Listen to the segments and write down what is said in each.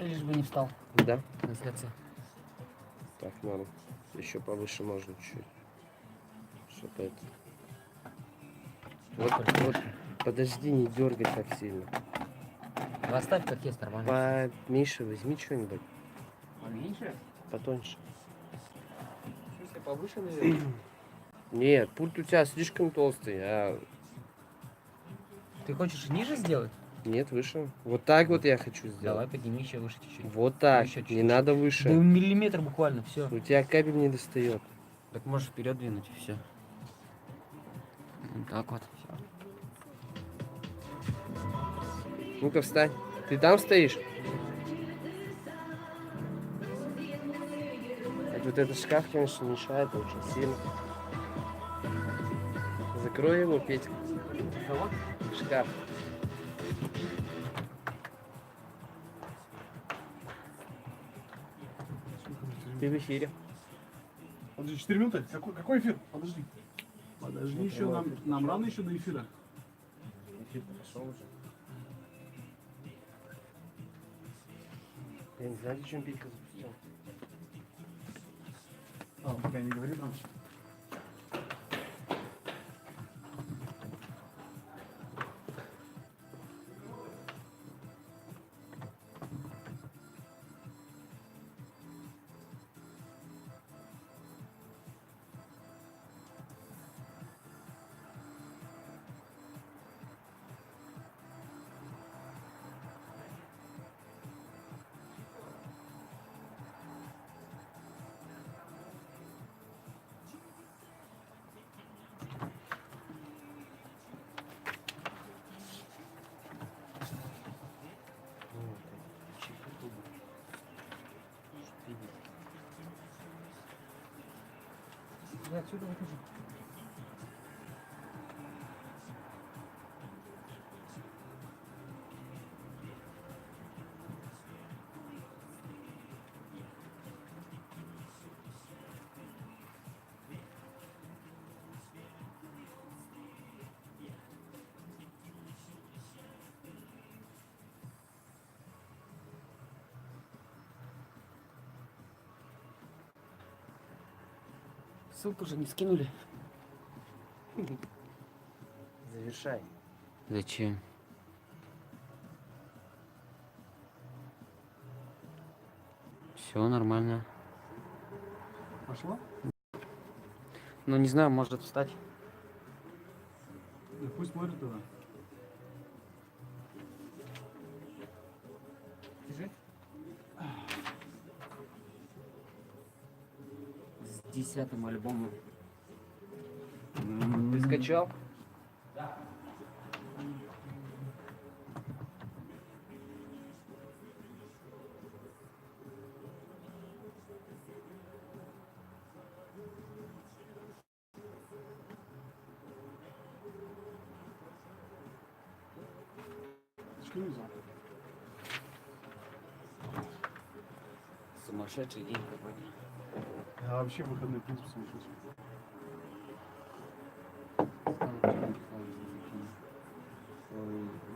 лишь бы не встал. Да? Трансляция. Так, норм. Еще повыше можно чуть-чуть. Что-то это. Вот, подожди, не дергай так сильно. Ну, оставь как есть, нормально. Поменьше возьми что-нибудь. Поменьше? Потоньше. В смысле, повыше, наверное? Нет, пульт у тебя слишком толстый, а Ты хочешь ниже сделать? нет, выше. Вот так вот я хочу сделать. Давай подними еще выше чуть-чуть. Вот так, Еще не чуть-чуть. надо Да выше. миллиметр буквально, все. У тебя кабель не достает. Так можешь вперед двинуть, и все. Вот так вот. Все. Ну-ка встань. Ты там стоишь? Вот этот шкаф, конечно, мешает очень сильно. Закрой его, Петька. Кого? Шкаф. Ты в эфире. Подожди, 4 минуты? Какой эфир? Подожди. Подожди, еще нам рано еще до эфира. Эфир пошел уже. Я не знаю, зачем Петька запустил. Пока не говори нам. Я отсюда выхожу. Ссылку же не скинули. Завершай. Зачем? Все нормально. Пошла? Ну не знаю, может встать. Да пусть смотрит туда. Лежит. С 10-м альбомом. Ты скачал? Что не взял? Сумасшедший день какой-то. Я вообще в выходные, в принципе, сумасшедший.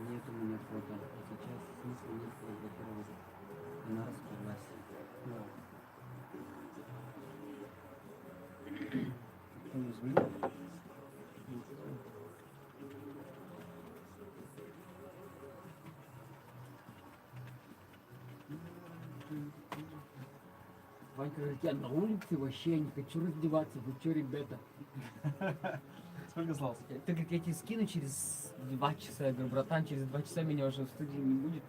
Нет у меня фото. Сейчас смысла нет фотографировать. Она расплылась. Кто не звонил? Ванька говорит, я на улице вообще не хочу раздеваться. Вы что, ребята? Сколько слался? Ты говорит, я тебе скину через 2 часа. Я говорю, братан, через 2 часа меня уже в студии не будет.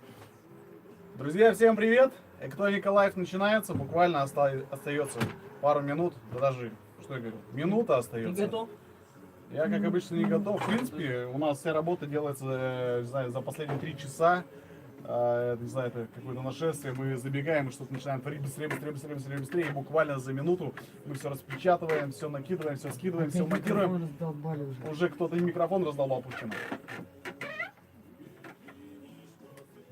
Друзья, всем привет! Экто Николаев начинается. Буквально остается пару минут. Да даже, что я говорю, минута Ты остается. готов? Я, как обычно, не готов. В принципе, у нас вся работа делается, не знаю, за последние 3 часа. Не знаю, это какое-то нашествие. Мы забегаем и что-то начинаем творить быстрее, быстрее, быстрее, быстрее, быстрее. И буквально за минуту мы все распечатываем, все накидываем, все скидываем, все монтируем. Уже кто-то и микрофон раздолбал Пушкина.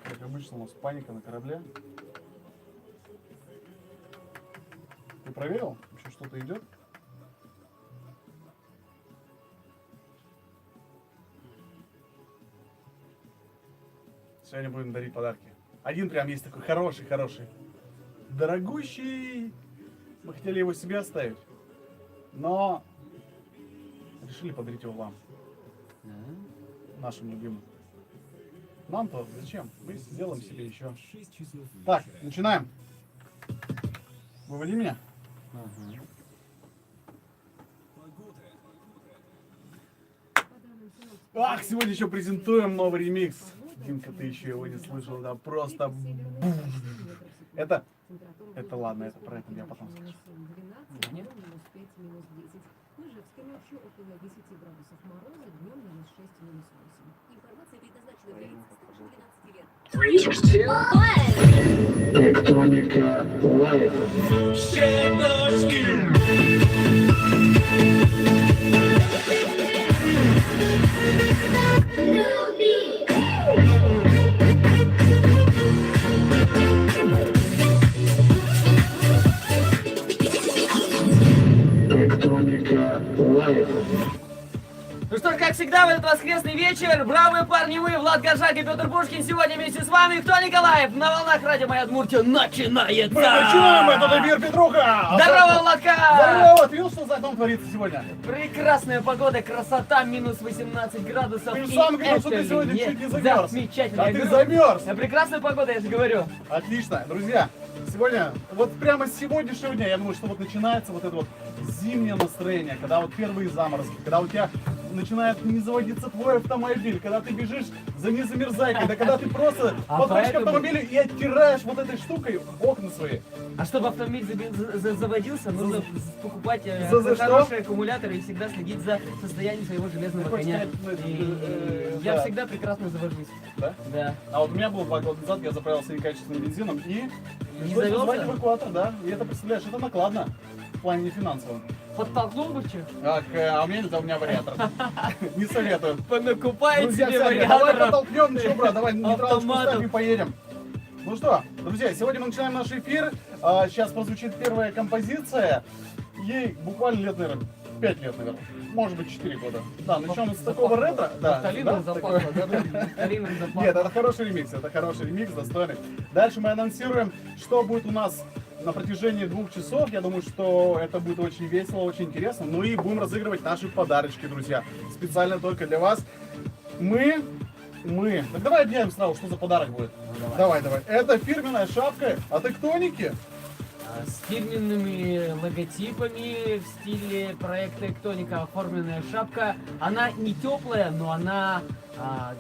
Как обычно, у нас паника на корабле. Ты проверил? Еще что-то идет? Сегодня будем дарить подарки. Один прям есть такой хороший. Дорогущий. Мы хотели его себе оставить. Но решили подарить его вам. Нашим любимым. Нам-то зачем? Мы сделаем себе еще. Так, начинаем. Выводи меня. Ах, сегодня еще презентуем новый ремикс. Димка, ты еще его не слышал, да, просто это ладно, это про это я потом скажу. Электроника лайв. Электроника лайв. Ну что ж, как всегда, в этот воскресный вечер, бравые парни, мы, Влад Горшак и Петр Пушкин, сегодня вместе с вами, кто Николаев, на волнах радио «Моя Удмуртия» начинается! Мы начинаем, это Дамир Петруха! Здорово, Владка! Здорово, ты видел, что за окном творится сегодня? Прекрасная погода, красота, минус 18 градусов. Ты и сам говорил, это что ты сегодня мне чуть не замерз. Замечательно. А Я ты говорю, замерз. прекрасная погода, я же говорю. Отлично, друзья, сегодня, вот прямо с сегодняшнего дня, я думаю, что вот начинается вот это вот зимнее настроение, когда вот первые заморозки, когда у тебя начинает не заводиться твой автомобиль, когда ты бежишь за незамерзайкой, да когда ты просто подходишь к поэтому- автомобилю и оттираешь вот этой штукой окна свои. А чтобы автомобиль заводился, нужно покупать За что? хорошие аккумуляторы и всегда следить за состоянием своего железного Ты хочешь коня. сказать, И я да. всегда прекрасно завожусь. Да? Да. А вот у меня было 2 года назад, я заправился некачественным бензином и Не пришлось завелся? позвать эвакуатор, да. И это, представляешь, это накладно в плане не финансовом. Подтолкнул бы что? А у меня нет, а у меня вариатор. Не советую. Понакупает Друзья, себе всякие, давай вариаторов. подтолкнем, ну что, брат, давай нейтралочку Автоматов. ставь и поедем. Ну что, друзья, сегодня мы начинаем наш эфир. Сейчас прозвучит первая композиция. Ей буквально лет, наверное, 5 лет, наверное. Может быть, 4 года. Да, начнем с такого ретро. Да, Нафталином да, запахло, такое. да? Нафталином запахло. Нет, это хороший ремикс, достойный. Дальше мы анонсируем, что будет у нас на протяжении 2 часов. Я думаю, что это будет очень весело, очень интересно. Ну и будем разыгрывать наши подарочки, друзья. Специально только для вас. Мы... Так давай объявим сразу, что за подарок будет. Давай. Это фирменная шапка от Эктоники. С фирменными логотипами в стиле проекта Эктоника оформленная шапка. Она не теплая, но она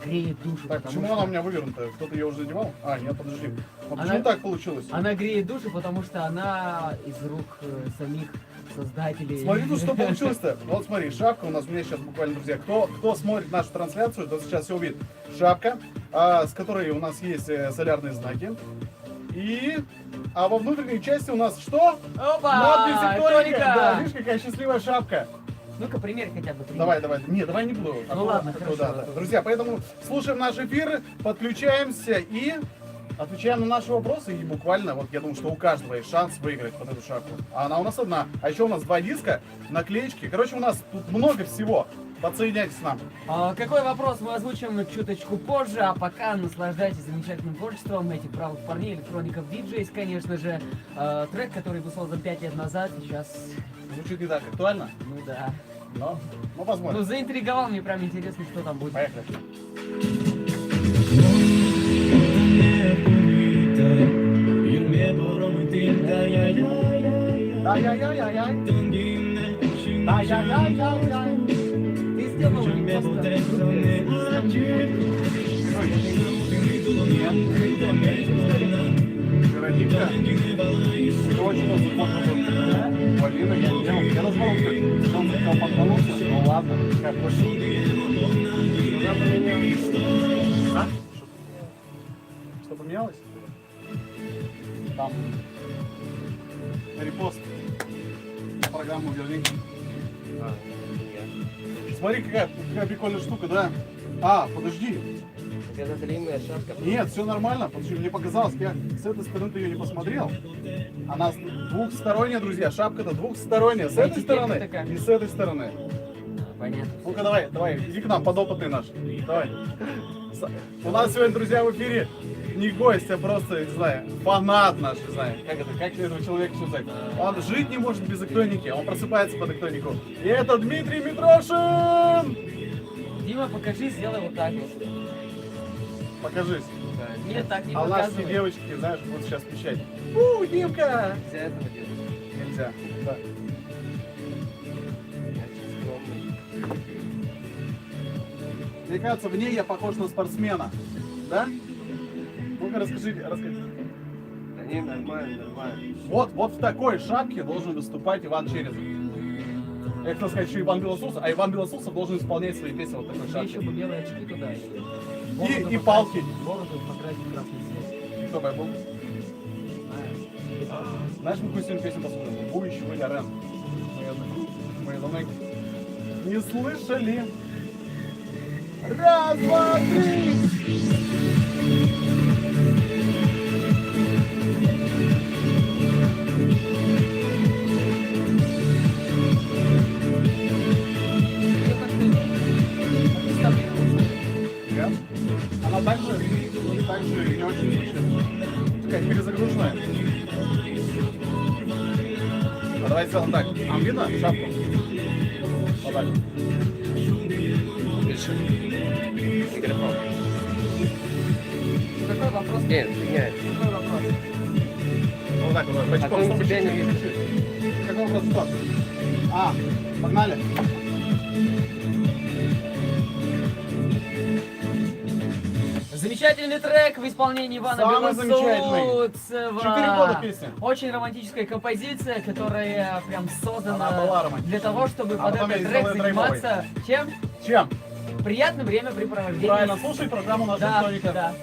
греет душу. Так, потому почему что- она у меня вывернута? Кто-то ее уже надевал? А, нет, подожди. А почему Она- так получилось? Она греет душу, потому что она из рук самих создателей. Смотри, тут что получилось-то. Вот смотри, шапка у нас, у меня сейчас буквально, друзья, кто смотрит нашу трансляцию, то сейчас все увидит. Шапка, с которой у нас есть солярные знаки. А во внутренней части у нас что? Опа! Надпись Эктоника. Эктоника! Да, видишь, какая счастливая шапка. Ну-ка, пример хотя бы. пример. Давай. Не, давай не буду. Ну ладно, Такого, хорошо. да. Друзья, поэтому слушаем наш эфир, подключаемся и отвечаем на наши вопросы. И буквально, вот я думаю, что у каждого есть шанс выиграть вот эту шапку. А она у нас одна. А еще у нас 2 диска, наклеечки. Короче, у нас тут много всего. Подсоединяйтесь к нам. Какой вопрос мы озвучим чуточку позже, а пока наслаждайтесь замечательным творчеством этих бравых парней, электроников, диджеys, конечно же. Трек, который был создан 5 лет назад, сейчас, Звучит не так актуально, ну да. но Ну, посмотрим. заинтриговал, мне прям интересно, что там будет. Поехали. Ай-яй-яй-яй-яй. Ай-яй-яй-яй-яй. Ты сделал просто. Вероника, ты очень успокоилась. Полина, я не делал. Я назвал, что он хотел подколоться. Ну ладно, как хочешь. Куда поменялось? А? Что поменялось? Там репост на программу «Верника». Смотри, какая прикольная штука, да? А, подожди. Это длинная шапка. Нет, все нормально, потому что мне показалось, я с этой стороны ее не посмотрел. Она двухсторонняя, друзья, шапка-то двухсторонняя, с этой теперь стороны такая. и с этой стороны. Понятно. Ну-ка, давай, иди к нам, подопытный наш. Давай. У нас сегодня, друзья, в эфире не гость, а просто, не знаю, фанат наш, не знаю, как этого человека еще сказать. Он жить не может без электроники, он просыпается под электронику. И это Дмитрий Митрошин! Дима, покажи, сделай вот так вот. Покажись. Нет, так не А у нас все показывай. девочки, знаешь, будут сейчас кричать. Димка! Нельзя этого делать. Нельзя. Да. Мне кажется, в ней я похож на спортсмена. Да? Ну-ка, расскажи. Да не, нормально, нормально. Вот в такой шапке должен выступать Иван Черезов. Я хотел сказать еще Иван Белосусов, а Иван Белосусов должен исполнять свои песни вот в такой Мне еще шапке. бы белые очки туда. И палки. Бороду покрасить в красный цвет. Кто бы я был? Знаю. Знаешь, мы какую сегодня песню послушаем? Бующий были Рен. Мы давно не слышали. Раз, два, три. Мне как-то представление. Нет? Она также не очень звучит. Такая перезагруженная. А давай сделаем так. Вам видно шапку? Вот так. Пиши. Микрофон. Какой вопрос? Нет, фигня. Какой вопрос? Вот так вот. А Бочком, то чтобы тебя не чуть-чуть. видно. Какой вопрос? Стоп. Погнали. Замечательный трек в исполнении Ивана Самый замечательный. Белосуцева. 4 года песня. Очень романтическая композиция, которая прям Она создана была романтичной. для того, чтобы А под потом этот я трек сделаю драйвовой. заниматься чем? Чем? Приятным времяпрепровождением. Правильно, слушай программу нашего Да, Тоника. да.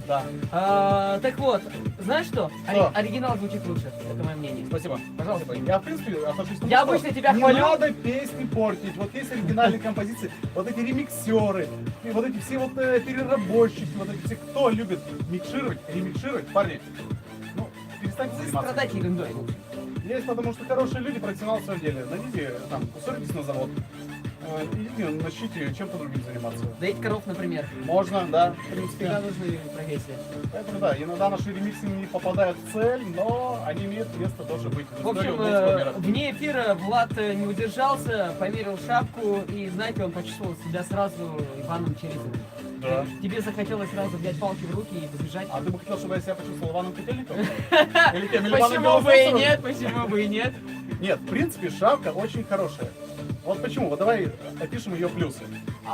Да. Так вот, знаешь что? Что? Оригинал звучит лучше, это мое мнение. Спасибо. Пожалуйста. Я, в принципе, отношусь к тому, Я что обычно тебя не хвалю. надо песни портить. Вот есть оригинальные композиции, вот эти ремиксеры, и вот эти все вот переработчики, вот эти все, кто любит микшировать, ремикшировать, парни, ну, перестаньте заниматься. Страдать ерундой. Есть, потому что хорошие люди, профессионалы в своем деле. Найдите, там, устроитесь на завод, идите, начните чем-то другим заниматься. Доить коров, например. Можно, да, в принципе. Всегда нужны профессии. Поэтому да, иногда наши ремиксы не попадают в цель, но они имеют место тоже быть. В общем, вне эфира Влад не удержался, померил шапку, и, знаете, он почувствовал себя сразу Иваном Черезовым. Да. Тебе захотелось сразу взять палки в руки и побежать? А ты бы хотел, чтобы я себя почувствовал Иваном Котельником? Или кем? Или Иваном Почему бы и Белосусовым? нет, почему бы и нет? Нет, в принципе, шапка очень хорошая. Вот почему? Вот давай опишем ее плюсы.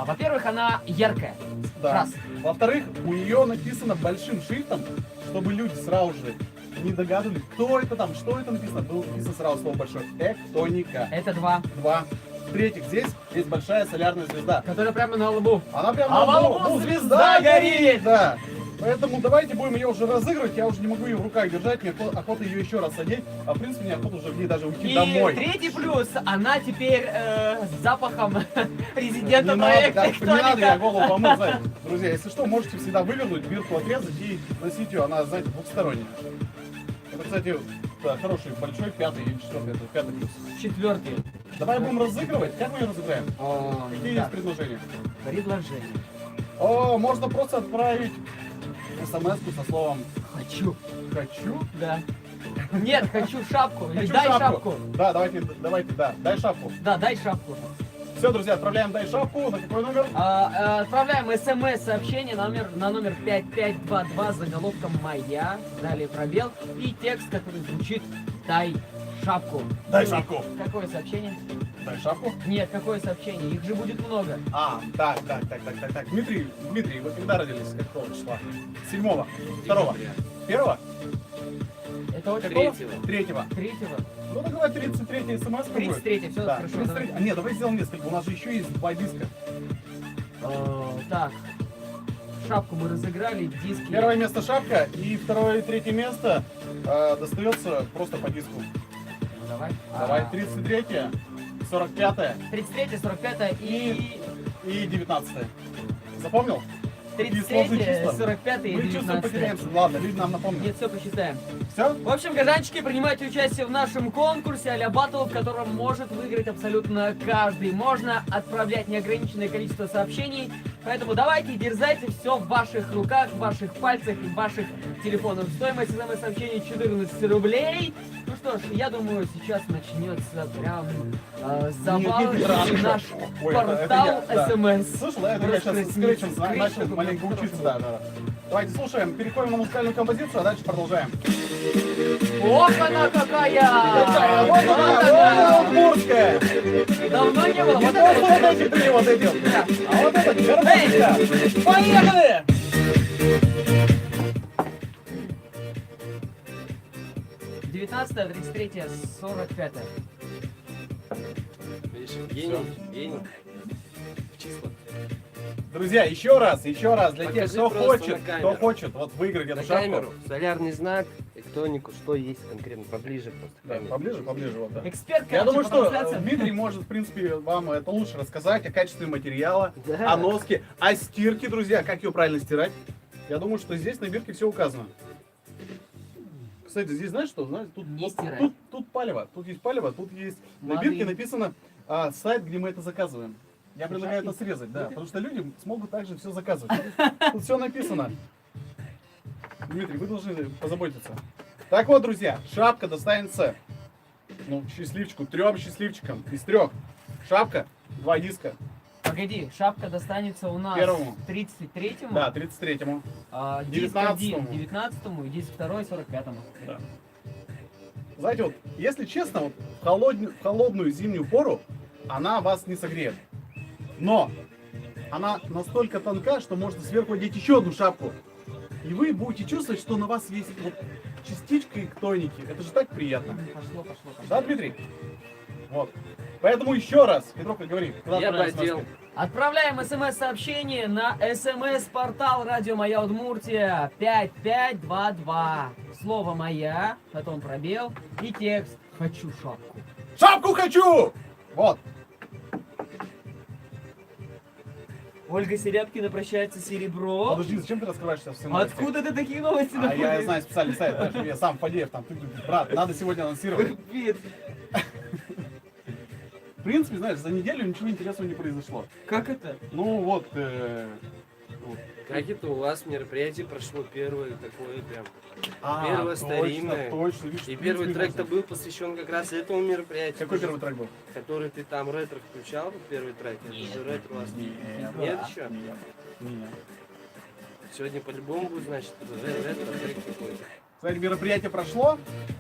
Во-первых, она яркая. Да. Раз. Во-вторых, у нее написано большим шрифтом, чтобы люди сразу же не догадывались, кто это там, что это написано. Было написано сразу слово большое. Эктоника. Это два. 2. В-третьих, здесь есть большая солярная звезда. Которая прямо на лбу. Она прям А на во лбу. лбу Ну, звезда горит! Да. Поэтому давайте будем ее уже разыгрывать. Я уже не могу ее в руках держать. Мне охота ее еще раз одеть. А в принципе, мне охота уже в ней даже уйти И домой. третий плюс, она теперь с запахом резидента Не надо, проекта не надо, я «Эктоника». голову помыл, знаете. Друзья, если что, можете всегда вывернуть, бирку отрезать и носить ее. Она, знаете, двухсторонняя. Это, кстати, да, хороший, большой, пятый или четвертый, это пятый плюс. Четвертый. Давай будем разыгрывать. Как мы ее разыграем? Какие есть предложения? Предложение. О, можно просто отправить смс-ку со словом Хочу. «хочу». Да. Нет, хочу шапку. Или Хочу дай шапку. Да, давайте, да, дай шапку. Да, дай шапку. Все, друзья, отправляем «дай шапку». На какой номер? Отправляем смс-сообщение на номер 5522 с заголовком «Моя», далее пробел и текст, который звучит «Дай шапку». Дай шапку. Какое сообщение? Дай шапку. Нет, какое сообщение? Их же будет много. Так. Дмитрий, вы когда родились? Какого числа? 7-го? 2-го? 1-го? Это очень... Третьего. 3-го? 3-го? Ну, так давай 33-й смс. 33-й, все Да, хорошо. 33. Нет, давай сделаем несколько. У нас же еще есть 2 диска. Так. Шапку мы разыграли, диски. Первое место шапка, и второе и третье место достается просто по диску. Ну, давай. Давай, 33-е, 45-е 33, 45 и... и 19-е. Запомнил? такие сложные 33, числа. 45 и Мы чувствуем 19. потеряемся. Ладно, люди нам напомнят. Нет, все посчитаем. Все? В общем, гражданчики, принимайте участие в нашем конкурсе а-ля батл, в котором может выиграть абсолютно каждый. Можно отправлять неограниченное количество сообщений, поэтому давайте, дерзайте, все в ваших руках, в ваших пальцах и в ваших телефонах. Стоимость смс-сообщения 14 рублей. Ну что ж, я думаю, сейчас начнется прям забавный Нет, наш Ой, это портал я, да. СМС. Слышал, да, это я сейчас с Скретчем начал маленько учиться, да. Давайте слушаем, переходим на музыкальную композицию, а дальше продолжаем. Ох, она какая! Вот она, удмуртская! Давно не было. Не Вот просто вот это. эти три вот эти вот, а вот это горбатка. Поехали! Девятнадцатое, 33, 45. Видишь, гений. В числах. Друзья, еще раз, для Покажи тех, кто просто на камеру. хочет вот выиграть эту На шапку. камеру, солярный знак, и кто что есть конкретно, поближе просто к Да, камере. поближе, вот, да. Эксперт, Я короче, думаю, по что трансляциям. Дмитрий может, в принципе, вам это лучше рассказать о качестве материала, Да. о носке, о стирке, друзья, как ее правильно стирать. Я думаю, что здесь на бирке все указано. Кстати, здесь знаешь что? Знаешь, тут, Не стирай. тут палево, тут есть палево, тут есть на Воды. бирке написано сайт, где мы это заказываем. Я предлагаю это срезать, да, потому что люди смогут также все заказывать. Тут все написано. Дмитрий, вы должны позаботиться. Так вот, друзья, шапка достанется, ну, счастливчику, 3 счастливчикам из 3. Шапка, 2 диска. Погоди, шапка достанется у нас Первому. 33-му, Да, 33-му. диск 19-му. 1 19-му и диск 2 45-му. Да. Знаете, вот, если честно, вот, в холодную зимнюю пору она вас не согреет. Но она настолько тонка, что можно сверху одеть еще одну шапку. И вы будете чувствовать, что на вас есть вот частичка иктоники. Это же так приятно. Пошло. Да, Дмитрий? Вот. Поэтому еще раз, Петровка, говори. Куда Я отправляем бы одел. смс-ки? Отправляем смс-сообщение на смс-портал Радио Моя Удмуртия 5522. Слово «Моя», потом пробел и текст «Хочу шапку». Шапку хочу! Вот. Ольга Серябкина прощается с серебро. Подожди, зачем ты раскрываешь сейчас все новости? Откуда ты такие новости А находишь? я знаю специальный сайт, знаешь, я сам Фадеев там, брат, надо сегодня анонсировать. Привет. В принципе, знаешь, за неделю ничего интересного не произошло. Как это? Ну вот, Как это у вас мероприятие прошло первое такое прям. а, Первое старинное. Точно, видишь, И в первый принципе, трек-то был посвящен как раз этому мероприятию. Какой первый трек был? Который ты там ретро включал, первый трек. Это же ретро у вас. Нет. Нет еще? Нет. Сегодня по-любому будет, значит, ретро трек какой-то. Кстати, мероприятие прошло.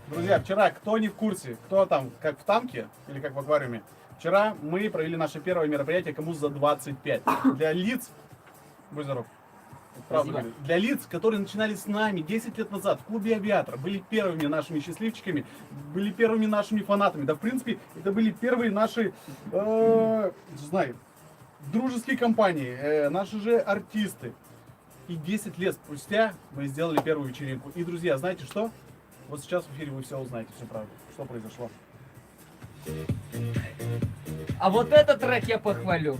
Друзья, вчера, кто не в курсе, кто там, как в танке или как в аквариуме, вчера мы провели наше первое мероприятие «Кому за 25». Для лиц, будь здоров, правда говорю, для лиц, которые начинали с нами 10 лет назад в клубе «Авиатор», были первыми нашими счастливчиками, были первыми нашими фанатами. Да, в принципе, это были первые наши, не знаю, дружеские компании, наши же артисты. И 10 лет спустя мы сделали первую вечеринку. И, друзья, знаете что? Вот сейчас в эфире вы все узнаете, всю правду, что произошло. А вот этот трек я похвалю.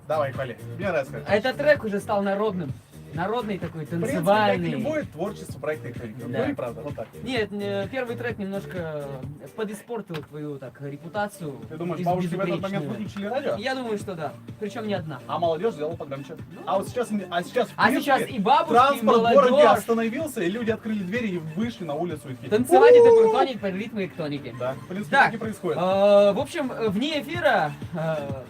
Давай, хвали. Мне нравится как. Этот трек уже стал народным. Народный такой, В принципе, как танцевальный. любое творчество проекта «Экторик». Да. Говори правда, вот так. Нет, первый трек немножко подиспортил твою так репутацию. Ты думаешь, бабушки в этот момент безупречную. выключили радио? Я думаю, что да. Причем не одна. А молодежь сделала погромче. А вот сейчас, в А принципе, сейчас и бабушки, и транспорт в городе молодежь. остановился, и люди открыли двери и вышли на улицу. И такие, Танцевать это крутонить под ритмы и ктоники. да, в принципе, Так, так и происходит. В общем, вне эфира,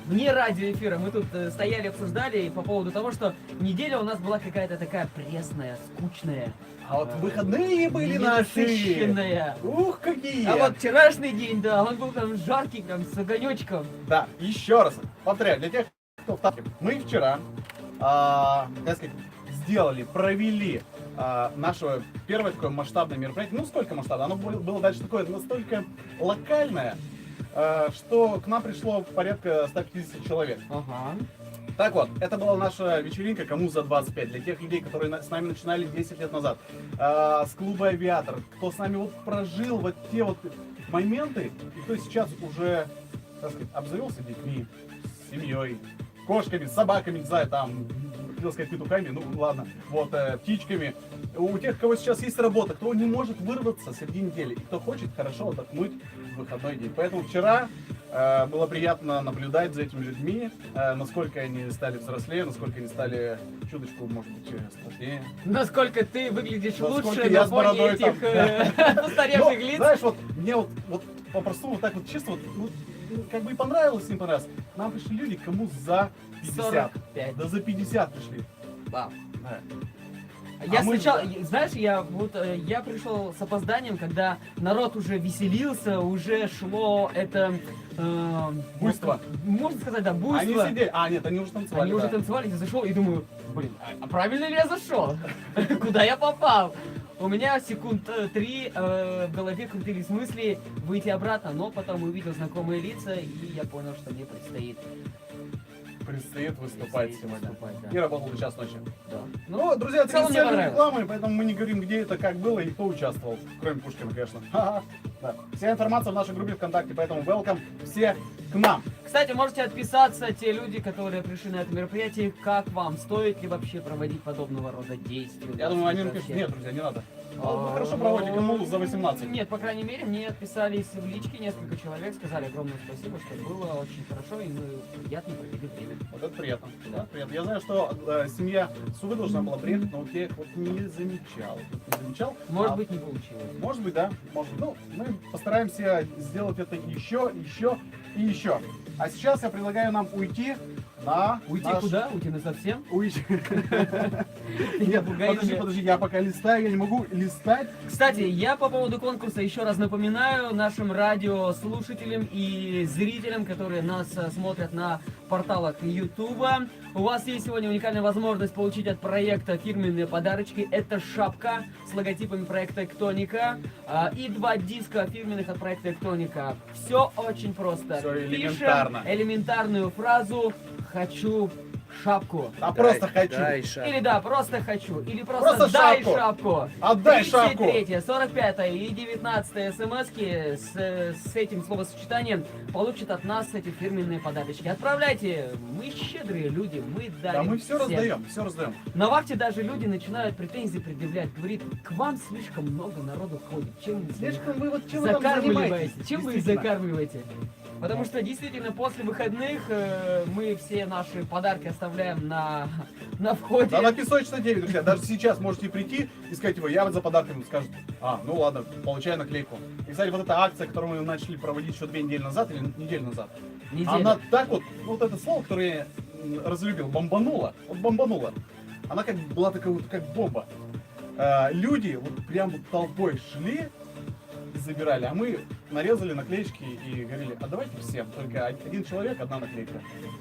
вне радиоэфира мы тут стояли, обсуждали по поводу того, что неделя у нас была какая-то такая пресная, скучная, А вот выходные были наши. ненасыщенная. Ух, какие! А вот вчерашний день, да, он был там жаркий, там с огонечком. Да, еще раз повторяю, для тех, кто в танке. Мы вчера, так сказать, сделали, провели наше первое такое масштабное мероприятие. Ну, сколько масштабное? Оно было дальше такое настолько локальное, что к нам пришло порядка 150 человек. Ага. Так вот, это была наша вечеринка «Кому за 25», для тех людей, которые с нами начинали 10 лет назад. С клуба «Авиатор», кто с нами вот прожил вот те вот моменты, и кто сейчас уже, так сказать, обзавелся детьми, с семьей, кошками, собаками, не знаю, там, хотел сказать петухами, ну ладно, вот, птичками. У тех, у кого сейчас есть работа, кто не может вырваться среди недели, и кто хочет хорошо отдохнуть в выходной день. Поэтому вчера было приятно наблюдать за этими людьми, насколько они стали взрослее, насколько они стали чуточку, может быть, страшнее. Насколько ты выглядишь Насколько лучше я на с фоне бородой этих там, постаревших Ну, лиц. знаешь, вот мне вот по-простому, вот так вот чисто, вот, ну, как бы и понравилось, не понравилось. Нам пришли люди, кому за 50. 45. Да за 50 пришли. Вау. Да. Я мы- сначала, знаешь, я пришел с опозданием, когда народ уже веселился, уже шло это... Буйство. Можно сказать, да, Они буйство. сидели. А, нет, они уже танцевали. Они уже да. танцевали, я зашел и думаю, блин, а правильно ли я зашел? Куда я попал? У меня секунд 3 в голове крутились мысли выйти обратно, но потом увидел знакомые лица, и я понял, что мне предстоит Предстоит выступать сегодня. выступать, да. И работал до час ночи. Да. Ну, друзья, в целом мне 37 понравилось. рекламы, поэтому мы не говорим, где это, как было и кто участвовал. Кроме Пушкина, конечно. Ха-ха. Да. Вся информация в нашей группе ВКонтакте, поэтому welcome все к нам. Кстати, можете отписаться, те люди, которые пришли на это мероприятие, как вам, стоит ли вообще проводить подобного рода действия. Я думаю, они Вообще. напишут, нет, друзья, не надо. А, Вы хорошо проводите, кому за 18. Нет, по крайней мере, мне отписались в личке несколько человек, сказали огромное спасибо, что было очень хорошо, и мы приятно провели время. Вот это приятно. Да, приятно. Я знаю, что семья Сувы должна была приехать, но вот я их вот не замечал. Вот не замечал. Может А, быть, не получилось. Может быть, да. Может быть. Ну, мы постараемся сделать это еще и еще. А сейчас я предлагаю нам уйти на... Уйти наш- куда? Уйти на совсем? Уйти. Ты Нет, пугаешь меня. подожди, я пока листаю, я не могу листать. Кстати, я по поводу конкурса еще раз напоминаю нашим радиослушателям и зрителям, которые нас смотрят на порталах Ютуба. У вас есть сегодня уникальная возможность получить от проекта фирменные подарочки. Это шапка с логотипами проекта Эктоника и 2 диска фирменных от проекта Эктоника. Все очень просто. Всё Пишем элементарно. элементарную фразу «Хочу шапку». А просто хочу. Дай шаг. Или да, просто хочу. Или просто, Просто дай шапку. шапку. Отдай шапку. 33, 45 и 19 смски с этим словосочетанием получат от нас эти фирменные подарочки. Отправляйте. Мы щедрые люди, мы дарим Да мы все всем. раздаем, все раздаем. На вахте даже люди начинают претензии предъявлять. Говорит, к вам слишком много народу ходит. Чем Слишком вы вот чем вы там закармливаете? занимаетесь? Чем вы их Действительно. закармливаете? Потому что действительно после выходных мы все наши подарки оставляем на входе. Да, на Песочной 9, друзья. Даже сейчас можете прийти и сказать его, я вот за подарком. Скажут, ну ладно, получаю наклейку. И, кстати, вот эта акция, которую мы начали проводить еще 2 недели назад или неделю назад, Неделю. она так вот, вот это слово, которое я разлюбил, бомбанула. Вот бомбанула. Она как была такая вот, как бомба. Люди вот прям вот толпой шли и забирали, а мы нарезали наклеечки и говорили, а давайте всем, только один человек, одна наклейка.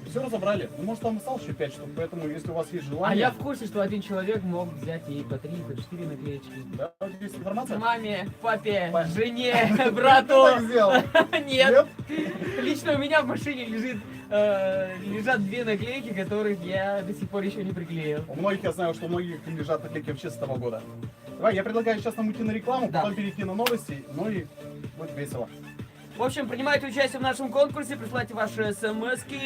Все разобрали. Ну, может, там осталось еще 5 штук, поэтому, если у вас есть А желание... я в курсе, что один человек мог взять и по 3, по 4 наклеечки. Да, у тебя есть информация? Маме, папе, Па- жене, Кто так брату. сделал? Нет. Лично у меня в машине лежат 2 наклейки, которых я до сих пор еще не приклеил. У многих, я знаю, что у многих лежат наклейки вообще с того года. Давай, я предлагаю сейчас нам уйти на рекламу, Да. потом перейти на новости, ну и будет весело. В общем, принимайте участие в нашем конкурсе, присылайте ваши смски.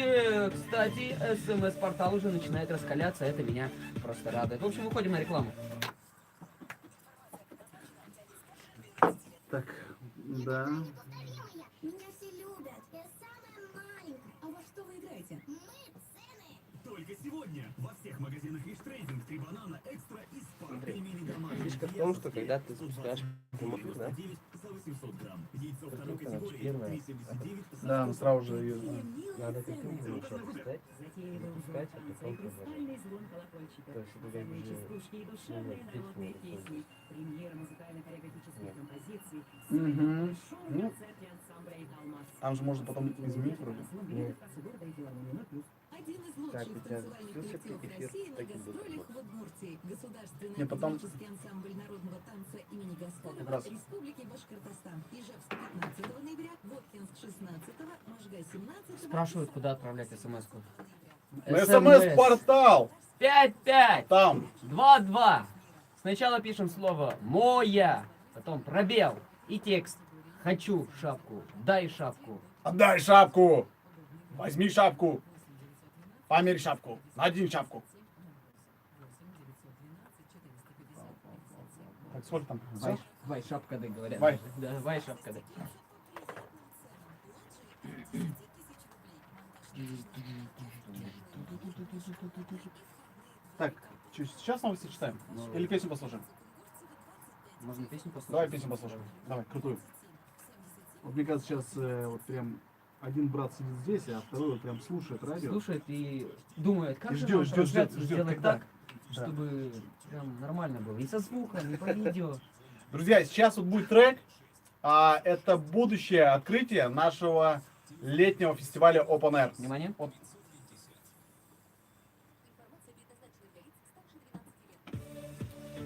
Кстати, смс-портал уже начинает раскаляться, это меня просто радует. В общем, уходим на рекламу. Так, да. Меня все любят. Я самая маленькая. А во что вы играете? Мы цены. Только сегодня во всех магазинах Риштейдинг 3 банана экстра и спа. Смотри, Пельмени домашние. фишка в том, что когда ты спускаешь прямой, да, 99 за 800 грамм. Яйцо второй короче, категории первое, 379 за Да, ну сразу же... надо как-то меньше опускать, опускать, а потом продолжать. звон колокольчика. То есть это как бы Самые же, частушки и душевные ну, народные песню песни. Премьера музыкально-хореографических Нет. композиций. Мгм. Шоу Ну. концерте ансамбля «Италмас». Там же можно потом изменить вроде. Нет. Города и филармонии «Плюс». Один из Так, лучших у тебя танцевальных все коллективов эфир России на таким будет гастролях работать. в Удмуртии. Государственный Не, потом- академический ансамбль народного танца имени Гасконова Как раз. Республики Башкортостан. Ижевск 15 ноября, Воткинск 16, Можга 17. Спрашивают, куда отправлять смс-ку. На СМС-портал! 55 Там! 22. Сначала пишем слово «моя», потом пробел и текст. Хочу шапку, дай шапку. Отдай шапку! Возьми шапку! Померь шапку! Надень шапку! Так, сколько там? Всё? Вай, шапка ды, говорят. Вай. Да, вай, шапка ды. Так, сейчас новости читаем? Или песню послушаем? Можно песню послушать? Давай песню послушаем. Давай, крутую. Вот мне кажется, сейчас вот прям один брат сидит здесь, а второй вот прям слушает радио. Слушает и думает, как И же ждет, нам ждет, трансляцию ждет, сделать когда. так, Да. чтобы прям нормально было. И со звуком, и по видео. Друзья, сейчас вот будет трек. Это будущее открытие нашего летнего фестиваля Open Air. Внимание. Вот.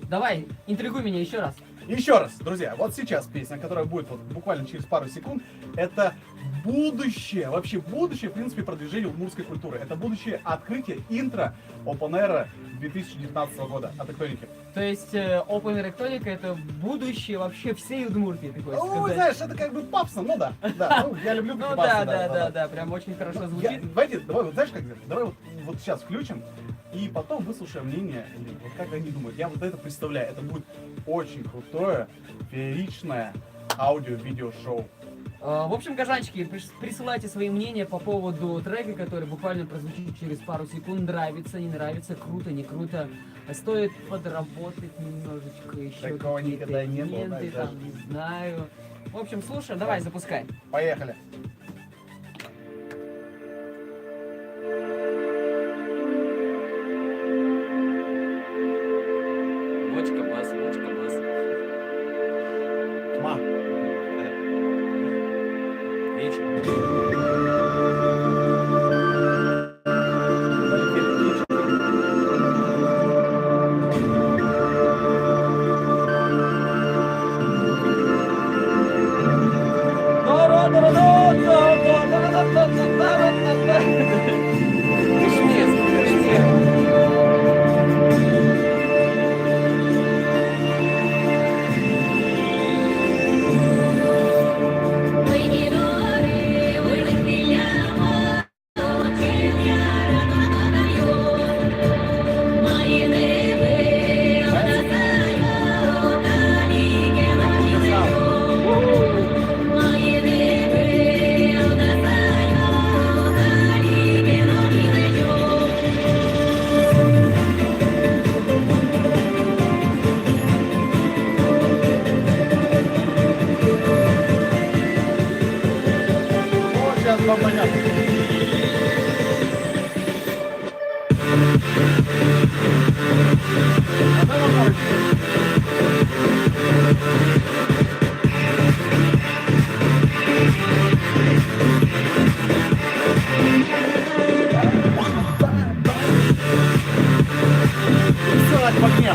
Давай, интригуй меня еще раз. Еще раз, друзья, вот сейчас песня, которая будет вот буквально через пару секунд, это будущее, вообще будущее, в принципе, продвижения удмуртской культуры. Это будущее открытие интро Open Air 2019 года. А ты кто, Ники? То есть Open Electronica это будущее вообще всей Удмуртии, ты хочешь Ну, сказать? знаешь, это как бы папсно, ну да. Да, ну, я люблю Ну такие да, папсы, да, прям очень хорошо Я- звучит. давай, вот знаешь как сделать? Давай вот сейчас включим и потом выслушаем мнение, или вот как они думают. Я вот это представляю, это будет очень крутое, фееричное аудио-видео-шоу. В общем, горожанчики, присылайте свои мнения по поводу трека, который буквально прозвучит через пару секунд. Нравится, не нравится, круто, не круто. Стоит подработать немножечко еще. Такого какие-то никогда не было, элементы, да, там, не знаю. В общем, слушай, давай, запускай. Поехали. Бочка, бас, бочка, бас. Тьма. Кашмир, Кашмир. Вот сейчас вам понятно. А дай вам пару. Сделать в огне.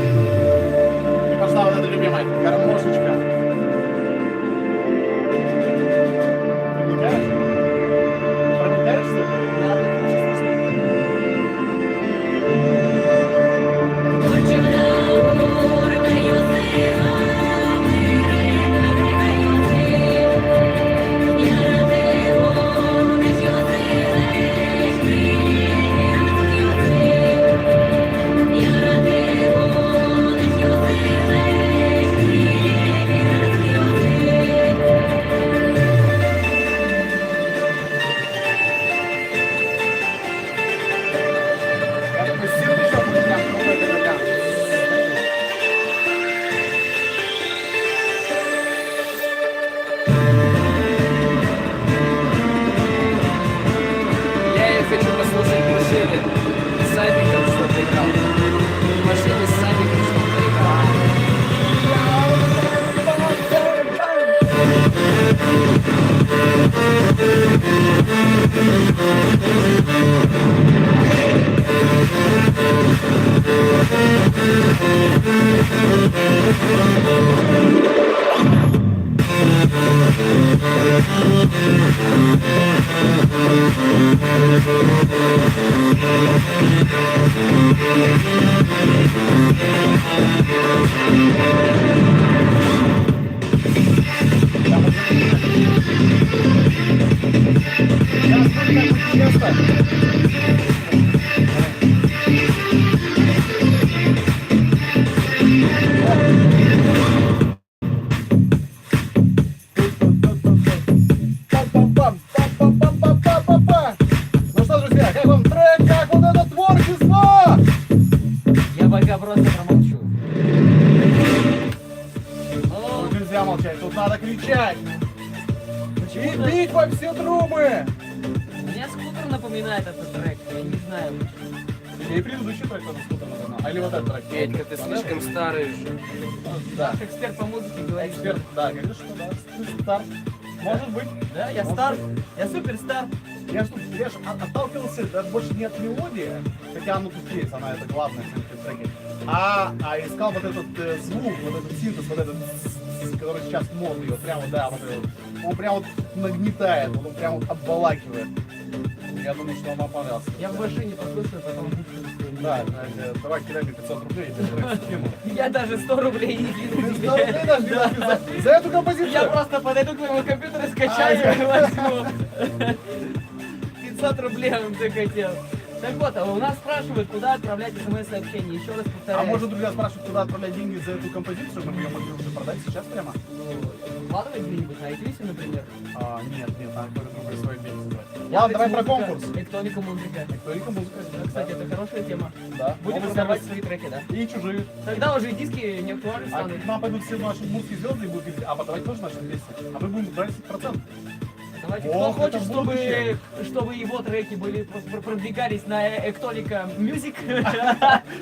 И пошла вот эта любимая гармошечка. Проникаешь? Проникаешься? Как бы сил еще будет прям какой-то ногам. Я их хочу послушать в машине. Сабиком что-то играл. В машине с Сабиком что-то играл. Thank Ну что, друзья, как вам трек, как вот это творчество? Я пока просто промолчу. Тут нельзя молчать, тут надо кричать и Почему-то бить во все трубы. мне скутер напоминает этот трек, я не знаю. И предыдущий трек тоже скутер напоминал. А или вот этот трек. Петька, ты слишком старый же. Да. Наш эксперт по музыке говорит, Эксперт, да, конечно, да. Ты стар. Может быть. да, я Может стар, быть. я суперстар. Я ж отталкивался даже больше не от мелодии, хотя оно тут есть, она это главное в этом треке, а искал вот этот звук, вот этот синтез, вот этот, который сейчас модный, вот прям вот, да, вот этот, он прям вот нагнетает, он прям вот обволакивает. Я думаю, что он вам понравился. Я в машине послушаю, потом... Да, давай кидай мне 500 рублей, я тебе трек скину. Я даже 100 рублей не кину Ты тебе. 100 рублей даже не Да. написал. За эту композицию? Я просто подойду к моему компьютеру, скачаю и возьму. 500 рублей он ты хотел. Так вот, а у нас спрашивают, куда отправлять смс-сообщение. Еще раз повторяю. А может, друзья, спрашивают, куда отправлять деньги за эту композицию, мы ее могли уже продать сейчас прямо? Вкладывать где-нибудь на iTunes, например? Нет, надо какой-то другой свой деньги забрать. Ладно, Яндекс давай про Музыка, конкурс. Электроника музыка. Электроника, музыка. Да, кстати, это хорошая тема. Да. Будем Новый продавать сервис. свои треки, да? И чужие. Тогда уже и диски не актуальны А станут. к нам пойдут все наши музыкие звезды и будут говорить, а подавать тоже наши песни. А мы будем брать 10%. Давайте, Вот, кто хочет, это будущее. чтобы его треки были продвигались на Эктоника Music,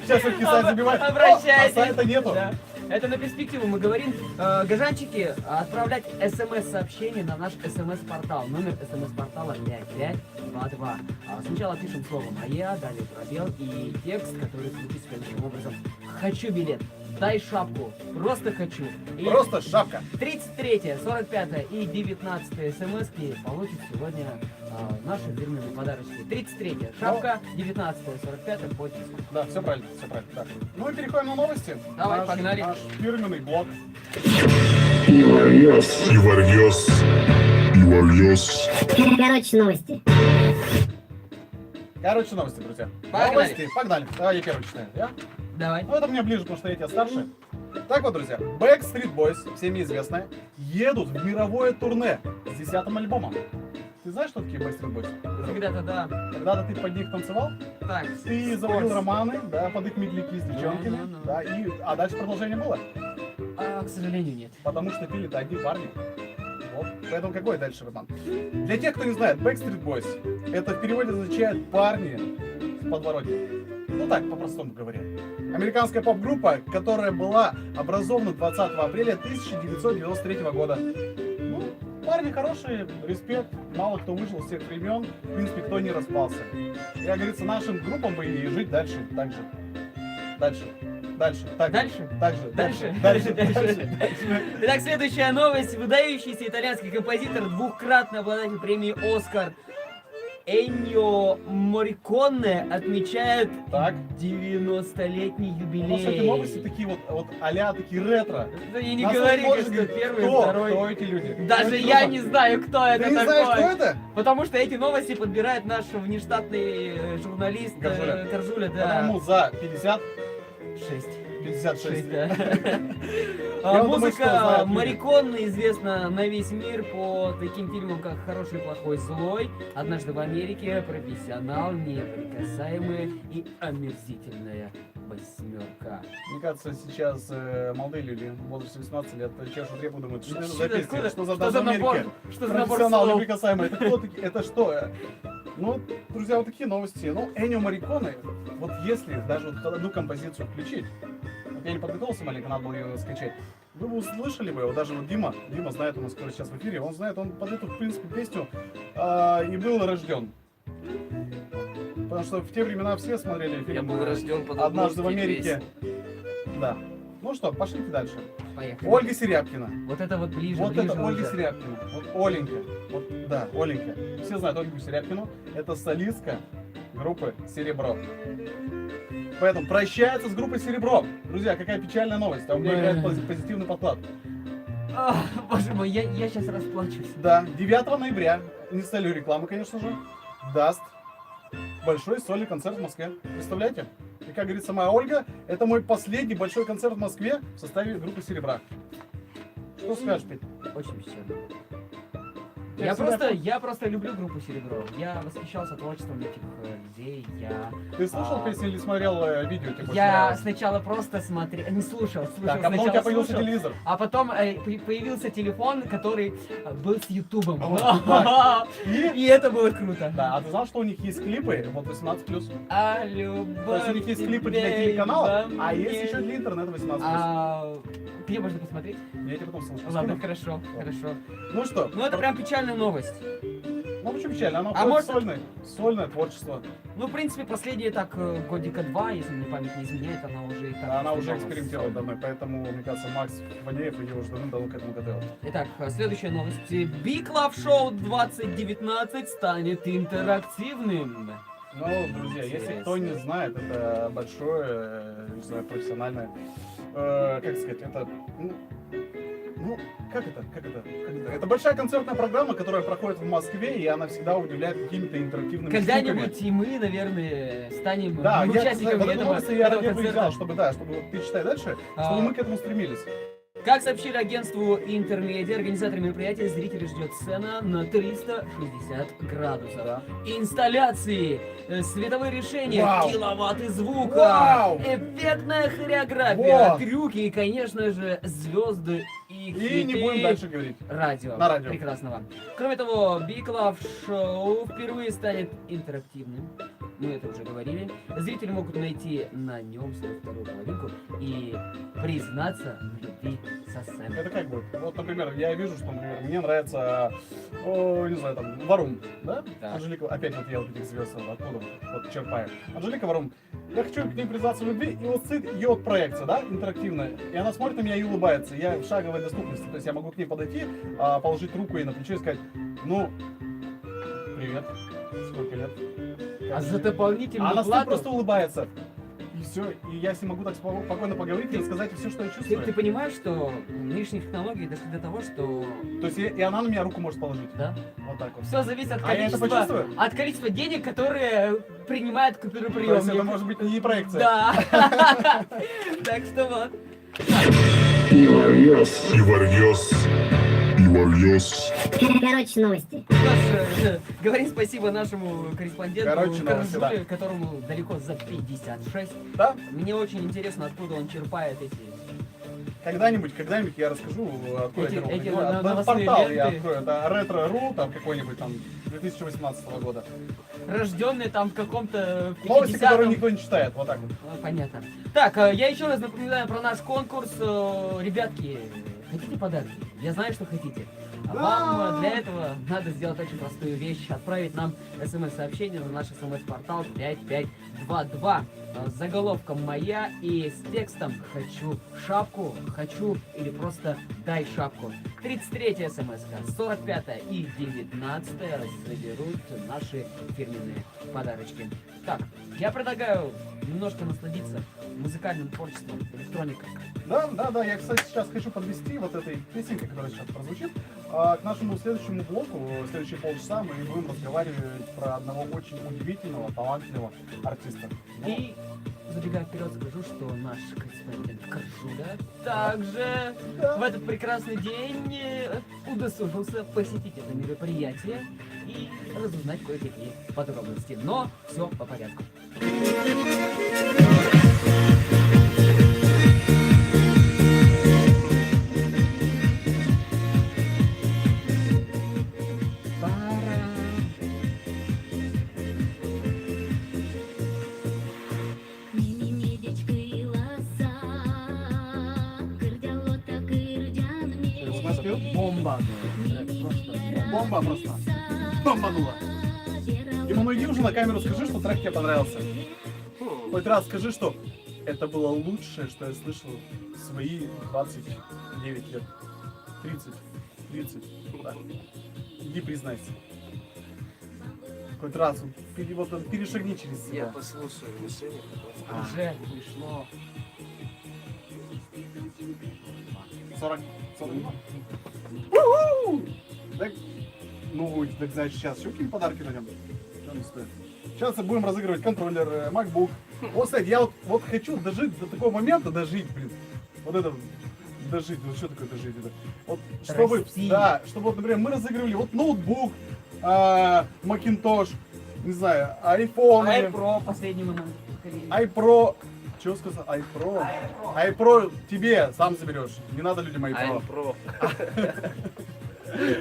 Сейчас их сайт забивает. обращайтесь. А сайта нету. Да. Это на перспективу мы говорим. Гажанчики, отправлять смс-сообщение на наш смс-портал. Номер смс-портала 5522. Сначала пишем слово «Моя», далее пробел и текст, который звучит следующим образом. «Хочу билет». Дай шапку. Просто хочу. И Просто шапка. 33, 45 и 19 смс-ки получат сегодня наши фирменные подарочки. 33 шапка, 19 45 подпись. Да, все правильно, все правильно. Да. Ну и переходим на новости. Давай, погнали. Наш фирменный блог. Иварьёс. Иварьёс. Иварьёс. Короче, новости. Короче, новости, друзья. Погнали. Новости, погнали. Давай я первый читаю. Я? Давай. Ну, это мне ближе, потому что я тебя старше. Так вот, друзья, Backstreet Boys, всеми известные, едут в мировое турне с 10-м альбомом. Ты знаешь, что такие Backstreet Boys? Когда-то, да. Когда-то ты под них танцевал, Так. ты заводил романы, да, под их медляки с девчонками, Ну. да, а дальше продолжение было, К сожалению, нет. потому что пили-то одни парни. Вот, поэтому какой дальше роман? Для тех, кто не знает, Backstreet Boys, это в переводе означает парни с подворотни. Ну так, по-простому говоря. Американская поп-группа, которая была образована 20 апреля 1993 года. Ну, парни хорошие, респект, мало кто выжил с тех времен, в принципе, кто не распался. И, как говорится, нашим группам бы и жить дальше, так же. Дальше. Так Дальше? Так же. Дальше. Итак, следующая новость. Выдающийся итальянский композитор, двукратный обладатель премии «Оскар» Эннио Морриконе отмечает Так. 90-летний У юбилей. нас эти новости такие вот а-ля, такие ретро. Да и не Нас говори, может что говорить, первый, кто второй. эти люди? Даже Кто эти я люди? не знаю, кто это Ты не такой. знаешь, кто это? Потому что эти новости подбирает наш внештатный журналист Горжуля. Горжуля, да. Потому за 50, 6. 56. Да. Я думаю, что Музыка знают люди. Морриконе известна на весь мир по таким фильмам, как «Хороший, плохой, злой», «Однажды в Америке», «Профессионал», «Неприкасаемые» и «Омерзительная восьмерка». Мне кажется, сейчас молодые люди в возрасте 18 лет чешут репу, думают, что это за Откуда? песня, что за Что за набор? Америке? Что за набор Профессионал, слов? неприкасаемый. Это кто такие? Это что? Ну, друзья, вот такие новости. Ну, Эннио Морриконе, вот если даже вот одну композицию включить, вот я не подготовился маленько, надо было ее скачать, вы бы услышали бы его, даже вот Дима знает у нас, который сейчас в эфире, он знает, он под эту, в принципе, песню и был рожден. Потому что в те времена все смотрели фильм Я был рожден под «Однажды в обложки Америке». Да. Ну что, пошлите дальше. Поехали. Ольга Серябкина. Вот это вот ближе, Вот ближе это Ольга уже. Серябкина. Вот Оленька. Вот, да, Оленька. Все знают Ольгу Серябкину. Это солистка группы «Серебро». Поэтому прощается с группой «Серебро». Друзья, какая печальная новость. А у меня Да. играет позитивный подклад. Боже мой, я сейчас расплачусь. Да, 9 ноября, не с целью рекламы, конечно же, даст большой сольный концерт в Москве. Представляете? И как говорит сама Ольга, это мой последний большой концерт в Москве в составе группы «Серебра». Что скажешь, Петь? Очень печально. Я всегда Я просто люблю группу «Серебро». Я восхищался творчеством этих людей. Ты слушал песню или смотрел видео? Тебе больше Я нравилось? сначала просто смотрел, не слушал, Так, а потом у тебя сначала появился слушал, телевизор. а потом появился телефон, который был с Ютубом. Вот, И, И это было круто. да, а ты знал, что у них есть клипы, вот 18+. А любовь То есть у них есть клипы для тебе телеканала, во а есть мне. еще для интернета 18+. Где можно посмотреть? Я тебе потом ссылочку Ладно, скину. хорошо, хорошо. Ну что? Ну это прям печальная новость. Ну почему печально? Оно А входит в может- сольное творчество. Ну, в принципе, последние так годика 2, если мне память не изменяет, она уже и так. Она уже снималась. экспериментирует давно, поэтому, мне кажется, Макс Вадеев ее уже давно к этому готовил. Итак, следующая новость. Big Love Show 2019 станет интерактивным. Ну, друзья, если кто не знает, это большое, не знаю, профессиональное, как сказать, это, ну, как это? Это большая концертная программа, которая проходит в Москве, и она всегда удивляет какими-то интерактивными Когда-нибудь штуками. и мы, наверное, станем Да, я, участниками в этом этого, образе я этого ради этого и взял, концерта. чтобы вот ты читай дальше, А. чтобы мы к этому стремились. Как сообщили агентству Интермедиа, организаторы мероприятия зрителей ждет сцена на 360 градусов. Да. Инсталляции, световые решения, Вау. киловатты звука, Вау. эффектная хореография, Во. трюки и, конечно же, звезды и И не будем дальше говорить. радио. На радио. Прекрасного. Кроме того, Big Love Show впервые станет интерактивным. Мы это уже говорили. Зрители могут найти на нем свою вторую половинку и признаться в любви со сцены. Это как будет? Вот, например, я вижу, что, например, мне нравится, не знаю, там, Варум, да? Так. Анжелика, опять вот я вот этих звезд откуда вот черпаю. Анжелика Варум. Я хочу к ней признаться в любви, и вот стоит ее вот проекция, да, интерактивная, и она смотрит на меня и улыбается. Я в шаговой доступности, то есть я могу к ней подойти, положить руку ей на плечо и сказать, ну, привет, сколько лет? А за дополнительную Она стоит, плату просто улыбается. И все, и я с ней могу так спокойно поговорить и рассказать все, что я чувствую. ты понимаешь, что нынешние технологии дошли до того, что То есть и она на меня руку может положить. да, Вот так вот. все зависит от А я это количества, почувствую? от количества денег, которые принимает То есть купюроприемник. это может быть не проекция. Да. Так что вот. И варьёс. И варьёс. И варьёс. Короче, новости. Что ж, говорим спасибо нашему корреспонденту Короче, новости, Каржуле, которому далеко за 56. Да? Мне очень интересно, откуда он черпает эти... Когда-нибудь я расскажу, откуда Эти- я эти беру. Да, новостные портал я ленты. открою. Это ретро.ру, там какой-нибудь там 2018 года. Рожденные там в каком-то 50-м. Новости, которые никто не читает. Вот так вот. Понятно. Так, я еще раз напоминаю про наш конкурс. Ребятки, хотите подарки? Я знаю, что хотите. А Да. вам для этого надо сделать очень простую вещь. Отправить нам смс-сообщение на наш смс-портал 5522 с заголовком «Моя» и с текстом «Хочу шапку», «Хочу» или просто «Дай шапку». 33-я смс-ка, 45-я и 19-я заберут наши фирменные подарочки. Так, я предлагаю немножко насладиться музыкальным творчеством, электроникой. Да, я, кстати, сейчас хочу подвести вот этой песенкой, которая сейчас прозвучит, к нашему следующему блоку. В следующие полчаса мы будем разговаривать про одного очень удивительного, талантливого артиста. Ну, И, забегая вперед, скажу, что наш корреспондент Каржуля также да. в этот прекрасный день удосужился посетить это мероприятие и разузнать кое-какие подробности. Но все по порядку. Бомба. Бомба просто. Бомбанула. Ему, ну иди уже на камеру, скажи, что трек тебе понравился. Хоть раз скажи, что это было лучшее, что я слышал в свои 20 29 лет. 30. 30. Да. Иди признайся. Хоть раз вот, перешагни через Я себя. послушаю решение. Уже пришло. 40. 42. У-ху! Так, ну, так значит, сейчас еще какие подарки дадим? Что они стоят? Сейчас будем разыгрывать контроллер, MacBook. Вот, кстати, я вот хочу дожить до такого момента, дожить, блин. Вот это, дожить, ну что такое дожить? Это? Вот, чтобы, Расти. да, чтобы, вот, например, мы разыгрывали вот ноутбук, Macintosh, не знаю, iPhone, iPro последнему нам. iPro. Чего сказал? iPro. iPro тебе сам заберешь. Не надо людям iPro. I'm Pro.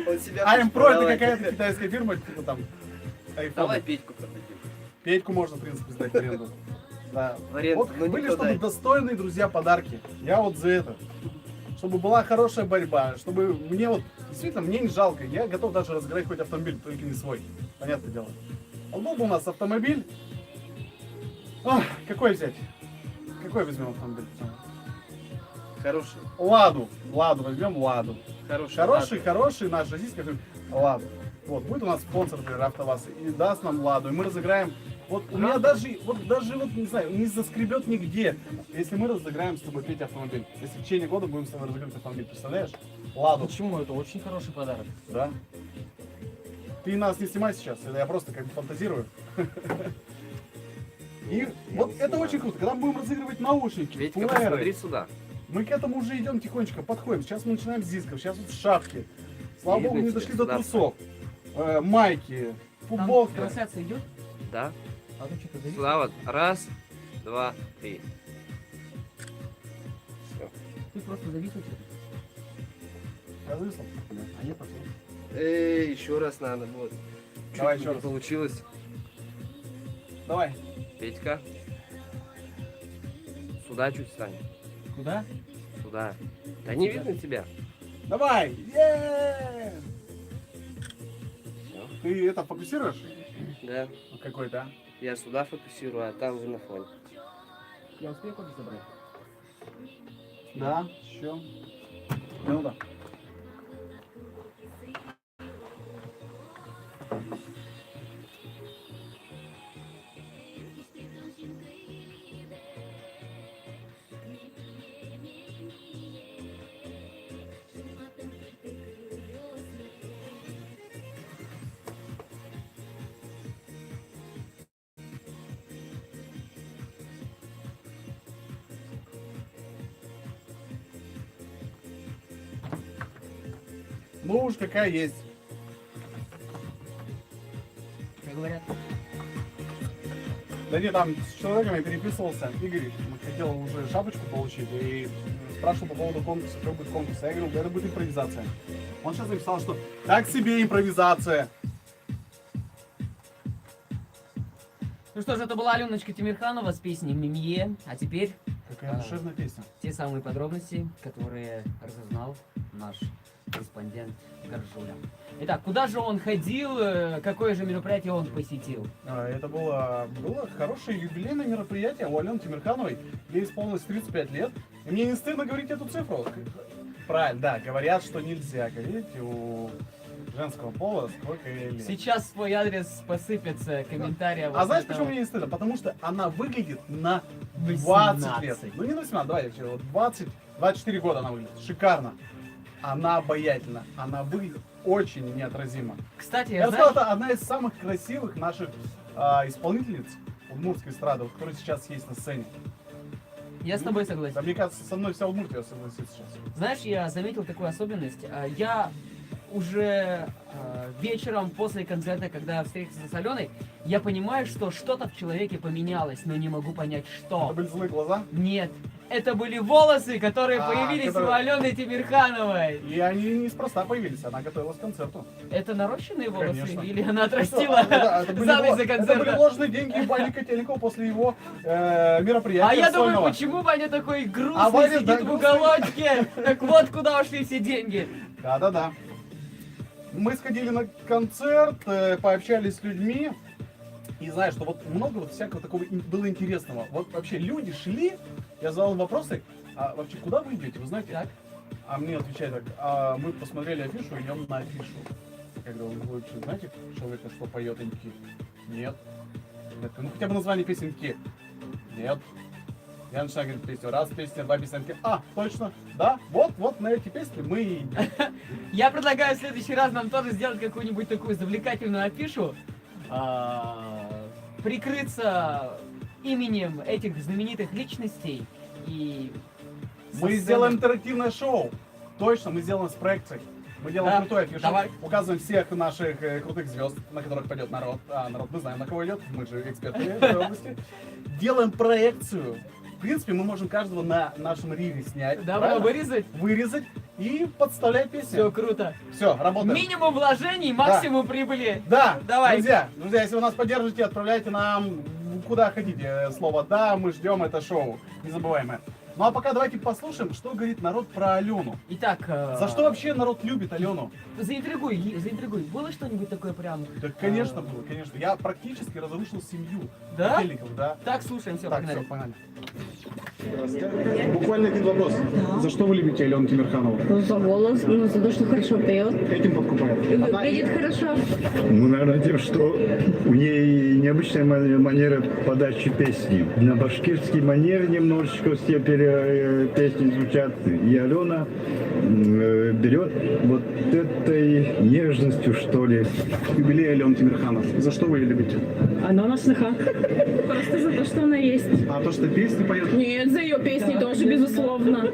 Он себя iPro это продавать. какая-то китайская фирма, типа там iPhone. Давай Петьку продадим. Петьку можно, в принципе, сдать в аренду. Да. В аренду, Вот но не были, продай. чтобы достойные друзья подарки. Я вот за это. Чтобы была хорошая борьба, чтобы мне вот, действительно, мне не жалко. Я готов даже разыграть хоть автомобиль, только не свой. Понятное дело. Вот был бы у нас автомобиль. Ох, какой взять? Какой возьмем автомобиль? Хороший. Ладу. Ладу возьмем, Ладу. Хороший. Хороший наш российский автомобиль. Ладу. Вот, будет у нас спонсор, например, АвтоВАЗа, и даст нам Ладу, и мы разыграем. Вот у меня даже, не знаю, не заскребет нигде, если мы разыграем с тобой, Петя, автомобиль. Если в течение года будем с тобой разыгрывать автомобиль, представляешь? Ладу. Почему? Это очень хороший подарок. Да. Ты нас не снимай сейчас, это я просто как бы фантазирую. И вот это очень круто, когда мы будем разыгрывать наушники, Ведька, плееры, посмотри сюда. мы к этому уже идем тихонечко, подходим. Сейчас мы начинаем с дисков, сейчас вот шапки. Слава Видно богу, не тебя, дошли до сюда трусов. Майки, Там футболка. трансляция идет? Да. А то что-то завис. Сюда вот. Раз, два, три. Ты просто завис у тебя. Я зависел? А нет, пошел. Эй, еще раз надо. Вот. Давай Чуть еще не раз. получилось. Давай. Петька. Сюда чуть встань. Куда? Сюда. Да не видно тебя. Давай. Е-е-е! Всё. Ты это фокусируешь? Да. Какой-то, а? Я сюда фокусирую, а там вы на фоне. Я успею кофе забрать? Да, еще. Минута. Ну уж какая есть. Как говорят. Да нет, там с человеком я переписывался. Игорь хотел уже шапочку получить и спрашивал по поводу конкурса, какой будет конкурс. Я говорю, это будет импровизация. Он сейчас написал, что так себе импровизация. Ну что ж, это была Аленочка Тимирханова с песней «Мимье». А теперь Какая душевная песня. те самые подробности, которые разузнал наш корреспондент Горжуля. Итак, куда же он ходил, какое же мероприятие он посетил? Это было хорошее юбилейное мероприятие у Алены Тимирхановой. Ей исполнилось 35 лет. И мне не стыдно говорить эту цифру. Правильно, да, говорят, что нельзя говорить у женского пола, сколько ей лет. Сейчас в свой адрес посыпятся комментарии. А вот знаешь, этого. почему мне не стыдно? Потому что она выглядит на 20 лет. 18. Ну не на 18, давай, вот 20, 24 года она выглядит. Шикарно. Она обаятельна. Она выглядит очень неотразимо. Кстати, Я бы знаешь, сказал, это одна из самых красивых наших исполнительниц удмуртской эстрады, вот, которая сейчас есть на сцене. я с тобой согласен. Да, мне кажется, со мной вся Удмуртия согласится сейчас. Знаешь, я заметил такую особенность. Я уже вечером после концерта, когда встретился с Аленой, я понимаю, что что-то в человеке поменялось, но не могу понять, что. Это были злые глаза, Нет, это были волосы, которые появились которые- у Алены Тимирхановой. и они неспроста появились, она готовилась к концерту. Это нарощенные волосы Конечно. или она отрастила Это были за ночь до это были концерта? ложные деньги Вани Котельникова после его мероприятия А я думаю, сольного. почему Ваня такой А грустный Ваня, сидит да, в грустный. уголочке? Так вот, куда ушли все деньги. Да-да-да. Мы сходили на концерт, пообщались с людьми. И знаешь, что вот много вот всякого такого было интересного. Вот вообще люди шли, я задал им вопросы, а вообще куда вы идете? Вы знаете, Так. А мне отвечает так, а мы посмотрели афишу, идем на афишу. Я говорю, вы вообще знаете человека, что поет? Они такие, нет. Я такой, ну хотя бы название песни. Они такие, нет. Я начинаю говорить песню, раз песня, два песни. Они такие, а, точно, да, вот на эти песни мы и идем. Я предлагаю в следующий раз нам тоже сделать какую-нибудь такую завлекательную афишу, прикрыться именем этих знаменитых личностей и... со Мы сцены- сделаем интерактивное шоу. Точно, мы сделаем с проекцией. Мы делаем Да, крутой афишу, давай. указываем всех наших крутых звезд, на которых пойдет народ. А народ мы знаем, на кого идет, мы же эксперты в этой области. Делаем проекцию. В принципе, мы можем каждого на нашем риве снять. Да, правильно? вырезать? Вырезать и подставлять Все песню. круто. Все, работаем. Минимум вложений, максимум прибыли. Да, Давай. друзья, если вы нас поддержите, отправляйте нам куда хотите слово «да», мы ждем это шоу, незабываемое. Ну а пока давайте послушаем, что говорит народ про Алену. Итак, За что вообще народ любит Алену? заинтригуй. Было что-нибудь такое прям? Да, конечно, было, конечно. Я практически разрушил семью Да? Котельников, да. Так, слушаем, все, Так, погнали. все, погнали. Буквально один вопрос. За что вы любите Алену Тимирханову? Ну, за голос, ну, за то, что хорошо поет. Этим подкупает. Выглядит хорошо. Ну, наверное, тем, что у нее необычная манера подачи песни. На башкирский манер немножечко все песни звучат. И Алена берет вот этой нежностью, что ли. Юбилей Алены Тимирханов. За что вы ее любите? Она у нас сыха. Просто за то, что она есть. А то, что песни поет? Нет, за ее песни тоже, безусловно.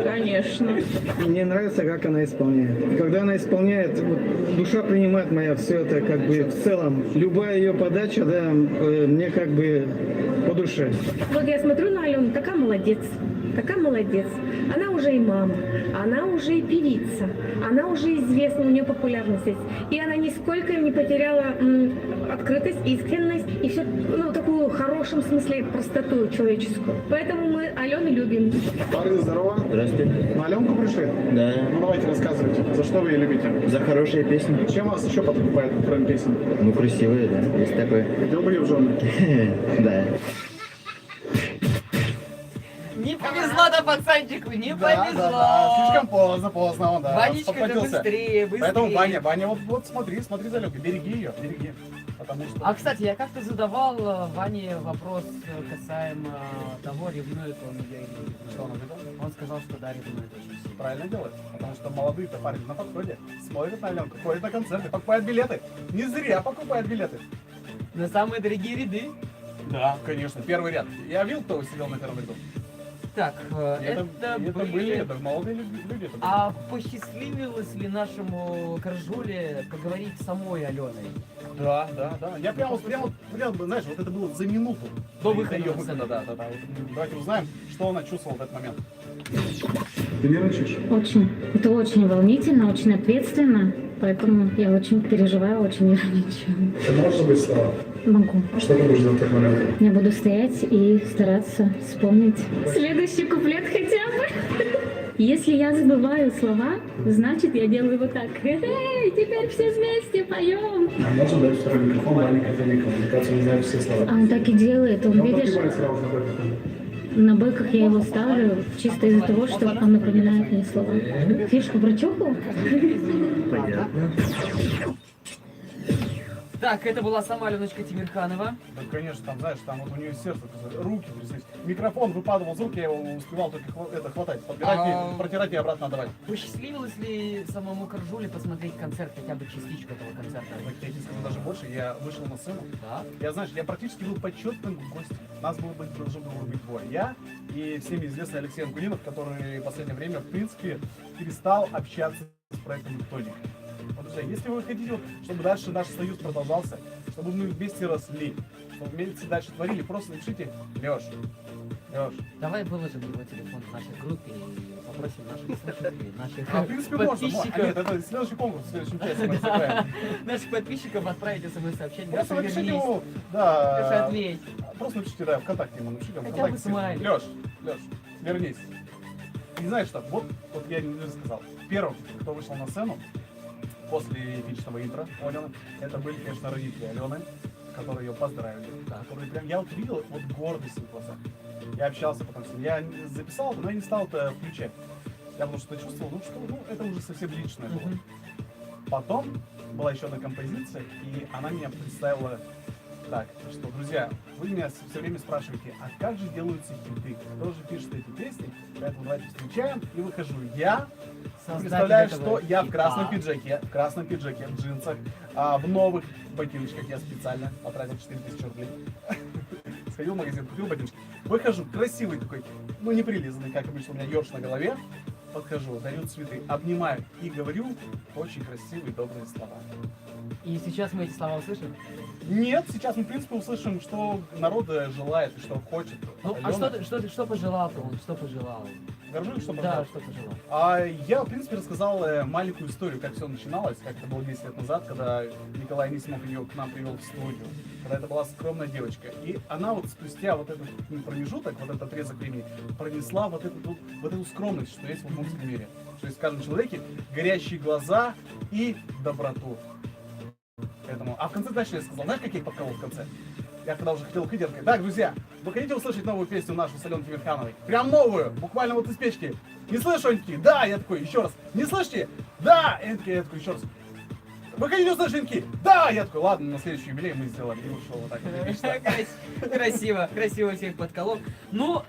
Конечно. Мне нравится, как она исполняет. Когда она исполняет, вот, душа принимает моя все это как бы в целом. Любая ее подача, да, мне как бы по душе. Вот я смотрю на Алену, такая молодец. Такая молодец. Она уже и мама, она уже и певица, она уже известна, у нее популярность есть. И она нисколько не потеряла открытость, искренность и все, ну, такую в хорошем смысле простоту человеческую. Поэтому мы Алену любим. Парни, здорово. Здравствуйте. На Аленку пришли? Да. Ну давайте рассказывайте, за что вы ее любите? За хорошие песни. Чем вас еще подкупает, кроме песен? Ну, красивые, да. Есть такое. Хотел бы ее в жены? Да. Не повезло-то пацанчику, не Да, повезло. да. Слишком поздно, он, да. Ванечка, да спохватился. быстрее. Поэтому, Ваня, вот смотри за Аленкой, береги ее, береги. Потому что... А, кстати, я как-то задавал Ване вопрос касаемо того, ревнует он ее или не Что он ревнует. ответил? Он сказал, что да, ревнует очень сильно. Правильно делает, потому что молодые-то парни на подходе смотрят на Аленку, ходят на концерты, покупают билеты. Не зря покупают билеты. На самые дорогие ряды. Да, конечно, первый ряд. Я видел, кто сидел на первом ряду. Так, это были это молодые люди. Это были. А посчастливилось ли нашему Коржуле поговорить с самой Аленой? Да. Я прямо, знаешь, вот это было за минуту До выхода ее на сцену. выхода. Да. Вот давайте узнаем, что она чувствовала в этот момент. Ты нервничаешь? Очень. Это очень волнительно, очень ответственно. Поэтому я очень переживаю, очень нервничаю. Ты можешь забыть слова? Могу. Что ты будешь делать в этот момент? Я буду стоять и стараться вспомнить следующий куплет хотя бы. Если я забываю слова, значит я делаю вот так. Эй, теперь все вместе поем. А можно дать второй микрофон Ване Котельникову? Мне кажется, он знает все слова. А он так и делает. Он, видишь, сразу на микрофон. на бэках я его ставлю чисто из-за того, что он напоминает мне слова. Фишку прочухал? Понятно. Так, это была сама Аленочка Тимирханова. Да, конечно, там, знаешь, там вот у нее сердце, руки тряслись. Микрофон выпадал из рук, я его успевал только хватать, подбирать и протирать и обратно отдавать. Посчастливилось ли самому Коржуле посмотреть концерт, хотя бы частичку этого концерта? Я тебе скажу даже больше, я вышел на сцену. Да. Я, знаешь, я практически был почетным гостем. Нас должно было быть двое. Я и всеми известный Алексей Ангулинов, который в последнее время, в принципе, перестал общаться с проектом «Никтоник». Вот, друзья, если вы хотите, чтобы дальше наш союз продолжался, чтобы мы вместе росли, чтобы вместе дальше творили, просто напишите Лёш. Давай выложим его телефон в нашей группе и попросим наших слушателей, наших В принципе, можно. подписчиков. Нет, это следующий конкурс, в следующем части мы сыграем. Наших подписчиков отправить смс-сообщение. Просто Лёша, напишите вернись. ему, Лёша, да, ответь. просто напишите, да, ВКонтакте ему напишите. Хотя бы смайлик. Лёш, вернись. И знаешь что, вот я не сказал. Первым, кто вышел на сцену после эпичного интро у Алены, это были, конечно, родители Алены, которые ее поздравили. Которые прям, я вот видел вот гордость в их глазах. Я общался потом с ним. Я записал, но я не стал это включать. Я потому что чувствовал, это уже совсем личное было. Потом была еще одна композиция, и она меня представила так, что, друзья, вы меня все время спрашиваете, а как же делаются хиты? Кто же пишет эти песни? Поэтому давайте встречаем, и выхожу. Я представляю, что я в красном пиджаке, в джинсах, в новых ботиночках. Я специально потратил 4000 рублей. Сходил в магазин, купил ботиночки. Выхожу, красивый такой, не прилизанный, как обычно, у меня ёрш на голове. Подхожу, дарю цветы, обнимаю и говорю очень красивые, добрые слова. И сейчас мы эти слова услышим? Нет, сейчас мы, в принципе, услышим, что народ желает и что хочет. Ну, а что пожелал-то он? Что пожелал? Горжусь, что пожелал? Да, что пожелал. Я, в принципе, рассказал маленькую историю, как все начиналось, как это было 10 лет назад, когда Николай Анисимов ее к нам привел в студию. Когда это была скромная девочка. И она вот спустя вот этот промежуток, вот этот отрезок времени, пронесла вот эту скромность, что есть в мужском мире. Что есть в каждом человеке горящие глаза и доброту. Поэтому, а в конце, знаешь, я сказал, знаешь, как я их подколол в конце? Я когда уже хотел выйти, я такой, так, друзья, вы хотите услышать новую песню нашу с Аленой Тимирхановой? Прям новую, буквально вот из печки. Не слышу, они такие, да, я такой, еще раз. Не слышите? Да, я такой, еще раз. Вы хотите услышать, они такие, да, я такой, ладно, на следующий юбилей мы сделали. И ушел вот так. Красиво всех подколол. Ну,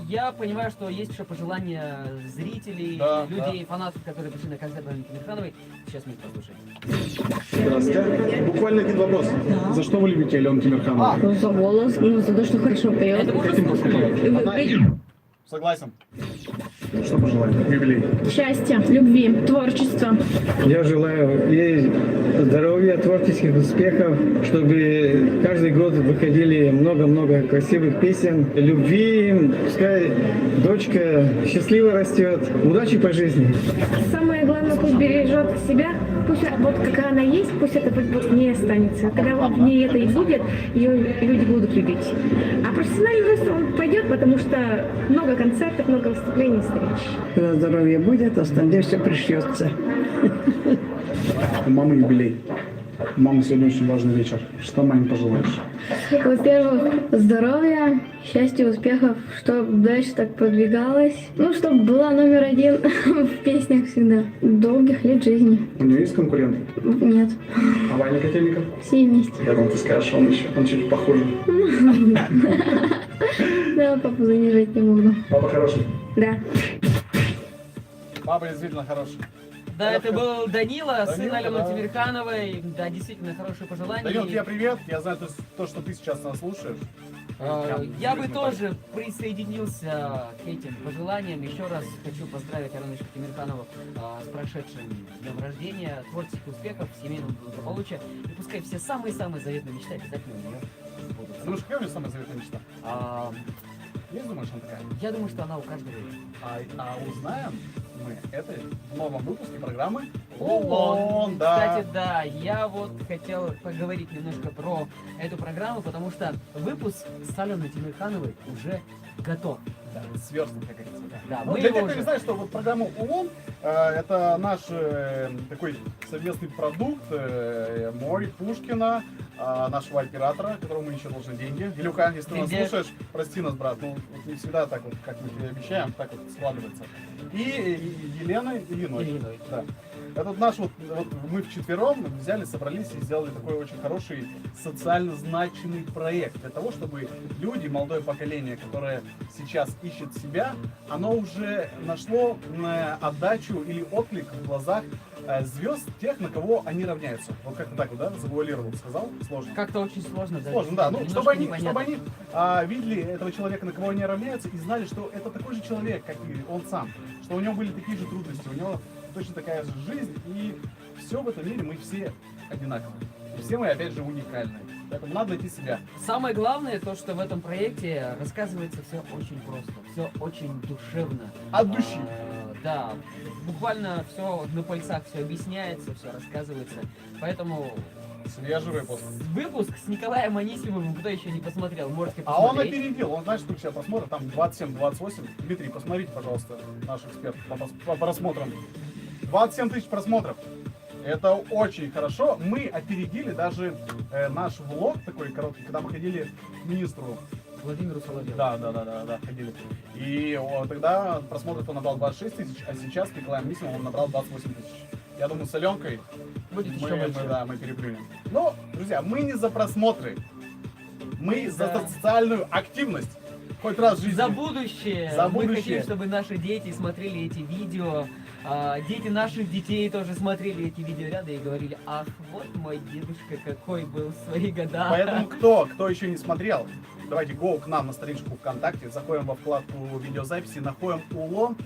я понимаю, что есть еще пожелания зрителей, людей, фанатов, которые пришли на концерт Алены Тимирхановой. Сейчас мы их послушаем. Здравствуйте. Буквально один вопрос. За что вы любите Алену Тимирханову? За голос, за то, что хорошо поет. Это можно слушать. Согласен. Что пожелаем? Юбилей. Счастья, любви, творчества. Я желаю ей здоровья, творческих успехов, чтобы каждый год выходили много-много красивых песен, любви, пускай дочка счастливо растет, удачи по жизни. Самое главное, пусть бережет себя, пусть вот какая она есть, пусть это вот в ней останется. Когда вот в ней это и будет, ее люди будут любить. А профессиональный рост он пойдет, потому что много концертов, много выступлений, встреч. Когда здоровье будет, остальное все пришьется. У мамы юбилей. У мамы сегодня очень важный вечер. Что маме пожелаешь? Во-первых, здоровья, счастья, успехов, чтобы дальше так продвигалась. Чтобы была номер один в песнях всегда. Долгих лет жизни. У нее есть конкурент? Нет. А Ваня Котельников? Все вместе. Я думал, ты скажешь, он чуть похуже. Да, папу занижать не буду. Папа хороший? Да. Папа действительно хороший. Да, это был Данила, сын Данила, Алены да. Тимирхановой. Да, действительно хорошие пожелания. Данил, тебе привет. Я знаю то, что ты сейчас нас слушаешь. Я бы тоже присоединился к этим пожеланиям. Еще раз хочу поздравить Аленочку Тимирханову с прошедшим днем рождения, творческих успехов, семейного благополучия. И пускай все самые-самые заветные мечты обязательно у нее будут. Думаешь, какая у нее самая заветная мечта? Есть, думаешь, она такая? Я думаю, что она у каждого есть. А узнаем мы это в новом выпуске программы Улон. да. Кстати, да, я вот хотел поговорить немножко про эту программу, потому что выпуск с Аленой Тимирхановой уже готов. Да, сверстно, как говорится. Да, Ну, мы для его тех, кто уже... не знает, что вот программа ООН это наш такой совместный продукт мой, Пушкина, нашего оператора, которому мы еще должны деньги. Илюха, если ты нас Где? слушаешь, прости нас, брат, ну вот не всегда так вот, как мы тебе обещаем, так вот складывается. И Еленой Ильиной. Да. Это наш вот мы вчетвером взяли, собрались и сделали такой очень хороший социально значимый проект для того, чтобы люди, молодое поколение, которое сейчас ищет себя, оно уже нашло отдачу или отклик в глазах звезд тех, на кого они равняются. Вот как-то так вот, да, завуалировал, сказал, сложно. Как-то очень сложно, да. Сложно, да. Ну, чтобы они непонятно. видели этого человека, на кого они равняются, и знали, что это такой же человек, как и он сам. Что у него были такие же трудности, у него точно такая же жизнь, и все в этом мире мы все одинаковые. И все мы, опять же, уникальные. Поэтому надо найти себя. Самое главное, то, что в этом проекте рассказывается все очень просто, все очень душевно. От души. Да, буквально все на пальцах, все объясняется, все рассказывается. Поэтому Свежий выпуск. Выпуск с Николаем Анисимовым, кто еще не посмотрел, можете А он посмотреть. опередил, он знает, сколько сейчас просмотров, там 27-28. Дмитрий, посмотрите, пожалуйста, наш эксперт по просмотрам. 27 тысяч просмотров. Это очень хорошо. Мы опередили даже наш влог такой короткий, когда мы ходили к министру Владимиру Соловьеву. Да, ходили. И тогда просмотров он набрал 26 тысяч, а сейчас с Николаем Лисовым он набрал 28 тысяч. Я думаю, с Аленкой Будет еще мы больше. переплюнем. Но, друзья, мы не за просмотры. Мы за социальную активность. Хоть раз в жизни. За будущее. За Мы будущее. хотим, чтобы наши дети смотрели эти видео. Дети наших детей тоже смотрели эти видеоряды и говорили: ах, вот мой дедушка какой был в свои года. Поэтому кто еще не смотрел, давайте go к нам на страничку ВКонтакте, заходим во вкладку видеозаписи, находим Улон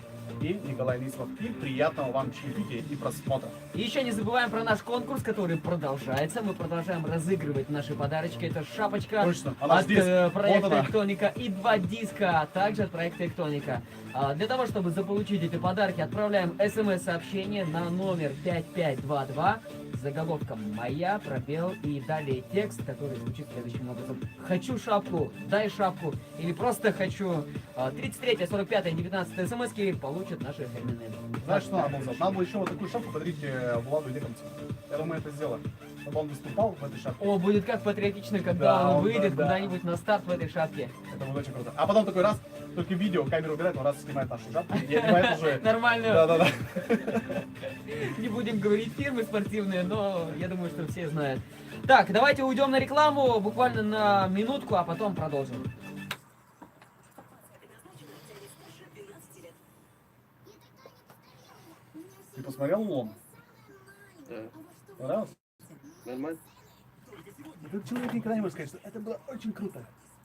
и Николай Лисов. И приятного вам чаепития и просмотра. И еще не забываем про наш конкурс, который продолжается. Мы продолжаем разыгрывать наши подарочки. Это шапочка Точно, она от здесь. проекта Вот она. Эктоника и 2 диска, также от проекта Эктоника. Для того, чтобы заполучить эти подарки, отправляем смс-сообщение на номер 5522 с заголовком «Моя», пробел и далее текст, который звучит следующим образом: «Хочу шапку, дай шапку» или просто «Хочу». 33, 45, 19 смс-ки получат наши фирменные. Знаешь, что надо было сделать? Надо было еще вот такую шапку подарить Владу Ликомцу. Я думаю, это сделаем. Чтобы он выступал в этой шапке. О, будет как патриотично, когда Да, он выйдет да. куда-нибудь на старт в этой шапке. Это будет очень круто. А потом такой раз, только видео, камеру убирает, он раз снимает нашу шапку и одевает уже. Нормально. Да. Не будем говорить фирмы спортивные, но я думаю, что все знают. Так, давайте уйдем на рекламу, буквально на минутку, а потом продолжим. Ты посмотрел Улон? Да. Понравилось? Нормально? Этот человек никогда не может сказать, что это было очень круто.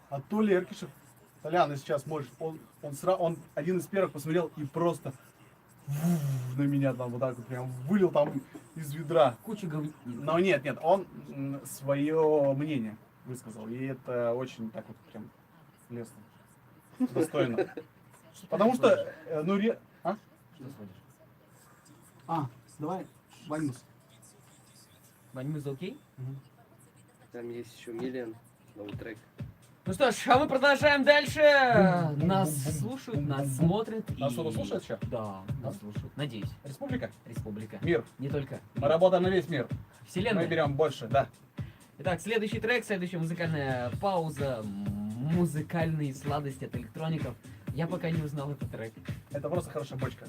А Толя Эркишев, Толян, если сейчас можешь, он один из первых посмотрел и просто на меня там вот так вот прям вылил там из ведра. Куча говнюк. Но нет, он свое мнение высказал. И это очень так вот прям лестно. Достойно. Потому что, А? Что сводишь? Давай, Ваньмус. Ваньмус, окей? Там есть еще Миллиан, новый трек. Ну что ж, а мы продолжаем дальше. Нас слушают, нас смотрят. Нас кто-то слушает еще? Да, нас слушают. Надеюсь. Республика? Республика. Мир. Не только. Мы работаем на весь мир. Вселенная. Мы берем больше, да. Итак, следующий трек, следующая музыкальная пауза. Музыкальные сладости от электроников. Я пока не узнал этот трек. Это просто хорошая бочка.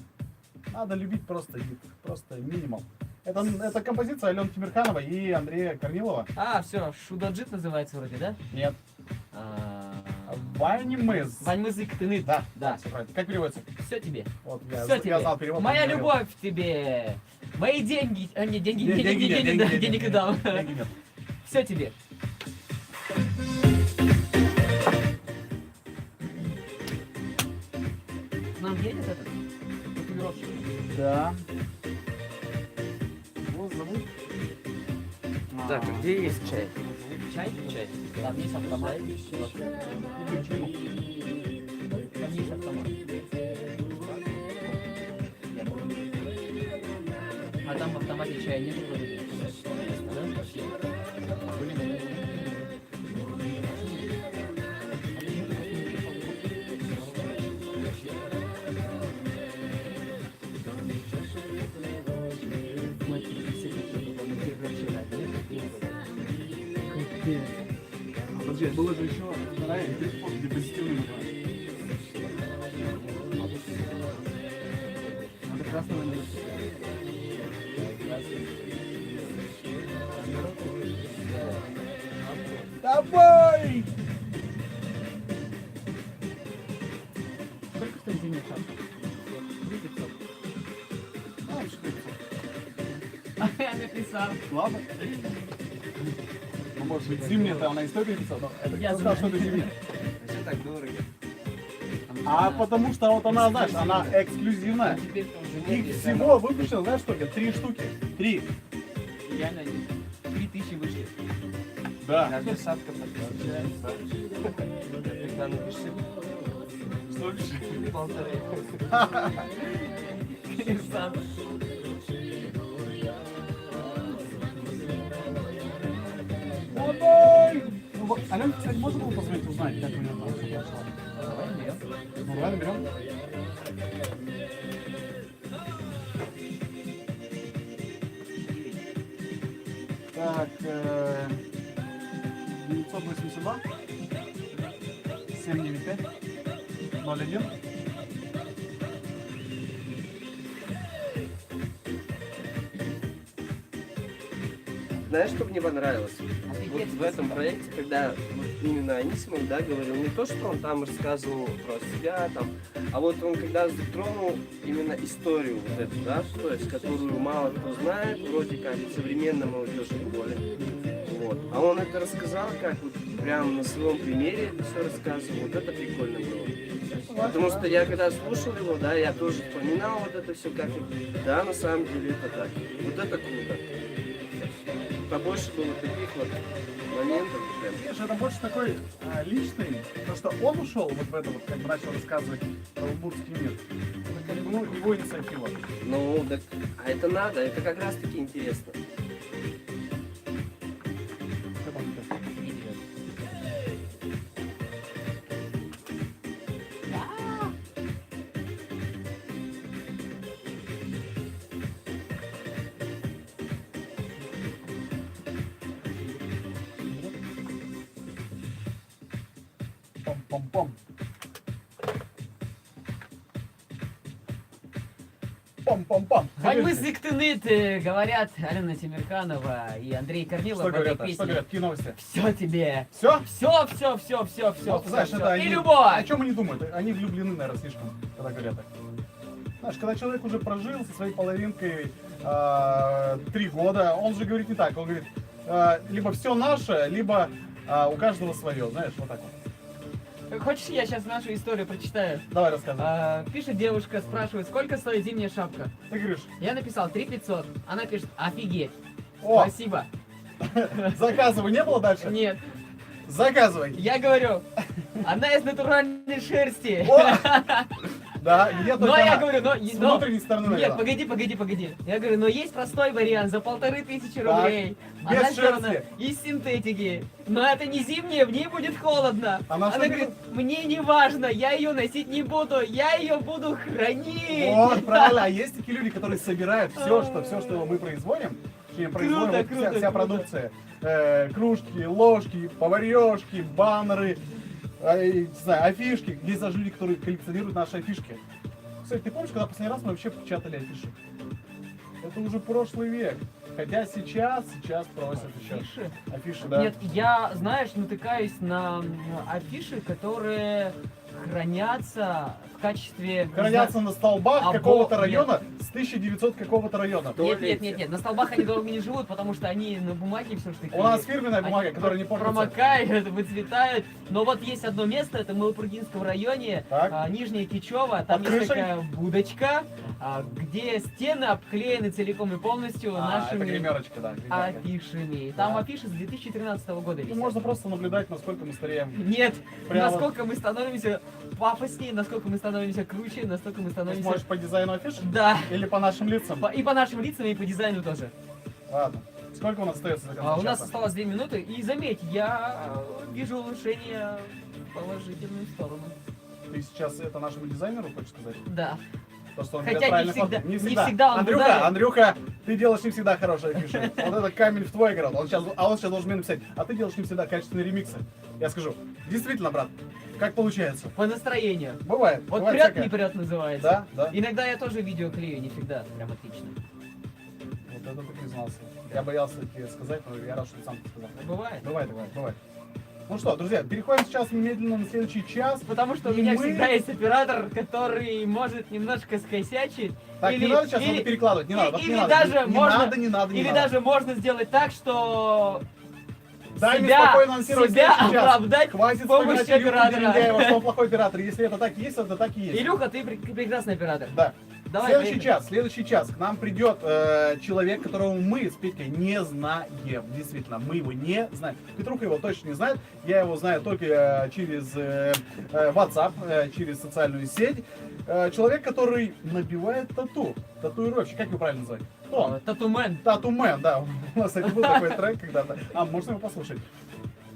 Надо любить просто гид, просто минимал. Это композиция Алены Тимирхановой и Андрея Корнилова. Все, Шудаджит называется вроде, да? Нет. Ваньмыз. Ваньмызык ты ныт. Да. Все правильно. Как переводится? Все тебе. Вот, Все тебе. я знал перевод. Моя не говорил. любовь тебе. Мои деньги. Не, деньги, Нет, деньги, нет, деньги, да, денег дам. Деньги нет. Все тебе. К нам едет этот татуировщик? Да. Его зовут? Так, а где есть чай? Чай? Чай. Там есть автомат. Там есть автомат. А там в автомате чая нет? Подожди, было же еще вторая где позитивный называется. Надо красного не Давай! Сколько стоит зимняя шапка? 3500. Я написал. Ладно. Ну, может быть, зимняя-то она и стоит 500, но это Я кто сказал, что знаю. это зимняя? Все так дорого. А потому что вот она, знаешь, она эксклюзивная. Теперь тоже Их нет, всего выпущено, знаешь, сколько? 3 штуки. 3. реально 3000 вышли. Да. Каждая шапка подписывается. Когда напиши. Что пишешь? 1,5. Конечно. Давай! Ну, вот, Алена, кстати, можно было позвонить узнать, как у нее там все прошло? Давай берем. Ну, давай наберем. Так, 982 795 01. Знаешь, что мне понравилось? Вот в этом проекте, когда вот именно Анисимов, да, говорил не то, что он там рассказывал про себя, там, а вот он когда затронул именно историю вот эту, да, то есть, которую мало кто знает, вроде как в современном молодежном поле. Вот. А он это рассказал, как вот прям на своем примере это все рассказывал. Вот это прикольно было. Потому что я когда слушал его, да, я тоже вспоминал вот это все, как да, на самом деле это так. Вот это круто. Побольше было таких вот моментов. Прям. Видишь, это больше такой личный, то что он ушел вот в это вот, как бы начал рассказывать про удмуртский мир. Это как бы, ну, его инициатива. Ну, так, а это надо, это как раз таки интересно. Пом-пом-пом. Пом-пом-пом. Хаймыс Иктыныт, говорят Алена Тимирканова и Андрей Корнилов Что в этой говорят? песне. Что говорят? Какие новости? Все тебе. Все? Все. Знаешь, это И они... любовь. О чем они думают? Они влюблены, наверное, слишком, когда говорят так. Знаешь, когда человек уже прожил со своей половинкой 3 года, он же говорит не так. Он говорит, либо все наше, либо у каждого свое. Знаешь, вот так вот. Хочешь, я сейчас нашу историю прочитаю? Давай рассказывай. Пишет девушка, спрашивает, сколько стоит зимняя шапка? Ты говоришь, Я написал 3500. Она пишет, офигеть. о, Спасибо. заказывай, не было дальше? Нет. Заказывай. Я говорю, она из натуральной шерсти. О! Да, где только Но я она? говорю, С внутренней стороны, Нет, наверное. погоди. Я говорю, но есть простой вариант за 1500 Так, рублей. без Она сделана шерсти. из синтетики. Но это не зимняя, в ней будет холодно. Она что говорит, мне не важно, я ее носить не буду, я ее буду хранить. Вот, правильно. А есть такие люди, которые собирают все, что мы производим, точнее, производим, вот вся продукция. Кружки, ложки, поварешки, баннеры, не знаю, афишки. Есть даже люди, которые коллекционируют наши афишки. Кстати, ты помнишь, когда последний раз мы вообще печатали афиши? Это уже прошлый век. Хотя сейчас просят еще. Афиши, да. Нет, я, знаешь, натыкаюсь на афиши, которые хранятся в качестве... Хранятся на столбах Обо- какого-то нет. района с 1900 какого-то района. Нет, на столбах они долго не живут, потому что они на бумаге все что У нас фирменная бумага, которая не портится. промокают, выцветают. Но вот есть одно место, это в Малопургинском районе, Так. Нижняя Кичева, там Под есть крышей? такая будочка, где стены обклеены целиком и полностью Это нашими гримерочка, да. гримерка. афишами. Там Да. афиши с 2013 года Ну, висят. можно просто наблюдать, насколько мы стареем. Нет, Прямо- насколько мы становимся пафоснее, насколько мы становимся круче, насколько мы Ты становимся... смотришь по дизайну афиш? Да, Или по нашим лицам? и по нашим лицам, и по дизайну тоже. Ладно. Сколько у нас остается до конца У нас часа? осталось 2 минуты, и заметь, я вижу улучшение в положительную сторону. Ты сейчас это нашему дизайнеру хочешь сказать? Да. То, что он Хотя берет не правильный всегда- фото? не всегда он Андрюха, ударит. Андрюха, ты делаешь не всегда хорошие афиши. Вот это камень в твой огород. Он сейчас должен мне написать, а ты делаешь не всегда качественные ремиксы. Я скажу, действительно, брат, как получается? По настроению. Бывает. Вот бывает прет, всякое. не прет называется. Да, да. Иногда я тоже видео клею, не всегда, прям отлично. Вот это ты признался. Я боялся тебе сказать, но я рад, что ты сам это сказал. Бывает. Бывает. Ну что, друзья, переходим сейчас немедленно на следующий час. Потому что у И меня мы- всегда есть оператор, который может немножко скосячить. Так, не надо сейчас надо перекладывать, не надо, вот или не надо. даже Не можно, надо, не надо, не или надо. даже можно сделать так, что Дай мне себя- спокойно анонсировать себя следующий час. оправдать Хватит с помощью вспоминать Илюху оператора. Дерендяева, что он плохой оператор. Если это так есть, это так и есть. Илюха, ты прекрасный оператор. Да. Давай, Следующий час к нам придет человек, которого мы с Петькой не знаем. Действительно, мы его не знаем. Петруха его точно не знает. Я его знаю только через WhatsApp, через социальную сеть. Человек, который набивает татуировщик. Как его правильно назвать? Кто он? Татумен. Татумен, да. У нас, кстати, был такой трек когда-то. Можно его послушать.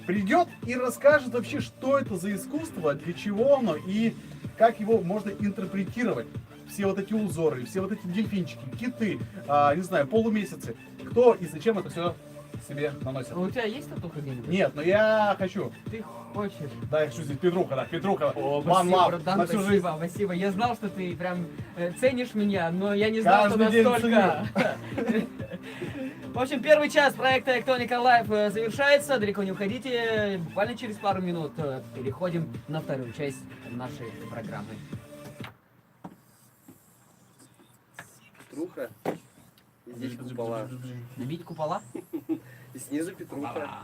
Придет и расскажет вообще, что это за искусство, для чего оно и как его можно интерпретировать. Все вот эти узоры, все вот эти дельфинчики, киты, не знаю, полумесяцы. Кто и зачем это все себе наносят. У тебя есть татуха где-нибудь? Нет, но я хочу. Ты хочешь? Да, я хочу здесь Петруха, да, Петруха. О, One спасибо, love братан, на всю жизнь. спасибо, спасибо. Я знал, что ты прям ценишь меня, но я не знал, Каждый что день настолько. В общем, первый час проекта Electronica Live завершается. Далеко не уходите. Буквально через пару минут переходим на вторую часть нашей программы. Петруха. И здесь купола. Набить купола? И снизу Петруха.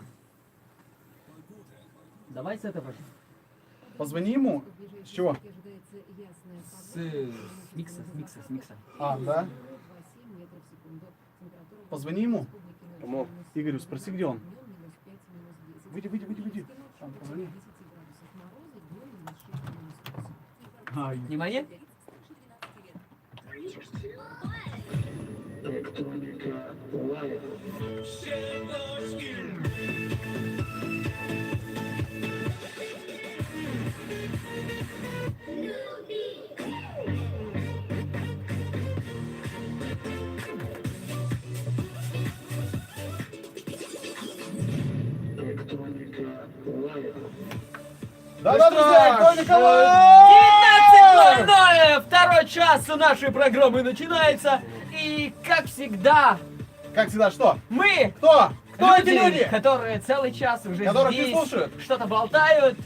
Давай с этого. Позвони ему. С чего? С микса. А, да? Позвони ему. Кому? Игорю, спроси, где он. Выйди. Там, позвони. Внимание. Да, друзья, Электроника Live! 19:00! Второй час нашей программы начинается. И, как всегда, Как всегда, что? мы, Кто? Кто эти люди? которые целый час уже Которых здесь, не слушают? что-то болтают,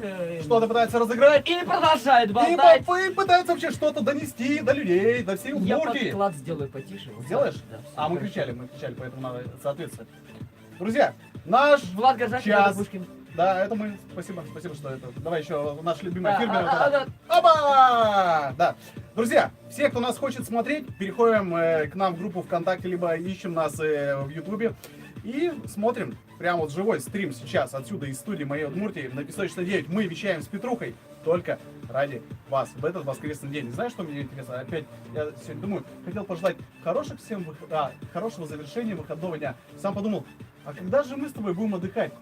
Что-то пытается разыграть? и продолжают И болтать. пытаются вообще что-то донести до людей, до всей Я Удмуртии. подклад сделаю потише. Вот Сделаешь? так, да, всё А мы хорошо. кричали, поэтому надо соответствовать. Друзья, наш Влад Горжак, час. Пушкин. Да, это мы. Спасибо, что это. Давай еще наша любимая Да, фирменная. да. Оба! Да. Друзья, все, кто нас хочет смотреть, переходим к нам в группу ВКонтакте, либо ищем нас в Ютубе. И смотрим прямо вот живой стрим сейчас отсюда из студии моей Удмуртии на Песочной 9. Мы вещаем с Петрухой только ради вас в этот воскресный день. Знаешь, что мне интересно? Опять я сегодня думаю, хотел пожелать хороших всем хорошего завершения выходного дня. Сам подумал, а когда же мы с тобой будем отдыхать?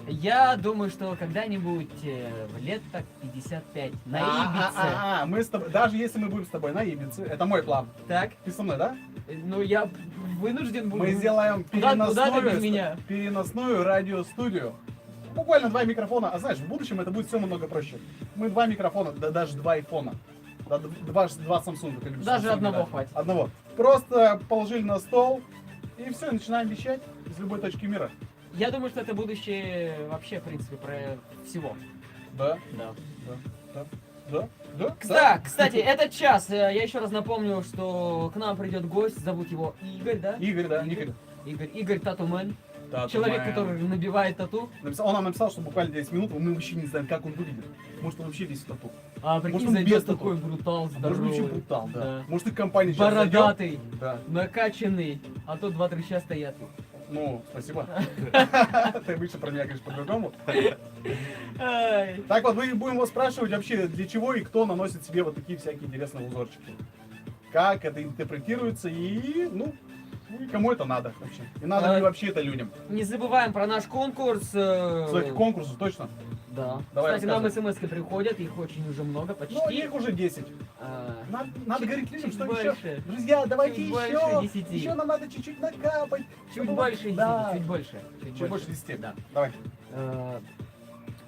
Я думаю, что когда-нибудь в лет так 55 на Ибице. Мы с тобой, даже если мы будем с тобой на Ибице, это мой план. Так, Ты со мной, да? ну я вынужден буду. Мы сделаем Куда ты без меня? переносную радиостудию. Буквально 2 микрофона. А знаешь, в будущем это будет все намного проще. Мы 2 микрофона, да даже 2 айфона. Да, два Samsung. как Даже Samsung, одного да. хватит. Одного. Просто положили на стол и все, начинаем вещать из любой точки мира. Я думаю, что это будущее вообще, в принципе, про всего. Да? Да. Да? Кстати, этот час, я еще раз напомню, что к нам придет гость, зовут его Игорь, да? Игорь, да, Игорь. Игорь Татумен. Да, Человек, Татумен. который набивает тату. Он нам написал, что буквально 10 минут, мы вообще не знаем, как он выглядит. Может, он вообще весь в тату. А прикинь, Может, он без зайдет тату. такой брутал, Может, здоровый. вообще брутал, да. Да. Может, и компания сейчас зайдет. Бородатый, Да. накачанный, а то 2 треща стоят. Ну, спасибо. Ты выше про меня, конечно, по-другому. Ай. Так вот, мы будем вас спрашивать вообще, для чего и кто наносит себе вот такие всякие интересные узорчики. Как это интерпретируется и, ну, и кому это надо вообще. И надо ли вообще это людям. Не забываем про наш конкурс. Кстати, конкурсы, точно. Да. Давай Кстати, нам рассказывай. смс-ки приходят, их очень уже много, почти. Ну, их уже 10. А, Надо говорить людям, чуть что больше. еще. Друзья, давайте Чуть еще. больше 10. Еще нам надо чуть-чуть накапать. Чуть чтобы- больше 10, Да. чуть больше. Чуть больше 10. Да. Давай.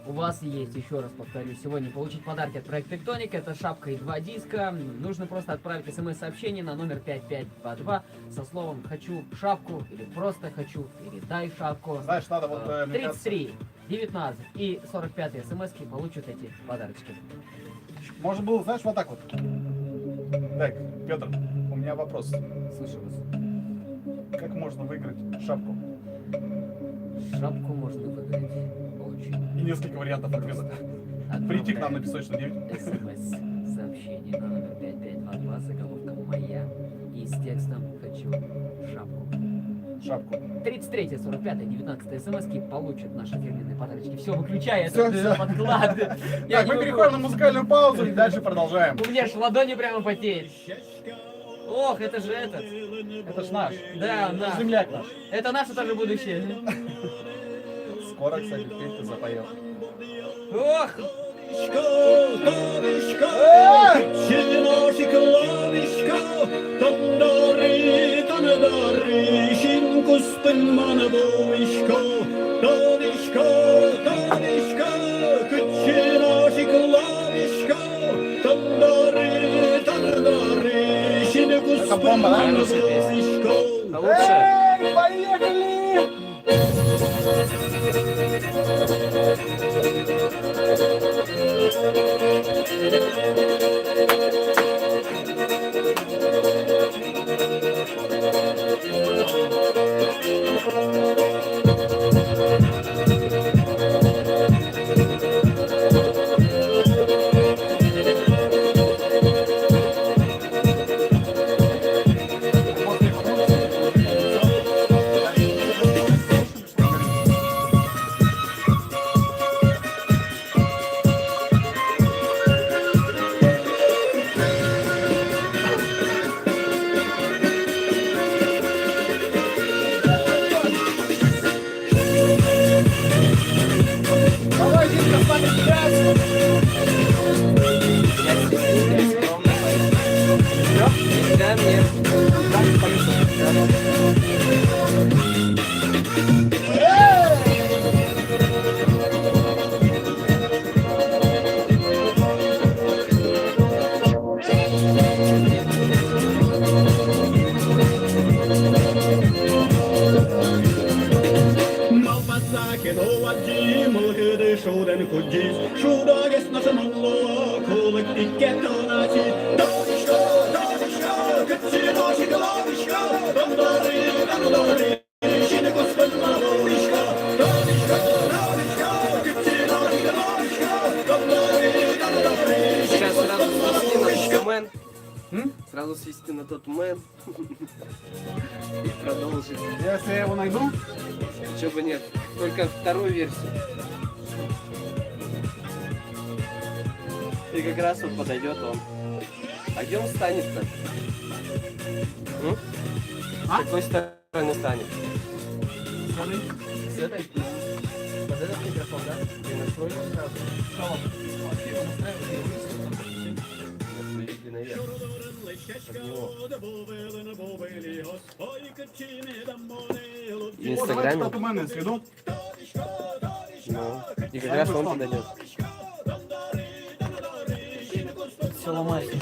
У вас есть, еще раз повторю, сегодня получить подарки от проекта Тектоник. Это шапка и 2 диска. Нужно просто отправить смс-сообщение на номер 5522 со словом «хочу шапку» или «просто хочу» или «дай шапку». Знаешь, надо вот... мне кажется, 33, 19 и 45 смс-ки получат эти подарочки. можно было, знаешь, вот так вот. Так, Петр, у меня вопрос. Слушай вас. Как можно выиграть шапку? Шапку можно выиграть. Очень. И несколько вариантов ответа. Прийти к нам на Песочную 9. СМС-сообщение на номер 5522 с заголовком «Моя» и с текстом «Хочу шапку». Шапку. 33, 45, 19 смс-ки получат наши фирменные подарочки. Все, выключай Всё, этот всё. подклад. Я Так, не мы могу. переходим на музыкальную паузу и дальше продолжаем. У меня ж ладони прямо потеют. Ох, это же этот. Это ж наш. Да, Это наш. земляк наш. Это наше тоже будущее. Скоро, кстати, Петя запоет. Ох, Лавишко, лавишко, чиношик лавишко, тандары, тандары, шинку спинмана бовишко, лавишко, лавишко, чиношик лавишко, тандары, тандары, шинку спинмана бовишко. А лучше... Да, мне. Malpassaken och att Jim och hur sjoden kudis Sjodages nationalloa kolek icke tonaci Davishka, davishka, kutsinoshika lavishka Dandari, dandari, shinekospen lavishka Davishka, davishka, kutsinoshika lavishka Dandari, dandari, Сейчас сразу свести на lavishka тот мэн. Сразу свести на тот мэн. И продолжить. Если я его найду, Чего бы нет. Только вторую версию. И как раз вот подойдет он. А где он станет-то? С какой стороны станет? С этой. Вот этот микрофон, да? Ты настроил сразу? Активно настраивай. Иди наверх. Под него. В Инстаграме. татумены, если идут. Ну, и как раз он подойдет. Все ломается.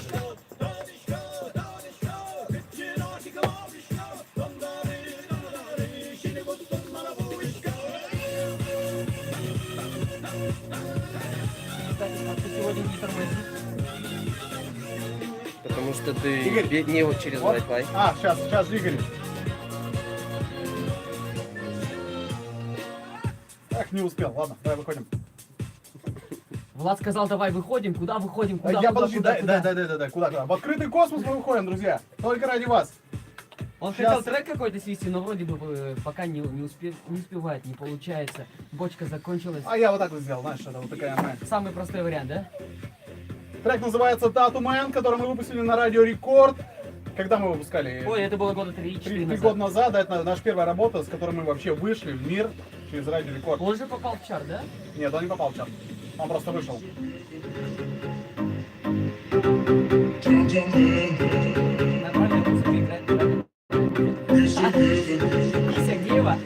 Кстати, как ты сегодня не тормозишь? Потому что ты Игорь. не вот через Вот. Wi-Fi. А, сейчас, Игорь. Эх, не успел. Ладно, давай выходим. Влад сказал, давай выходим. Куда выходим? Куда, Я куда, подожди, куда, дай, куда? куда? В открытый космос мы выходим, друзья. Только ради вас. Он Сейчас. хотел трек какой-то свести, но вроде бы пока не успевает, не получается. Бочка закончилась. А я вот так вот сделал, знаешь, это вот такая моя. Самый простой вариант, да? Трек называется Tattoo Man, который мы выпустили на радио Рекорд. Когда мы выпускали? Ой, это было года 3-4 Три назад. года назад. Это наша первая работа, с которой мы вообще вышли в мир через радио Рекорд. Он же попал в чарт, да? Нет, он не попал в чат. Он просто вышел. Нормально музыка играет. Сергеева.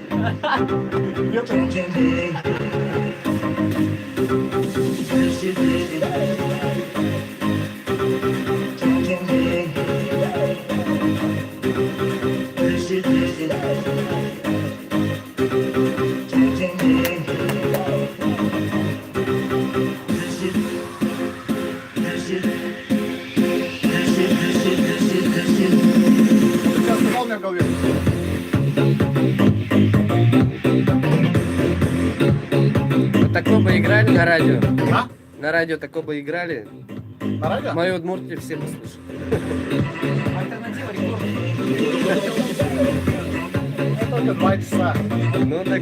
Сейчас сказал у меня в голове. Вот такое бы играли на радио. А? На радио такое бы играли. На радио? Мою Удмуртию все бы слушали. Альтернатива рекорд. Это только 2 часа. Ну так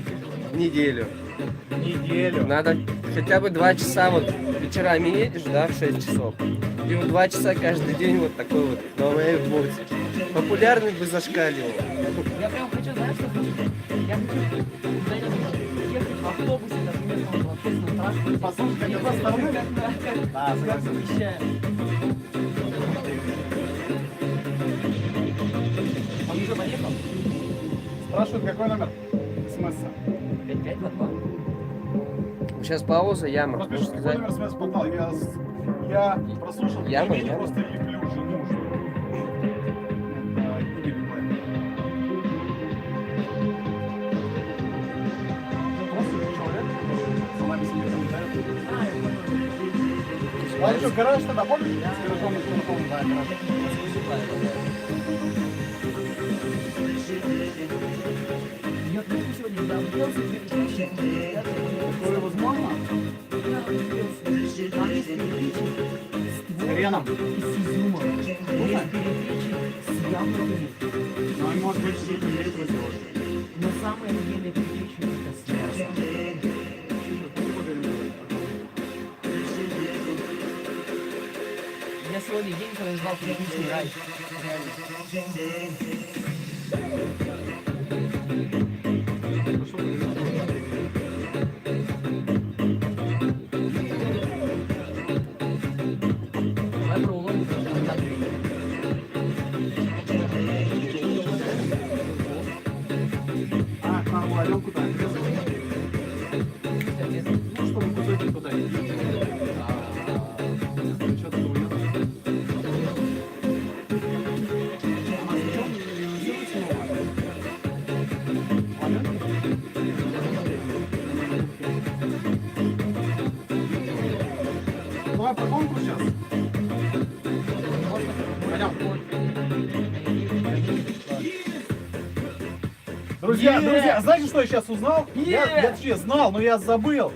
неделю. Неделю. Надо хотя бы 2 часа, вот вечерами едешь, да, в 6 часов. И вот 2 часа каждый день вот такой вот на моей Удмуртии. Популярность бы зашкаливал. Я прям хочу, знаешь, что хочу? Я хочу куда-нибудь ехать во автобусе, например, в общественном транспорте. Послушай, как И это просто со стороны. Да, как согласен. замещает. Он уже поехал? Спрашивают, какой номер смс. 5522. Сейчас пауза, яма. Просто Можешь какой сказать? номер смс попал? Я прослушал, Яма, я яма. просто люблю жену. что- Игорь Николаевич. Ну, просто человек, который за нами сидит, комментарий. А что, гараж тогда, помнишь? С гаражом, никто не помнит, да, гараж. Я приду сегодня, да, влюбился в 2000. Такое возможно? Там есть перекличек С хреном. и с изюмом. Есть перекличек с яблоками. Ну, и может быть, что-то есть в этом. Но самое офигенное перекличек это с мясом. Я сегодня день, когда назвал перекличный рай. Давай про уловку. А, надо было Аленку-то отрезать. Ну, чтобы кусочек туда не что такого нет? А зачем делать новое? Аленка? Давай про конкурс сейчас. Пойдем. Друзья, знаете, что я сейчас узнал? Я вообще знал, но я забыл.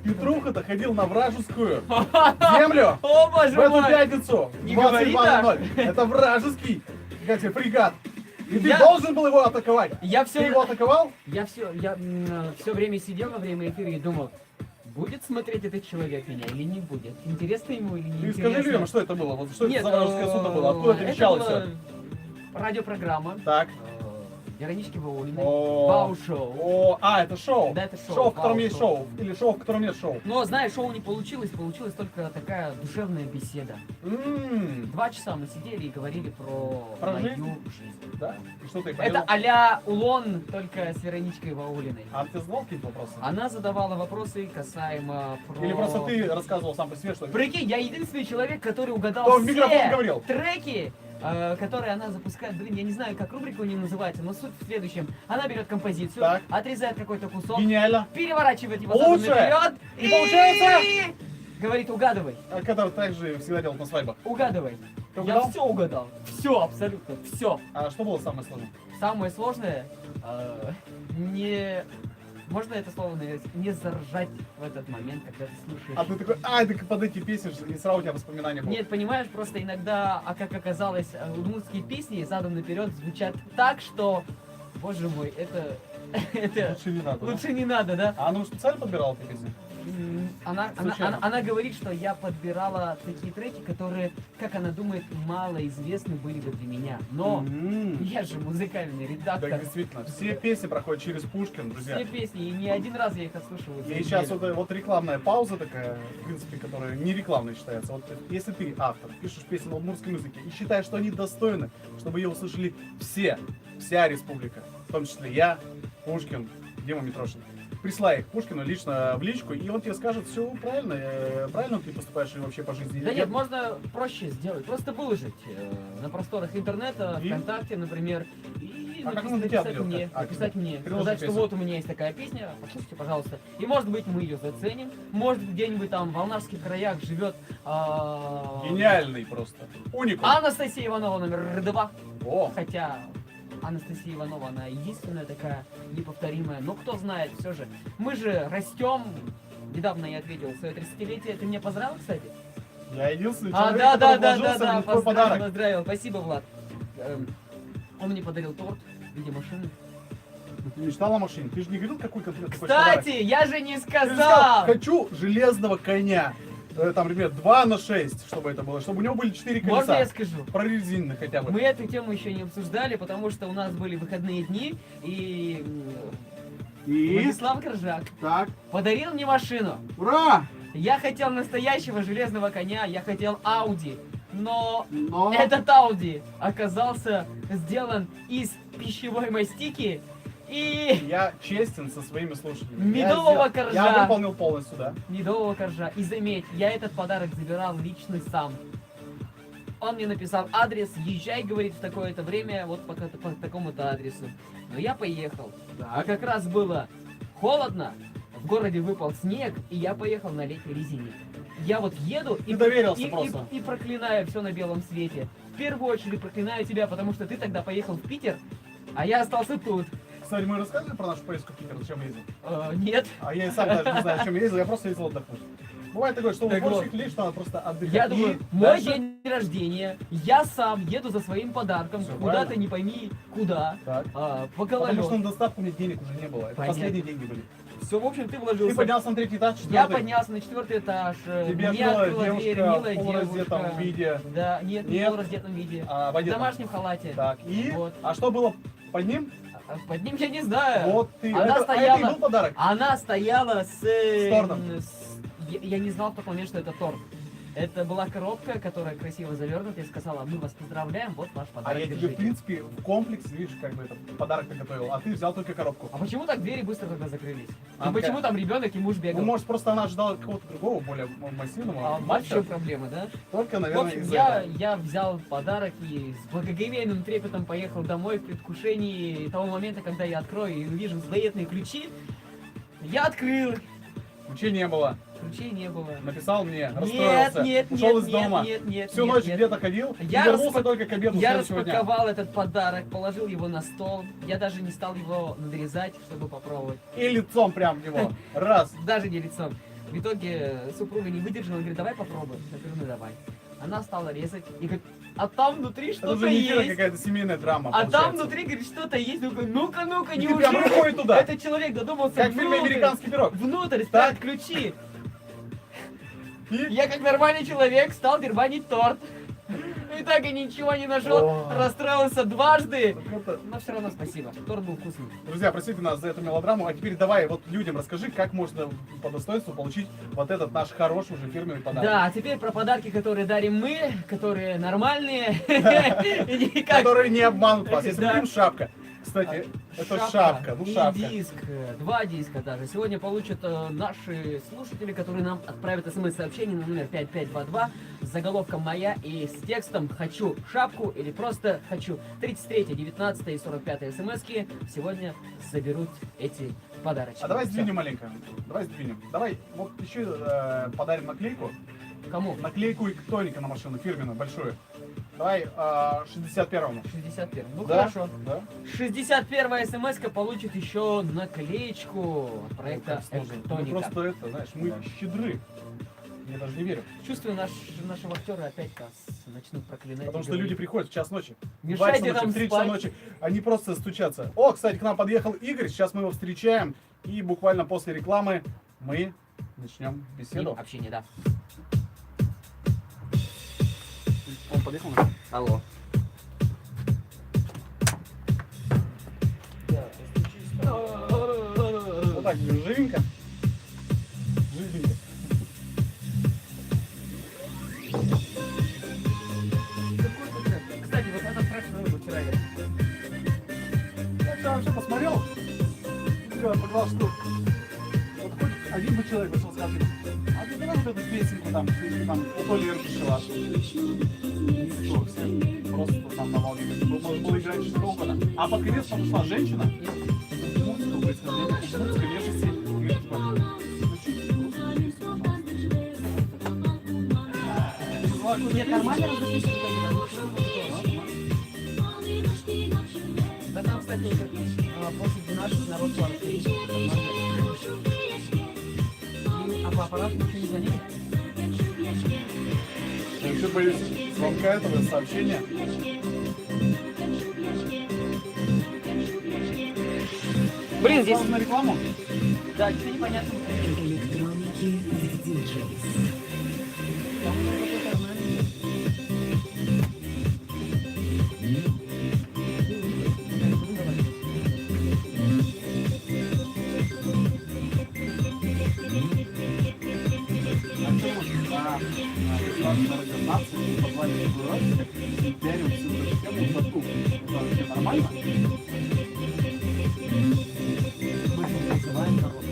Петруха-то ходил на вражескую землю О, в боже эту мой! пятницу. Не говори 22:00. Это вражеский, как тебе, фрегат. И ты Я- должен был его атаковать. Я Ты его атаковал? все время сидел во время эфира и думал, будет смотреть этот человек меня или не будет? Интересно ему или не Ты интересно? скажи людям, что это было? Вот что Нет, это за вражеское судно было? Откуда ты это кричал и была все? радиопрограмма Так. Веронички Ваулиной. О. Бау-шоу. Это шоу. Да, это шоу. Шоу, в котором есть Бау-шоу. шоу. Или шоу, в котором нет шоу. Но, знаешь, шоу не получилось, получилась только такая душевная беседа. 2 часа мы сидели и говорили про Про мою жизнь? жизнь. Да? И что ты Это понял? а-ля Улон, только с Вероничкой Ваулиной. А ты знал какие-то вопросы? Она задавала вопросы касаемо про... Или просто ты рассказывал сам по себе, что... Прикинь, я единственный человек, который угадал Кто в все микрофон говорил? треки, которые она запускает. Блин, я не знаю, как рубрика у нее называется, но суть в следующем. Она берет композицию, Так. отрезает какой-то кусок, Гениально. переворачивает его задом Лучше. наперед И получается? говорит, угадывай, Который также всегда делал на свадьбах. угадывай. Ты Я угадал? все угадал. Все, абсолютно, все. А что было самое сложное? Самое сложное, не... Можно это слово навести? Не заржать в этот момент, когда ты слушаешь. А ты такой, так под эти песни, и сразу у тебя воспоминания было. Нет, понимаешь, просто иногда, как оказалось, удмуртские песни задом наперед звучат так, что, боже мой, это Лучше не надо. да? лучше не надо, да? А она специально подбирала эти песни? Она, она говорит, что я подбирала такие треки, которые, как она думает, малоизвестны были бы для меня. Но я же музыкальный редактор. Так, действительно, все песни проходят через Пушкин, друзья. Все песни, и не один раз я их отслушиваю. за И сейчас неделю. вот рекламная пауза такая, в принципе, которая не рекламной считается. Вот если ты автор, пишешь песни на удмуртском языке и считаешь, что они достойны, чтобы ее услышали все, вся республика, в том числе я, Пушкин, Дима Митрошин. Присылай их Пушкину лично в личку, и он тебе скажет, все правильно, правильно ты поступаешь и вообще по жизни. Да нет, можно проще сделать. Просто выложить на просторах интернета, И? ВКонтакте, например, и А как он до тебя написать придет? мне, А, написать мне, приложи сказать, что песню. вот у меня есть такая песня, послушайте, пожалуйста. И может быть мы ее заценим, может где-нибудь там в Волнарских краях живет Гениальный просто. Уникум. Анастасия Иванова номер 2. О, Хотя Анастасия Иванова, она единственная такая неповторимая. Но кто знает, все же. Мы же растем. Недавно я ответил свое 30-летие. Ты меня поздравил, кстати? я единственный А, человек, да, который да, вложился в твой поздравил, подарок. поздравил. Спасибо, Влад. Он мне подарил торт в виде машины. Ты мечтал о машине? Ты же не говорил, какой конкретно хочешь подарок? Кстати, я же не Ты же сказал, сказал! хочу железного коня. Там, например, 2/6, чтобы это было, чтобы у него были 4 колеса. Можно я скажу? Прорезиненных хотя бы. Мы эту тему еще не обсуждали, потому что у нас были выходные дни, и И? Владислав Коржак Так. подарил мне машину. Ура! Я хотел настоящего железного коня, я хотел Audi, но Но... этот Audi оказался сделан из пищевой мастики и Я честен со своими слушателями. Медового Я коржа. Я выполнил полностью, да. медового коржа. И заметь, я этот подарок забирал лично сам. Он мне написал адрес, езжай, говорит, в такое-то время, вот по такому-то адресу. Но я поехал. А Так. как раз было холодно, в городе выпал снег, и я поехал на летней резине. Я вот еду Ты доверился и просто. проклинаю все на белом свете. В первую очередь проклинаю тебя, потому что ты тогда поехал в Питер, а я остался тут. Кстати, мы рассказывали про нашу поездку в Питер, зачем я ездил? Нет. А я и сам даже не знаю, зачем я ездил, я просто ездил отдохнуть. Бывает такое, что у Так творческих вот. людей, что надо просто отдыхать. Я И думаю, мой дальше- день рождения, я сам еду за своим подарком, Всё куда-то правильно. не пойми куда, Так. по Потому что Гололёду. на доставку мне денег уже не было. Это Понятно. последние деньги были. Все, в общем, ты Ты вложился. поднялся на третий этаж, Я четвертый. поднялся на 4-й этаж, Тебе мне открыла открыла дверь девушка милая в полураздетом девушка. виде. Да, нет, не Нет. в полураздетом виде. А, в В одетом. домашнем халате. Так, и? Вот. А что было под ним? А под ним я не знаю. Вот ты. Она это, стояла- а это и был подарок? Она стояла с... тортом. Я не знал в тот момент, что это торт. Это была коробка, которая красиво завернута, и сказала, мы вас поздравляем, вот ваш А подарок. я тебе, в держите». принципе, в комплекс, видишь, как бы это подарок ты готовил, а ты взял только коробку. А почему так двери быстро тогда закрылись? А И почему как? там ребенок и муж бегал? Ну, может, просто она ожидала какого-то другого, более массивного А вот в матча. чем проблема, да? Только, В наверное, общем, из-за я, этого. я взял подарок и с благоговейным трепетом поехал домой в предвкушении того момента, когда я открою и увижу заветные ключи. Я открыл, Ключей не было. ключей не было. Написал мне, Нет, расстроился, нет, ушел нет, из дома. нет, нет, Всю нет, ночь нет. где-то ходил, и Я вернулся распак- только к обеду Я следующего дня. распаковал этот подарок, положил его на стол. Я даже не стал его надрезать, чтобы попробовать. И лицом прям в него. Раз. Даже не лицом. В итоге супруга не выдержала и говорит, давай попробуем. Я говорю, ну давай. Она стала резать и говорит, а там внутри Это что-то уже не есть. какая-то семейная драма. А там получается. внутри, говорит, что-то есть. Ну-ка, ну-ка, И ты неужели прям рукой туда. этот человек додумался Как в фильме внутрь, «Американский пирог». внутрь ставить ключи? И? Я, как нормальный человек, стал дербанить торт. И так и ничего не нашел. О. Расстроился дважды. Вот это- Но все равно спасибо. Торт был вкусный. Друзья, простите нас за эту мелодраму, а теперь давай вот людям расскажи, как можно по достоинству получить вот этот наш хороший уже фирменный подарок. Да, а теперь про подарки, которые дарим мы, которые нормальные. И никак- Которые не обманут вас. Если мы Да. говорим шапка. Кстати, это шапка, ну и шапка. диск, 2 диска даже. Сегодня получат наши слушатели, которые нам отправят смс-сообщение на номер 5522 с заголовком «Моя» и с текстом «Хочу шапку» или просто «Хочу». 33, 19 и 45 смс-ки сегодня заберут эти подарочки. А давай Всё. сдвинем маленько. Давай сдвинем. Давай вот еще подарим наклейку. Кому? Наклейку и тоника на машину, фирменную, большую. Давай 61-му. 61. Ну Да? хорошо. Да? 61 смс-ка получит еще наклеечку от проекта Как сложно. Мы «Эктоника». просто это, знаешь, мы щедры. Я даже не верю. Чувствую, наши вахтеры опять нас начнут проклинать. Потому и что говорить, люди приходят в час ночи. в Мешайте 2 часа нам ночи, в 3 часа спать. ночи. Они просто стучатся. О, кстати, к нам подъехал Игорь. Сейчас мы его встречаем. И буквально после рекламы мы начнем С ним беседу. общение, да. Он подъехал? Алло. Вот так, живенько. Живенько. Кстати, вот этот трек мы вчера играли. Я вчера вообще посмотрел. Я понял, что вот хоть один бы человек вышел, скажет, а ты давай вот эту песенку там, если там у Толи Эркишева. Никто, все просто там на волне. Можно было играть что угодно. А под конец подошла женщина. Музыку происхождения, музыка нежности. И мы типа, ну чуть грустно песню, пожалуйста. Нет, нормально разучись. Да там, кстати, после 12 народ плавает. А по аппарату ничего не звонили? Я еще боюсь звонка этого сообщения. Блин, здесь... На рекламу? Да, что непонятно. Электроники в диджейс. на нации, позвали татуировки, и пиарим всю эту тему тату. Это вообще нормально? Мы же называем народ.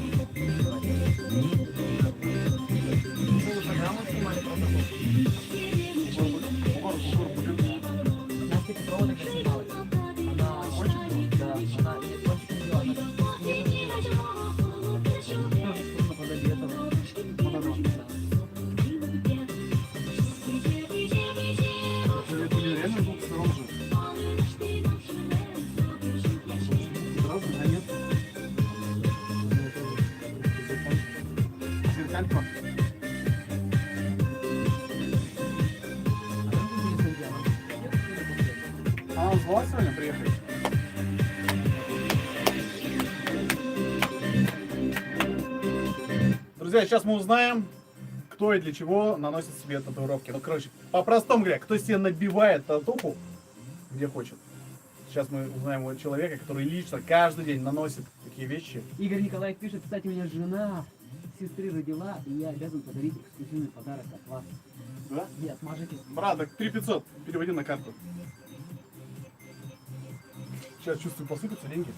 Целую программу снимали про тату. Настя Петрова тогда снималась. Она кончик, да, она нет, кончик не делала, она тоже что-то позади этого. Это реально двух сторон же. Сразу, а нет. Зеркалько. Она звала сегодня приехать? Друзья, сейчас мы узнаем, кто и для чего наносит себе татуировки. Ну, короче, по-простому говоря, кто себе набивает татуху, где хочет. Сейчас мы узнаем у человека, который лично каждый день наносит такие вещи. Игорь Николаев пишет, кстати, у меня жена сестры родила, и я обязан подарить эксклюзивный подарок от вас. Да? Нет, отмажитесь. Брат, так 3500, переводи на карту. Сейчас чувствую, посыпятся деньги.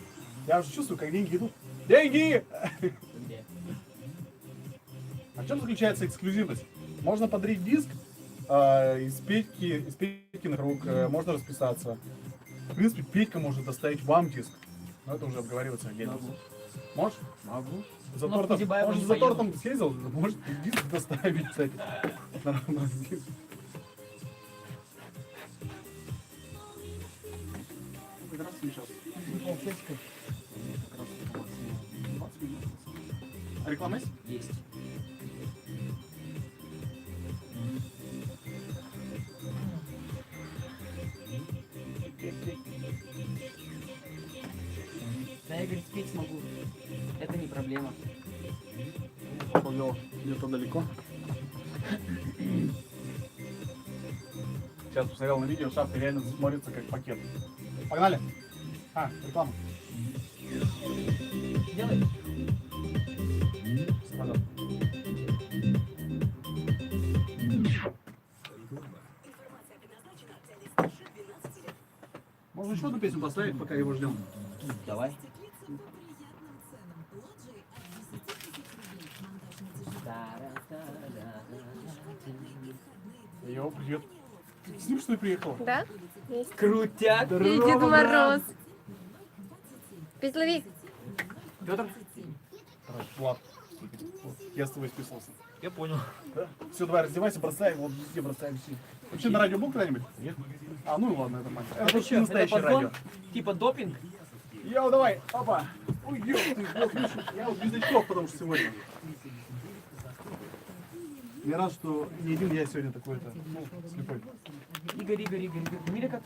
Я уже чувствую, как деньги идут. Деньги! Где? А в чем заключается эксклюзивность? Можно подарить диск из Петькиных рук, можно расписаться. В принципе, Петька может доставить вам диск. Но это уже обговаривается отдельно. Могу. Можешь? Могу. За Но тортом, Кузибаева может, не за поеду. тортом съездил, может диск доставить, кстати. Нормально. Как раз сейчас. А реклама есть? Есть. Да, я, говорит, спеть смогу. Это не проблема. Повел где-то далеко. Сейчас посмотрел на видео, шапка реально смотрится как пакет. Погнали! А, реклама. Делай. Пожалуйста. Можно еще одну песню поставить, пока его ждем? Давай. По приятным ценам. Лоджии от 10 тысяч рублей. Монтажные Йоу, привет. С ним что ли приехала? Да? Крутяк. И Дед Мороз. Петлови. Петр? Влад. Вот, я с тобой списывался. Я понял. Да? Все, давай раздевайся, бросай, вот везде бросаем все. Вообще на радио был когда-нибудь? Нет. А, ну и ладно, это мать. Это Это просто что, не это настоящее подгон? радио. Типа допинг? Йоу, давай, опа. Ой, йоу, ты, вот, видишь, я вот без очков, потому что сегодня. Я рад, что не один я сегодня такой-то, ну, слепой. Игорь. Фамилия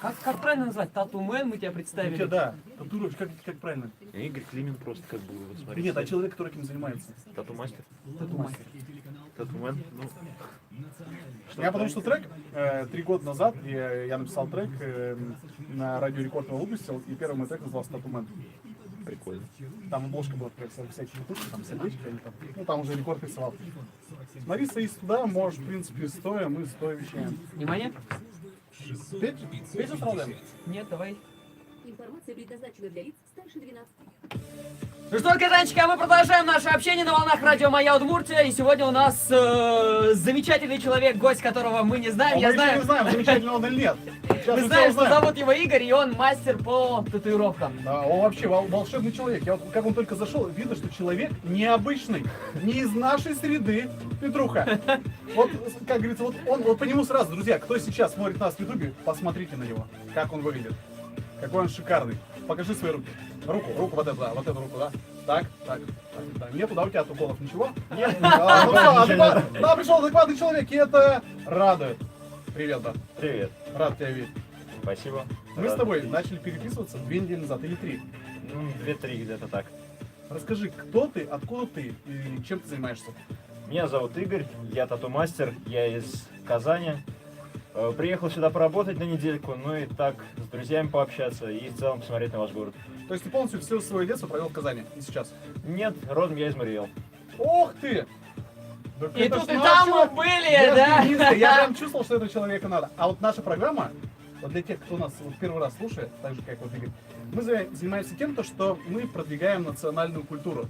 как правильно назвать? Татумен, мы тебя представили. Хотя, да, татуировщик, как правильно? Игорь Климин просто как бы, вот смотри. Нет, а человек, который этим занимается? Тату-мастер. Тату-мастер. Татумен, ну... Я потому что трек 3 года назад я написал трек на Радио Рекорд его выпустил, и первый мой трек назывался «Татумен». Прикольно. Там обложка была всякие штуки, там сердечки, они там, ну там уже Рекорд рисовал. Смотри, садись туда, можешь, в принципе, стоя, мы стоя вещаем. Внимание. Петь устраиваем? Нет, давай. Информация предназначена для лиц старше 12 лет. Ну что, казанчики, а мы продолжаем наше общение на волнах радио «Моя Удмуртия». И сегодня у нас замечательный человек, гость которого мы не знаем. Мы еще не знаем, замечательный он или нет. Сейчас Мы мы знаем, все что узнаем. зовут его Игорь, и он мастер по татуировкам. Да, он вообще волшебный человек. Я вот, как он только зашел, видно, что человек необычный, не из нашей среды, Петруха. Вот, как говорится, вот по нему сразу, друзья, кто сейчас смотрит нас в Ютубе, посмотрите на него, как он выглядит. Какой он шикарный. Покажи свои руки. Руку вот эту, да, вот эту руку, да. Так. Нету, да, у тебя от уколов ничего? Нет. Да, пришел адекватный человек, и это радует. Привет, да. Привет. Рад тебя видеть. Спасибо. Мы с тобой начали переписываться 2 недели назад или 3. Ну, 2-3 где-то так. Расскажи, кто ты, откуда ты и чем ты занимаешься? Меня зовут Игорь, я тату-мастер, я из Казани. Приехал сюда поработать на недельку, ну и так с друзьями пообщаться и в целом посмотреть на ваш город. То есть ты полностью все свое детство провел в Казани и сейчас? Нет, родом я из Мариэл. Ох ты! Так И это тут ж и наш там мы человек. были, Я да? единственный, я прям чувствовал, что этого человека надо. А вот наша программа, вот для тех, кто нас вот первый раз слушает, так же как вот Игорь, мы занимаемся тем, то, что мы продвигаем национальную культуру.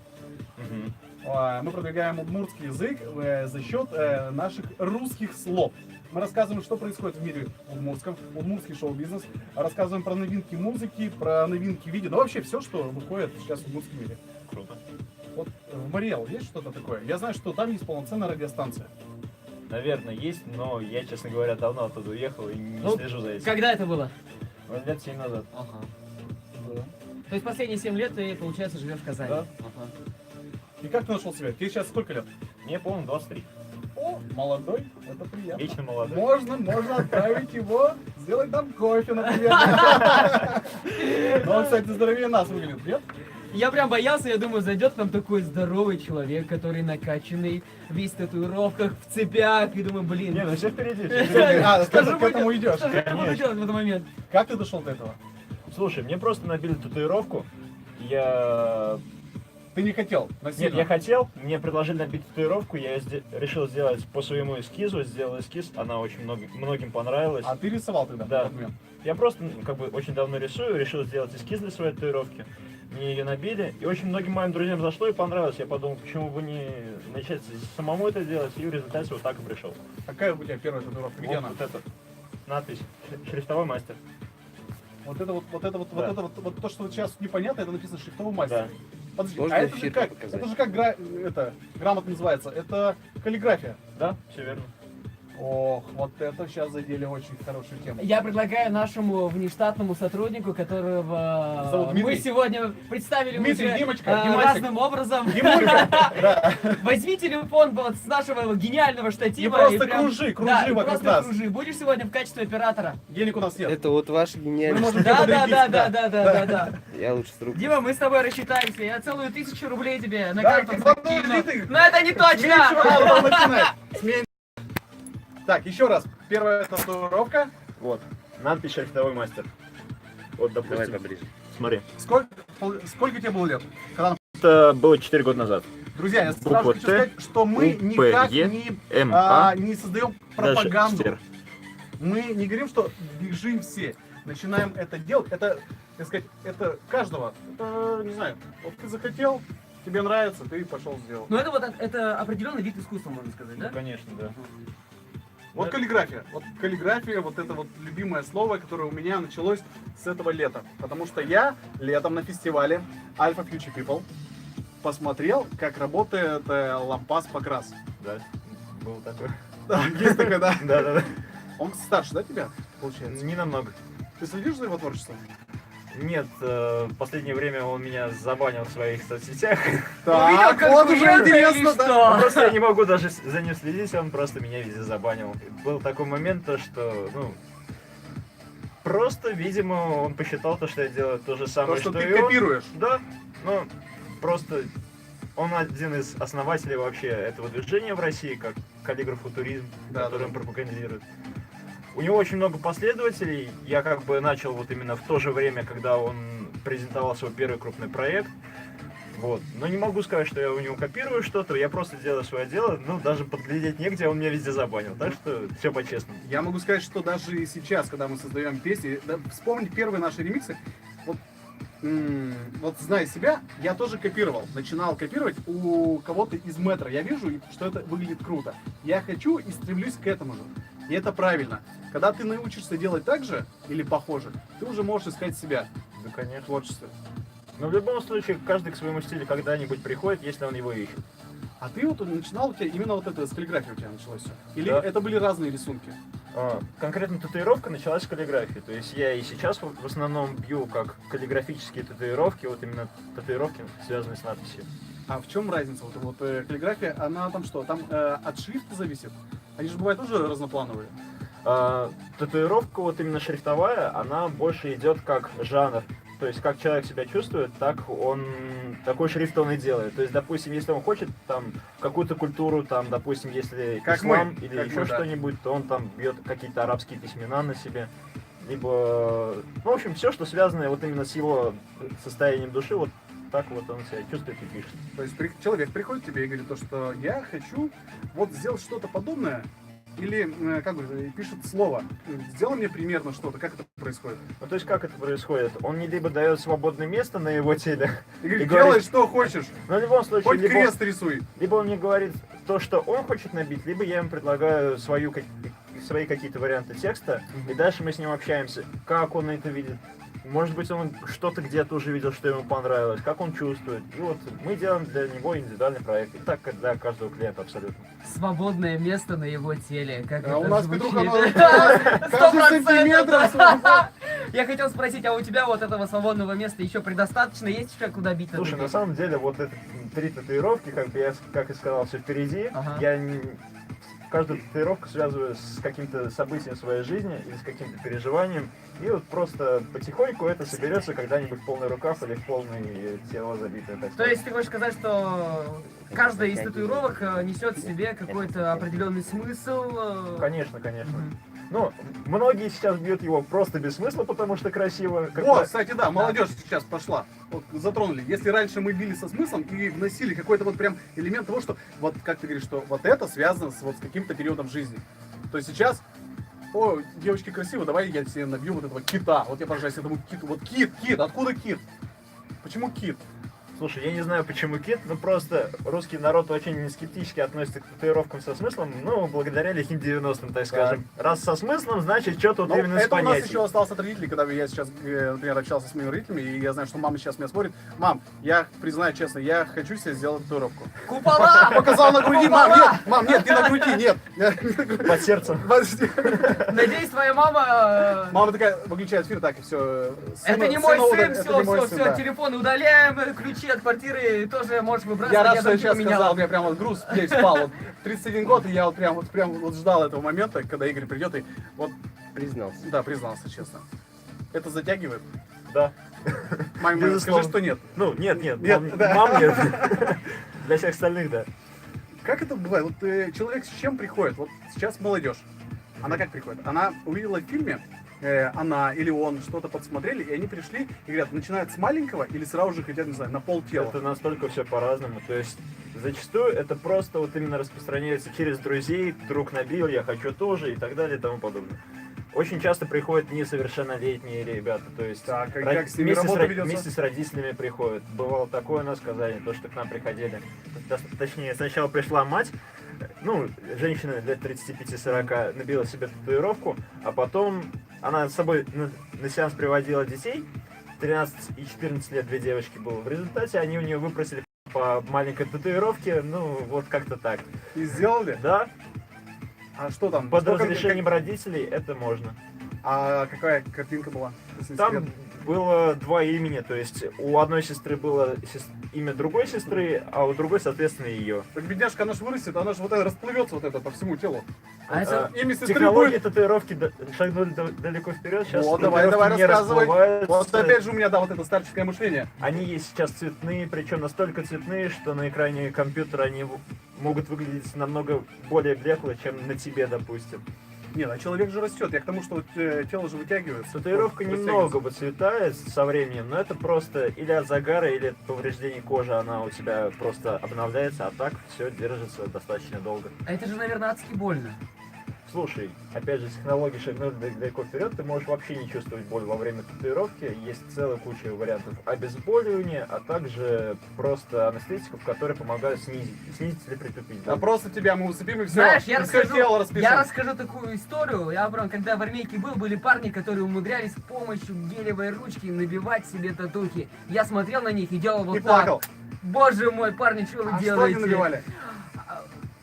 Мы продвигаем удмуртский язык за счет наших русских слов. Мы рассказываем, что происходит в мире удмуртском, удмуртский шоу-бизнес, рассказываем про новинки музыки, про новинки видео, ну вообще все, что выходит сейчас в удмуртском мире. Круто. Вот в Мариэл есть что-то такое? Я знаю, что там есть полноценная радиостанция. Наверное, есть, но я, честно говоря, давно оттуда уехал и не Ну, слежу за этим. Когда это было? Ну, лет 7 назад. Ага. Да. То есть последние 7 лет ты, получается, живешь в Казани? Да. Ага. И как ты нашел себя? Тебе сейчас сколько лет? Мне, по-моему, 23. О, молодой, это приятно. Вечно молодой. Можно отправить его, сделать там кофе, например. Но он, кстати, здоровее нас выглядит, нет? Я прям боялся, я думаю, зайдет к нам такой здоровый человек, который накачанный, весь в татуировках, в цепях, и думаю, блин. Не, ну все впереди. А, Что же к этому идешь. Что же я буду делать в этот момент? Как ты дошел до этого? Слушай, мне просто набили татуировку. Я... Ты не хотел? Насильно? Нет, я хотел, мне предложили набить татуировку, я решил сделать по своему эскизу, сделал эскиз, она очень многим понравилась. А ты рисовал тогда? Да. в тот момент? Я просто как бы очень давно рисую, решил сделать эскиз для своей татуировки. Мне ее набили, и очень многим моим друзьям зашло и понравилось. Я подумал, почему бы не начать самому это делать, и в результате вот так и пришел. Какая у тебя первая татуировка? Где Вот, она? вот это, надпись, шрифтовой мастер. Вот это вот то, что вот сейчас непонятно, это написано шрифтовый мастер. Да. Подожди, Можно а это же эфир как? показать? Это же как это грамотно называется? Это каллиграфия. Да, все верно. Ох, вот это сейчас задели очень хорошую тему. Я предлагаю нашему внештатному сотруднику, которого Зовут мы Дмитрий. сегодня представили Дмитрий, уже Димочка, Димасик. разным образом. Димулька, да. Возьми телефон вот с нашего гениального штатива. И просто прям- кружи да, и вокруг просто нас. кружи. Будешь сегодня в качестве оператора? Денег у нас нет. Это вот ваш Мы гениальный. можем Да, тебе да, подойти, да, да, да, да, да. Я лучше с рук. Дима, мы с тобой рассчитаемся. Я целую 1000 рублей тебе на Да, карту подожди закину. ты. Но это не С меньшего точно! надо начинать. С меньшего. Так, еще раз. Первая татуировка. Вот, надпись шрифтовой мастер. Вот, Давай допустим, поближе. смотри. Сколько тебе было лет? Когда... Это было 4 года назад. Друзья, я сразу Буква хочу Т, сказать, что мы У, никак П, Е, не, М, А, не создаем дальше пропаганду. стер. Мы не говорим, что бежим все. Начинаем это делать. Это, так сказать, это каждого. Это, не знаю, вот ты захотел, тебе нравится, ты пошел сделал. Ну это вот это определенный вид искусства, можно сказать, Ну, да? конечно, да. Вот каллиграфия. Вот каллиграфия, вот это вот любимое слово, которое у меня началось с этого лета. Потому что я летом на фестивале Alpha Future People посмотрел, как работает лампас покрас. Да, был такой. Да, есть такой, да? Да, да, да. Он старше, да, тебя, получается? Не намного. Ты следишь за его творчеством? Нет, в последнее время он меня забанил в своих соцсетях. Увидел, как вот уже круто или интересно, да. что? Просто я не могу даже за ним следить, он просто меня везде забанил. Был такой момент, то что, ну, просто, видимо, он посчитал то, что я делаю то же То, самое, что ты и он. копируешь. Да, ну, просто он один из основателей вообще этого движения в России, как каллиграф-футуризм, Да, который да. он пропагандирует. У него очень много последователей. Я как бы начал вот именно в то же время, когда он презентовал свой первый крупный проект. Вот. Но не могу сказать, что я у него копирую что-то, я просто делаю свое дело, ну, даже подглядеть негде, он меня везде забанил. Так что все по-честному. Я могу сказать, что даже и сейчас, когда мы создаем песни, да, вспомни первые наши ремиксы, вот, вот зная себя, я тоже копировал, начинал копировать у кого-то из метро. Я вижу, что это выглядит круто. Я хочу и стремлюсь к этому же. И это правильно. Когда ты научишься делать так же или похоже, ты уже можешь искать себя Да, конечно. в творчестве. Но в любом случае, каждый к своему стилю когда-нибудь приходит, если он его ищет. А ты вот начинал, у тебя именно вот это с каллиграфией у тебя началось все? Или Да. это были разные рисунки? Конкретно татуировка началась с каллиграфии. То есть я и сейчас в основном бью как каллиграфические татуировки, вот именно татуировки, связанные с надписью. А в чем разница? Вот каллиграфия, она там что? Там от шрифта зависит? Они же бывают тоже разноплановые. Татуировка, вот именно шрифтовая, она больше идет как жанр. То есть как человек себя чувствует, так он такой шрифт он и делает. То есть, допустим, если он хочет там какую-то культуру, там, допустим, если Как ислам мы, или как еще мы, да. что-нибудь, то он там бьет какие-то арабские письмена на себе. Либо, ну, в общем, все, что связано вот именно с его состоянием души, вот так вот он себя чувствует и пишет. То есть человек приходит к тебе и говорит, то, что я хочу вот сделать что-то подобное, или как бы пишет слово, сделай мне примерно что-то, как это происходит? Ну, то есть как это происходит? Он мне либо дает свободное место на его теле, И говорит, делай что хочешь, но в любом случае, хоть крест рисуй. либо он мне говорит то, что он хочет набить, либо я ему предлагаю свои какие-то варианты текста, и дальше мы с ним общаемся, как он это видит. Может быть, он что-то где-то уже видел, что ему понравилось, как он чувствует. И вот мы делаем для него индивидуальный проект. И так для каждого клиента абсолютно. Свободное место на его теле. Как А это у нас, звучит? Петруха, оно 100%, каждый сантиметр. да. Я хотел спросить, а у тебя вот этого свободного места еще предостаточно? Есть еще куда бить? Слушай, на самом деле, вот это 3 татуировки, как бы я, как и сказал, все впереди. Ага. Я каждую татуировку связываю с каким-то событием в своей жизни или с каким-то переживанием. И вот просто потихоньку это соберется когда-нибудь в полный рукав или в полное тело забитое. Так То сказать. есть ты хочешь сказать, что каждая из татуировок несет в себе какой-то определенный смысл? Конечно, конечно. Ну, многие сейчас бьют его просто без смысла, потому что красиво. О, кстати, да, молодежь сейчас пошла. Вот затронули. Если раньше мы били со смыслом и вносили какой-то вот прям элемент того, что вот как ты говоришь, что вот это связано с вот с каким-то периодом жизни, то сейчас, о, девочки красиво, давай я себе набью вот этого кита. Вот я поражаюсь этому киту. Вот кит, откуда кит? Почему кит? Слушай, я не знаю, почему кит, но просто русский народ очень скептически относится к татуировкам со смыслом, ну, благодаря лихим 90-м, так скажем. Раз со смыслом, значит, что тут Ну, именно с это у нас понятием. еще осталось от родителей, когда я сейчас, например, общался с моими родителями, и я знаю, что мама сейчас меня смотрит. Мам, я признаю честно, я хочу себе сделать татуировку. Купола! Показал на груди, мам, нет, не на груди, нет. Под сердцем. Надеюсь, твоя мама... Мама такая выключает эфир, так и все. Это не мой сын, все, телефон удаляем, ключи от квартиры тоже можешь выбрасывать. Я рад, что я замки сейчас поменяла. сказал, у меня прям вот груз с плеч спал. Вот 31 год, и я вот прям ждал этого момента, когда Игорь придет и вот Признался. да, признался честно. Это затягивает? Да. Маме Безусловно. скажи, что нет. Ну, нет, Нет, да. мам нет. Для всех остальных, да. Как это бывает? Вот человек с чем приходит? Вот сейчас молодежь. Она как приходит? Она увидела в фильме, она или он что-то подсмотрели, и они пришли и говорят, начинают с маленького или сразу же хотят, не знаю, на полтела. Это настолько все по-разному. То есть зачастую это просто вот именно распространяется через друзей, друг набил, я хочу тоже и так далее и тому подобное. Очень часто приходят несовершеннолетние ребята, то есть Так, как с ними работа ведется? вместе с родителями приходят. Бывало такое у нас в Казани, то, что к нам приходили. Точнее, сначала пришла мать, ну, женщина лет 35-40 набила себе татуировку, а потом она с собой на сеанс приводила детей, 13 и 14 лет 2 девочки было. В результате они у нее выпросили по маленькой татуировке, ну, вот как-то так. И сделали? Да, А что там? под Сколько- разрешением родителей это можно. А какая картинка была? Если Там секрет? было 2 имени, то есть у одной сестры было имя другой сестры, а у другой, соответственно, ее. Так бедняжка, она же вырастет, она же вот это расплывется вот это по всему телу. А это... Имя сестры Технологии будет... татуировки шагнули далеко вперед. Сейчас Вот, давай татуировки не рассказывай. расплываются. Вот опять же у меня, да, вот это старческое мышление. Они есть сейчас цветные, причем настолько цветные, что на экране компьютера они могут выглядеть намного более блекло, чем на тебе, допустим. Нет, а человек же растет. Я к тому, что вот, тело же вытягивается. Татуировка Вот, немного выцветает со временем, но это просто или от загара, или от повреждений кожи, она у тебя просто обновляется, а так все держится достаточно долго. А это же, наверное, адски больно. Слушай, опять же, технологии шагнули далеко вперед, ты можешь вообще не чувствовать боль во время татуировки. Есть целая куча вариантов обезболивания, а также просто анестетиков, которые помогают снизить или притупить боль. А просто тебя мы усыпим и все. Знаешь, и всё тело распишем. я расскажу такую историю. Я, когда в армейке был, были парни, которые умудрялись с помощью гелевой ручки набивать себе татухи. Я смотрел на них и делал вот И так. плакал. Боже мой, парни, что вы А что делаете? они набивали?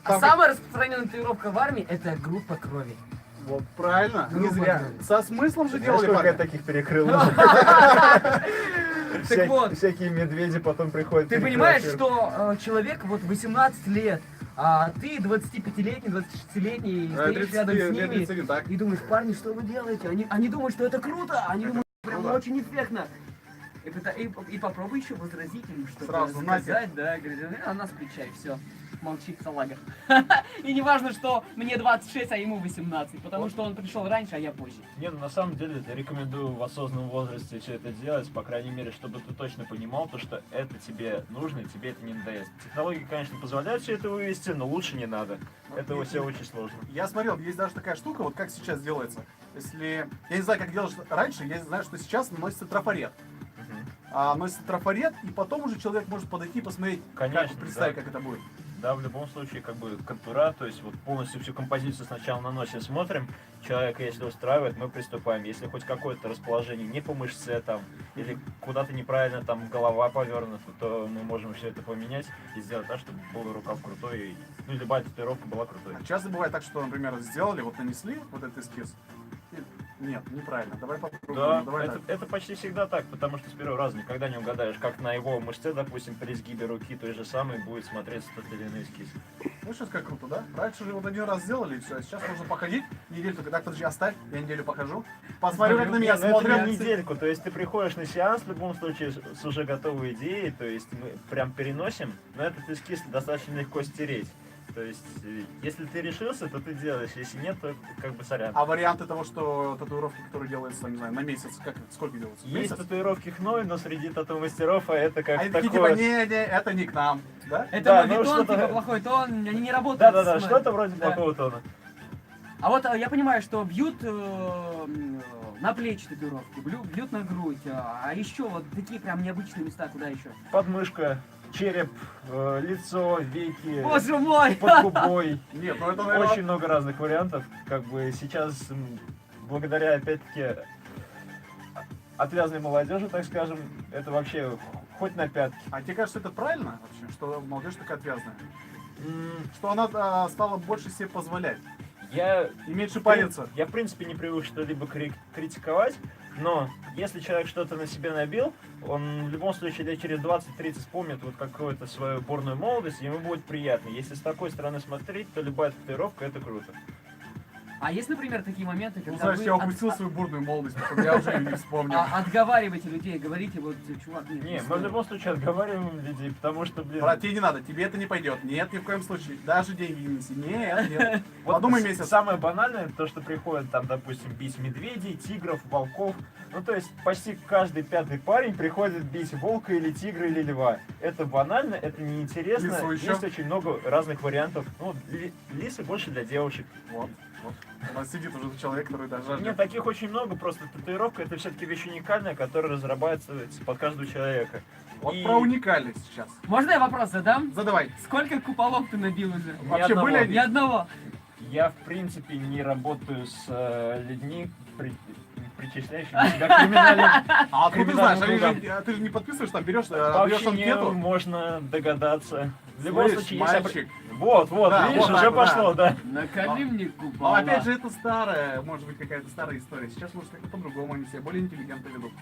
А Там- самая распространенная татуировка в армии — это группа крови. Вот правильно. Не Грубо зря. говоря. Со смыслом же Знаешь, делали сколько я парни. таких перекрыл? Так вот. Всякие медведи потом приходят. Ты понимаешь, что человек вот 18 лет, а ты 25-летний, 26-летний, стоишь рядом с ними 31, так. и думаешь, парни, что вы делаете? Они думают, что это круто, они думают, прям очень эффектно. И попробуй еще возразить им что-то Сразу, нахер. сказать, да, говорит, а нас плечай, все. Молчи, салага. И не важно, что мне 26, а ему 18, потому что он пришел раньше, а я позже. Не, ну на самом деле рекомендую в осознанном возрасте все это делать, по крайней мере, чтобы ты точно понимал, то, что это тебе нужно, и тебе это не надоест. Технологии, конечно, позволяют все это вывести, но лучше не надо. Это все очень сложно. Я смотрел, есть даже такая штука, вот как сейчас делается. Если, я не знаю, как делалось раньше, я знаю, что сейчас наносится трафарет. Наносится трафарет, и потом уже человек может подойти и посмотреть, Конечно, как, представить, да. как это будет. Да, в любом случае, как бы контура, то есть вот полностью всю композицию сначала наносим, смотрим, человека если устраивает, мы приступаем. Если хоть какое-то расположение не по мышце там, или куда-то неправильно там голова повернута, то мы можем все это поменять и сделать так, чтобы был рукав крутой, ну и любая татуировка была крутой. А часто бывает так, что, например, сделали, вот нанесли вот этот эскиз. Нет, неправильно, давай попробуем. Да, Давай это почти всегда так, потому что с первого раза никогда не угадаешь, как на его мышце, допустим, при сгибе руки той же самой будет смотреться тот или иной эскиз. Ну сейчас как круто, да? Раньше же вот один раз сделали и все, а сейчас можно походить неделю, только так, подожди, оставь, я неделю покажу. Посмотрю, как на меня Это смотрят. не недельку, то есть ты приходишь на сеанс в любом случае с уже готовой идеей, то есть мы прям переносим, но этот эскиз достаточно легко стереть. То есть, если ты решился, то ты делаешь, если нет, то как бы сорян. А варианты того, что татуировки, которые делаются, не знаю, на месяц, сколько делаются? Есть Месяц? татуировки хной, но среди тату-мастеров это как Они такое... такие типа, не, это не к нам, да? Это Да, мой ну бетон, что-то- типа плохой тон, они не работают. Да-да-да, с- что-то вроде Да. плохого тона. А вот я понимаю, что бьют на плечи татуировки, бьют на грудь, а еще вот такие прям необычные места, куда еще? Подмышка, череп, лицо, веки, Боже мой! под губой. Нет, ну это, наверное, Очень много разных вариантов. Как бы сейчас, благодаря, опять-таки, отвязной молодежи, так скажем, это вообще хоть на пятки. А тебе кажется, это правильно вообще, что молодежь такая отвязная? Что она стала больше себе позволять? Я И меньше париться? Я, в принципе, не привык что-либо критиковать, но если человек что-то на себе набил, он в любом случае лет через 20-30 вспомнит вот какую-то свою бурную молодость, и ему будет приятно. Если с такой стороны смотреть, то любая татуировка — это круто. А есть, например, такие моменты, когда Ну, знаешь, вы я упустил свою бурную молодость, поэтому я уже ее не вспомнил. отговариваете людей, говорите, вот, чувак, нет, Не, мы в стоит. любом случае отговариваем людей, потому что, блин... Брат, тебе не надо, тебе это не пойдет. Нет, ни в коем случае. Даже деньги не неси. Нет, нет. Вот Подумай месяц. Самое банальное, то, что приходят там, допустим, бить медведей, тигров, волков. Ну, то есть почти каждый пятый парень приходит бить волка или тигра или льва. Это банально, это неинтересно. Лису еще? Есть очень много разных вариантов. Ну, лисы больше для девушек. Вот. У нас сидит уже человек, который даже Нет, жаждет. таких очень много, просто татуировка — это все-таки вещь уникальная, которая разрабатывается под каждого человека. Вот И про уникальность сейчас. Можно я вопрос задам? Задавай. Сколько куполов ты набил уже? Ни Вообще одного. были они? Ни одного. Я, в принципе, не работаю с людьми, причисляющими себя к криминальным. А откуда ты знаешь? криминальным Ты же не подписываешь, там берешь, По берешь общению анкету. можно догадаться. В любом Слышь, случае, если... мальчик. Вот, Да, видишь, вот уже так, да. пошло, да. Накажи мне Но купола. опять же, это старая, может быть, какая-то старая история. Сейчас, может, как-то по-другому они себя более интеллигентно ведут.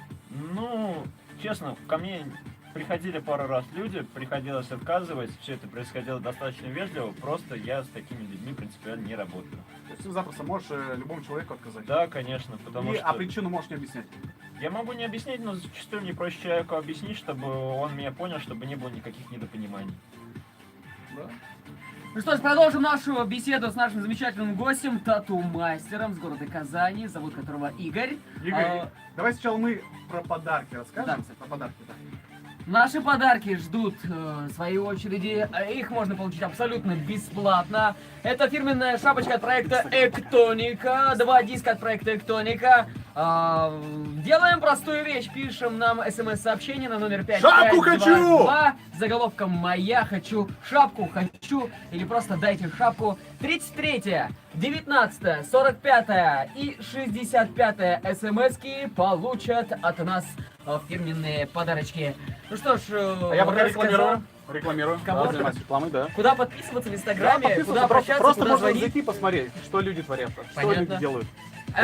Ну, честно, ко мне приходили пару раз люди, приходилось отказывать, все это происходило достаточно вежливо, просто я с такими людьми принципиально не работаю. То есть ты запросто можешь любому человеку отказать. Да, конечно, потому И, что... А причину можешь не объяснять. Я могу не объяснить, но зачастую мне проще человеку объяснить, чтобы он меня понял, чтобы не было никаких недопониманий. Да? Ну что ж, продолжим нашу беседу с нашим замечательным гостем, тату-мастером с города Казани, зовут которого Игорь. Игорь, давай сначала мы про подарки расскажем. Да. Про подарки, да. Наши подарки ждут своей очереди. Их можно получить абсолютно бесплатно. Это фирменная шапочка от проекта Эктоника. 2 диска от проекта Эктоника. Делаем простую вещь. Пишем нам смс-сообщение на номер 5522 Шапку хочу! с заголовком «Моя хочу», «Шапку хочу» или просто «Дайте шапку». 33, 19, 45 и 65 смс-ки получат от нас фирменные подарочки. Ну что ж, А я пока рассказал. рекламирую. Кого? Да, занимаюсь рекламой, да. Куда подписываться в Инстаграме, куда Просто, обращаться, просто куда можно звонить. зайти посмотреть, что люди творят, что Понятно. люди делают.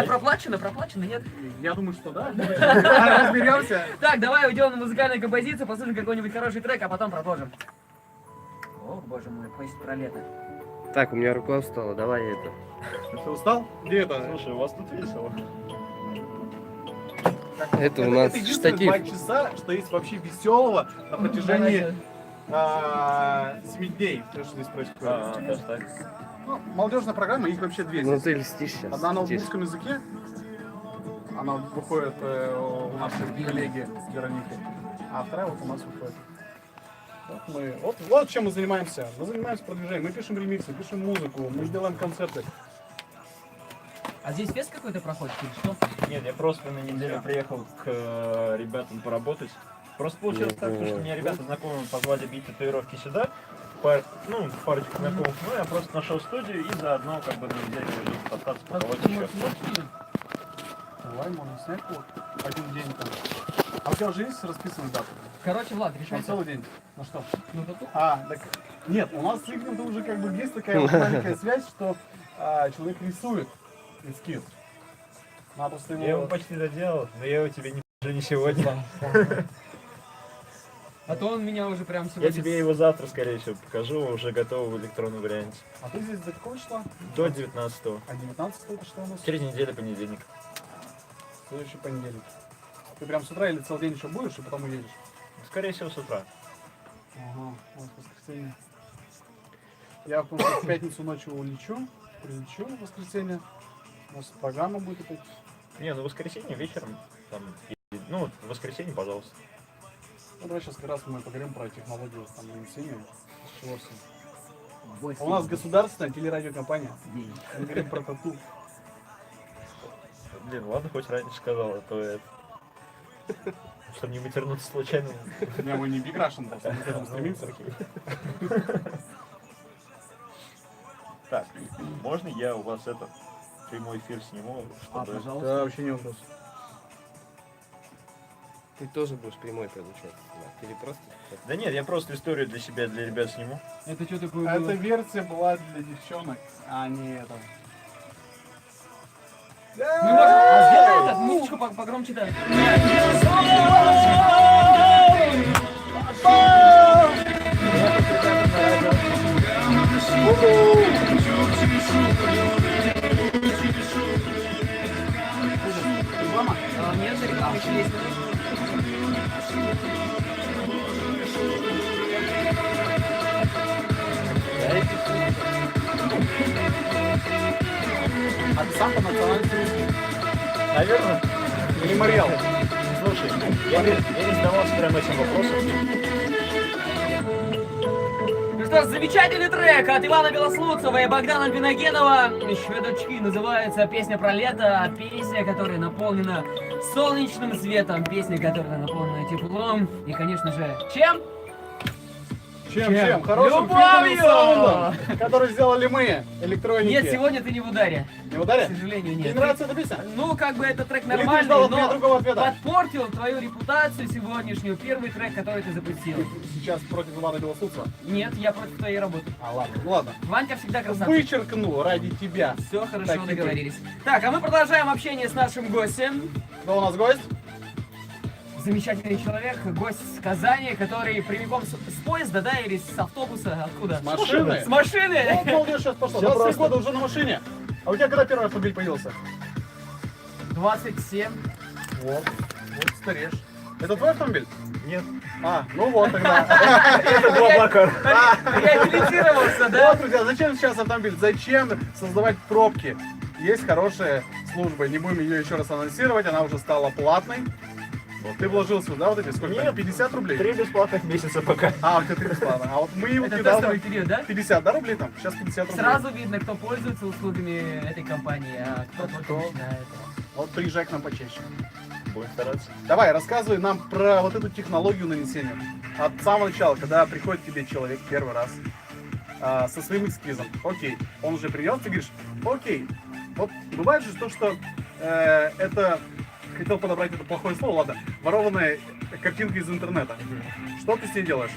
Проплачено, нет? Я думаю, что да. Разберемся. Так, давай уйдем на музыкальную композицию, послушаем какой-нибудь хороший трек, а потом продолжим. О, боже мой, поезд про лето. Так, у меня рука устала, давай это. Ты устал? Где это? Слушай, у вас тут весело. Это у нас единственные штатив. 2 часа, что есть вообще веселого на протяжении 7 дней, то, что здесь происходит. Ну, молодежная программа, их вообще две. Ну здесь. ты льстишь сейчас. Одна на льстишь. русском языке, она выходит у нашей коллеги Вероники, а вторая вот у нас выходит. Вот чем мы занимаемся. Мы занимаемся продвижением, мы пишем ремиксы, пишем музыку, мы делаем концерты. А здесь фест какой-то проходит или что? Нет, я просто на неделю приехал к ребятам поработать. Просто получилось так, что меня ребята знакомые позвали бить татуировки сюда. Парочку знакомых. Ну, я просто нашел студию и заодно как бы на неделю решил подкататься, поковать еще. Давай, можно снять вот один день там. А у тебя уже есть расписанная дата? Короче, Влад, На решай. целый день. Ну что? Ну, тату. Так. Нет, у нас с Игорем уже как бы есть такая вот маленькая связь, что человек рисует эскиз. Надо просто Я его почти доделал, но я его тебе уже не сегодня. А то он меня уже прям сегодня... Я тебе его завтра, скорее всего, покажу, уже готово в электронном варианте. А ты здесь до какого числа? До 19-го. А 19 это что у нас? Через неделю, понедельник. Следующий понедельник. Ты прям с утра или целый день еще будешь, и потом уедешь? Скорее всего, с утра. Ага, вот воскресенье. Я в пятницу ночью прилечу в воскресенье. У нас программа будет опять. Не, ну в воскресенье вечером, там, в воскресенье, пожалуйста. Ну, давай сейчас как раз мы поговорим про технологию там нанесения. С чего все. У нас государственная телерадиокомпания. Мы говорим про тату. Блин, ладно, хоть раньше сказал, а то это... Чтобы не вытернуться случайно. Не, мы не Big Russian, просто мы к этому стремимся. Так, можно я у вас прямой эфир сниму? Чтобы... пожалуйста. Да, вообще не вопрос. Ты тоже будешь прямой получать. Да. Или просто... Да нет, я просто историю для себя, для ребят сниму. Это что такое Эта было? версия была для девчонок, а не это. Мы можем... А сделай этот, музычку погромче, да. Реклама? Нет, реклама еще есть. А ты сам по национальности русский? Наверное. Или Мариэл? Слушай, я не задавался прямо этим вопросом. Ну что ж, замечательный трек от Ивана Белослуцева и Богдана Биногенова. «Щедочки» называется песня про лето, песня, которая наполнена солнечным светом, песня, которая наполнена теплом и, конечно же, чем? Чем? Хорошим Любовью! фирменным саундом, который сделали мы, электроники. Нет, сегодня ты не в ударе. Не в ударе? К сожалению, нет. Тебе нравится эта песня? Ну, как бы этот трек Или ты нормальный, ждал от меня но другого ответа? подпортил твою репутацию сегодняшнюю. Первый трек, который ты запустил. Сейчас против Ивана Белослуцева? Нет, я против твоей работы. А, ладно, ну ладно. Ванька всегда красавчик. Вычеркну ради тебя. Все хорошо, Так, теперь. договорились. Так, а мы продолжаем общение с нашим гостем. Кто у нас гость? Замечательный человек, гость с Казани, который прямиком с поезда, да, или с автобуса, откуда? С машины. С машины! Вот молодежь сейчас пошла. Всё 23 просто. года уже на машине. А у тебя когда первый автомобиль появился? 27. Вот стареешь. Это твой автомобиль? Нет. А, ну вот тогда. Это Блаблакар. Реабилитировался, да? Вот, друзья, зачем сейчас автомобиль? Зачем создавать пробки? Есть хорошая служба, не будем ее еще раз анонсировать, она уже стала платной. Ты вложился, да, вот эти сколько? Нет. 50 рублей? 3 бесплатных месяца пока. А, у тебя 3 бесплатно. А вот мы его Это кидал тестовый там период, да? 50, да, рублей там? Сейчас 50 рублей. Сразу видно, кто пользуется услугами этой компании, а кто только Кто? начинает. Вот приезжай к нам почаще. Будем стараться. Давай, рассказывай нам про вот эту технологию нанесения. От самого начала, когда приходит к тебе человек первый раз со своим эскизом. Окей, он уже принес, ты говоришь, окей. Вот бывает же то, что это, хотел подобрать это плохое слово, ладно, ворованная картинка из интернета. Что ты с ней делаешь?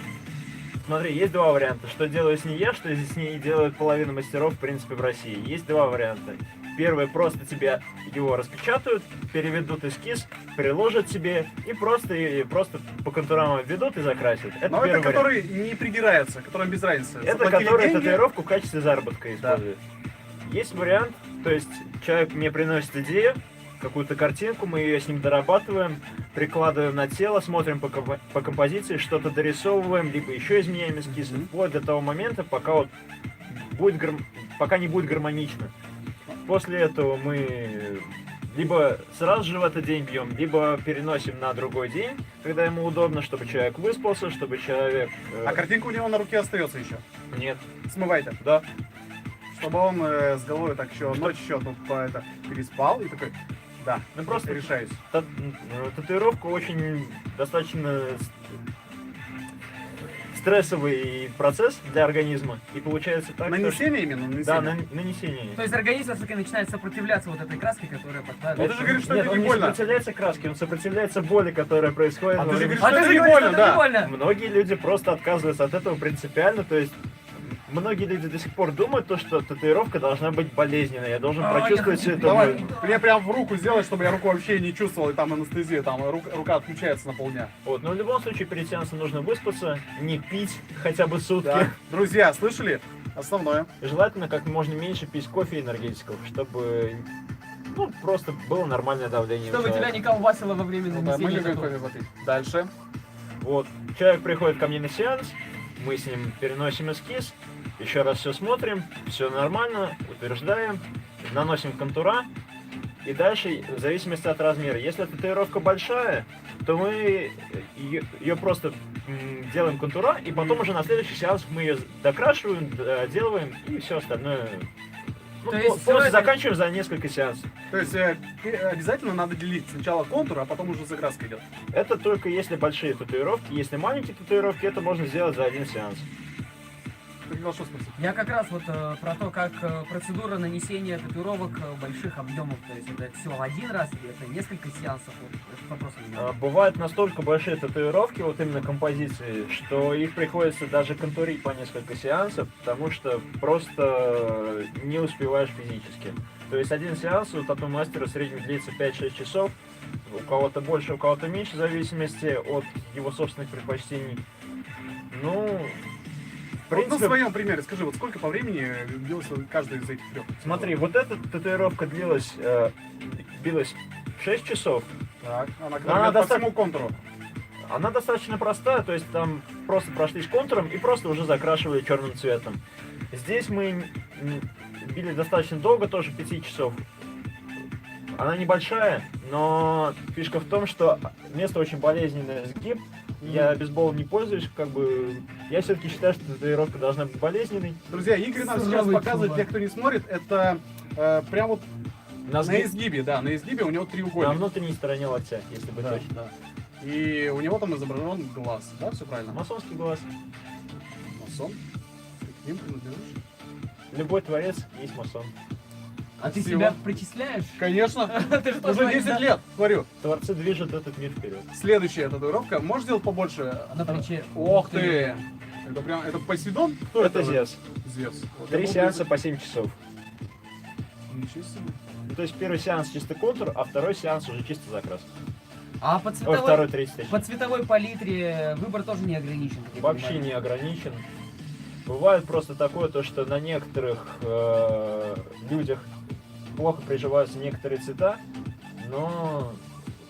Смотри, есть два варианта. Что делаю с ней я, что с ней делают половина мастеров, в принципе, в России. Есть два варианта. Первый, просто тебе его распечатают, переведут эскиз, приложат себе и просто по контурам введут и закрасят. Это Но первый это который не придирается, которым без разницы. Это Заплатили который деньги. татуировку в качестве заработка использует. Есть вариант, то есть человек мне приносит идею, какую-то картинку, мы ее с ним дорабатываем, прикладываем на тело, смотрим по композиции, что-то дорисовываем, либо еще изменяем эскиз, вплоть до того момента, пока вот пока не будет гармонично. После этого мы либо сразу же в этот день бьем, либо переносим на другой день, когда ему удобно, чтобы человек выспался, чтобы человек... А картинка у него на руке остается еще? Нет. Смывай-то. Да. Чтобы он с головой так еще ночь еще тут переспал и такой, да, Ну просто решаюсь. татуировка очень достаточно стрессовый процесс для организма. И получается так, Нанесение именно? Нанесение? Да, нанесение. То есть организм все-таки начинает сопротивляться вот этой краске, которая подпадает. Ну ты же говоришь, что Нет, это он не не больно. сопротивляется краске, он сопротивляется боли, которая происходит. А во ты же время- говоришь, что это не больно, да. больно. Многие люди просто отказываются от этого принципиально, то есть многие люди до сих пор думают, то, что татуировка должна быть болезненной, я должен прочувствовать все это. Давай, мне прям в руку сделай, чтобы я руку вообще не чувствовал, и там анестезия, там рука отключается на полдня. Вот, но в любом случае перед сеансом нужно выспаться, не пить хотя бы сутки. Да. Друзья, слышали? Основное. Желательно как можно меньше пить кофе и энергетиков, чтобы просто было нормальное давление. у Чтобы тебя человека. не колбасило во время Ну, да, мы нанесения любим тату. кофе попить. Дальше. Вот, человек приходит ко мне на сеанс, мы с ним переносим эскиз, еще раз все смотрим, все нормально, утверждаем, наносим контура, и дальше, в зависимости от размера, если татуировка большая, то мы ее просто делаем контура, и потом уже на следующий сеанс мы ее докрашиваем, доделываем, и все остальное. Ну, То есть просто всё это- заканчиваем за несколько сеансов. То есть обязательно надо делить сначала контур, а потом уже закраска идет. Это только если большие татуировки, если маленькие татуировки, это можно сделать за один сеанс. Ты хотел что спросить? Я как раз вот про то, как процедура нанесения татуировок больших объемов, то есть это все один раз или это несколько сеансов, вот этот вопрос у меня. Бывают настолько большие татуировки, вот именно композиции, что их приходится даже контурить по несколько сеансов, потому что просто не успеваешь физически. То есть один сеанс у тату-мастера в среднем длится 5-6 часов, у кого-то больше, у кого-то меньше, в зависимости от его собственных предпочтений. Ну, в Вот принципе, на своем примере скажи, вот сколько по времени длилась каждая из этих трех? смотри, вот эта татуировка длилась 6 часов. Так, она Она по всему контуру. Она достаточно простая, то есть там просто прошлись контуром и просто уже закрашивали черным цветом. Здесь мы били достаточно долго, тоже 5 часов. Она небольшая, но фишка в том, что место очень болезненное, сгиб. Я бейсболом не пользуюсь, как бы... Я все-таки считаю, что татуировка должна быть болезненной. Друзья, Игорь нам сейчас Суровый показывает, чувак. для кто не смотрит, это прям вот На на изгибе, да, на изгибе у него на треугольник. внутренней стороне локтя, если быть Да, точным. да. И у него там изображен глаз, да, все правильно? Масонский глаз. Масон. Ты к ним принадлежишь? Любой творец есть масон. А ты Спасибо. себя причисляешь? Конечно. Ты же тоже Уже 10 лет, говорю. Творцы движут этот мир вперед. Следующая татуировка. Можешь сделать побольше? На плече. Ох ты! Это прям, это Посейдон? Кто Это Зевс. Зевс. Вот 3 я сеанса думаю, по 7 часов. Ничего себе. Ну, то есть первый сеанс чисто контур, а второй сеанс уже чисто закрас. А по Ой, цветовой, второй, третий, точнее. по цветовой палитре выбор тоже не ограничен. как я Вообще понимаю. не ограничен. Бывает просто такое, то, что на некоторых людях плохо приживаются некоторые цвета, но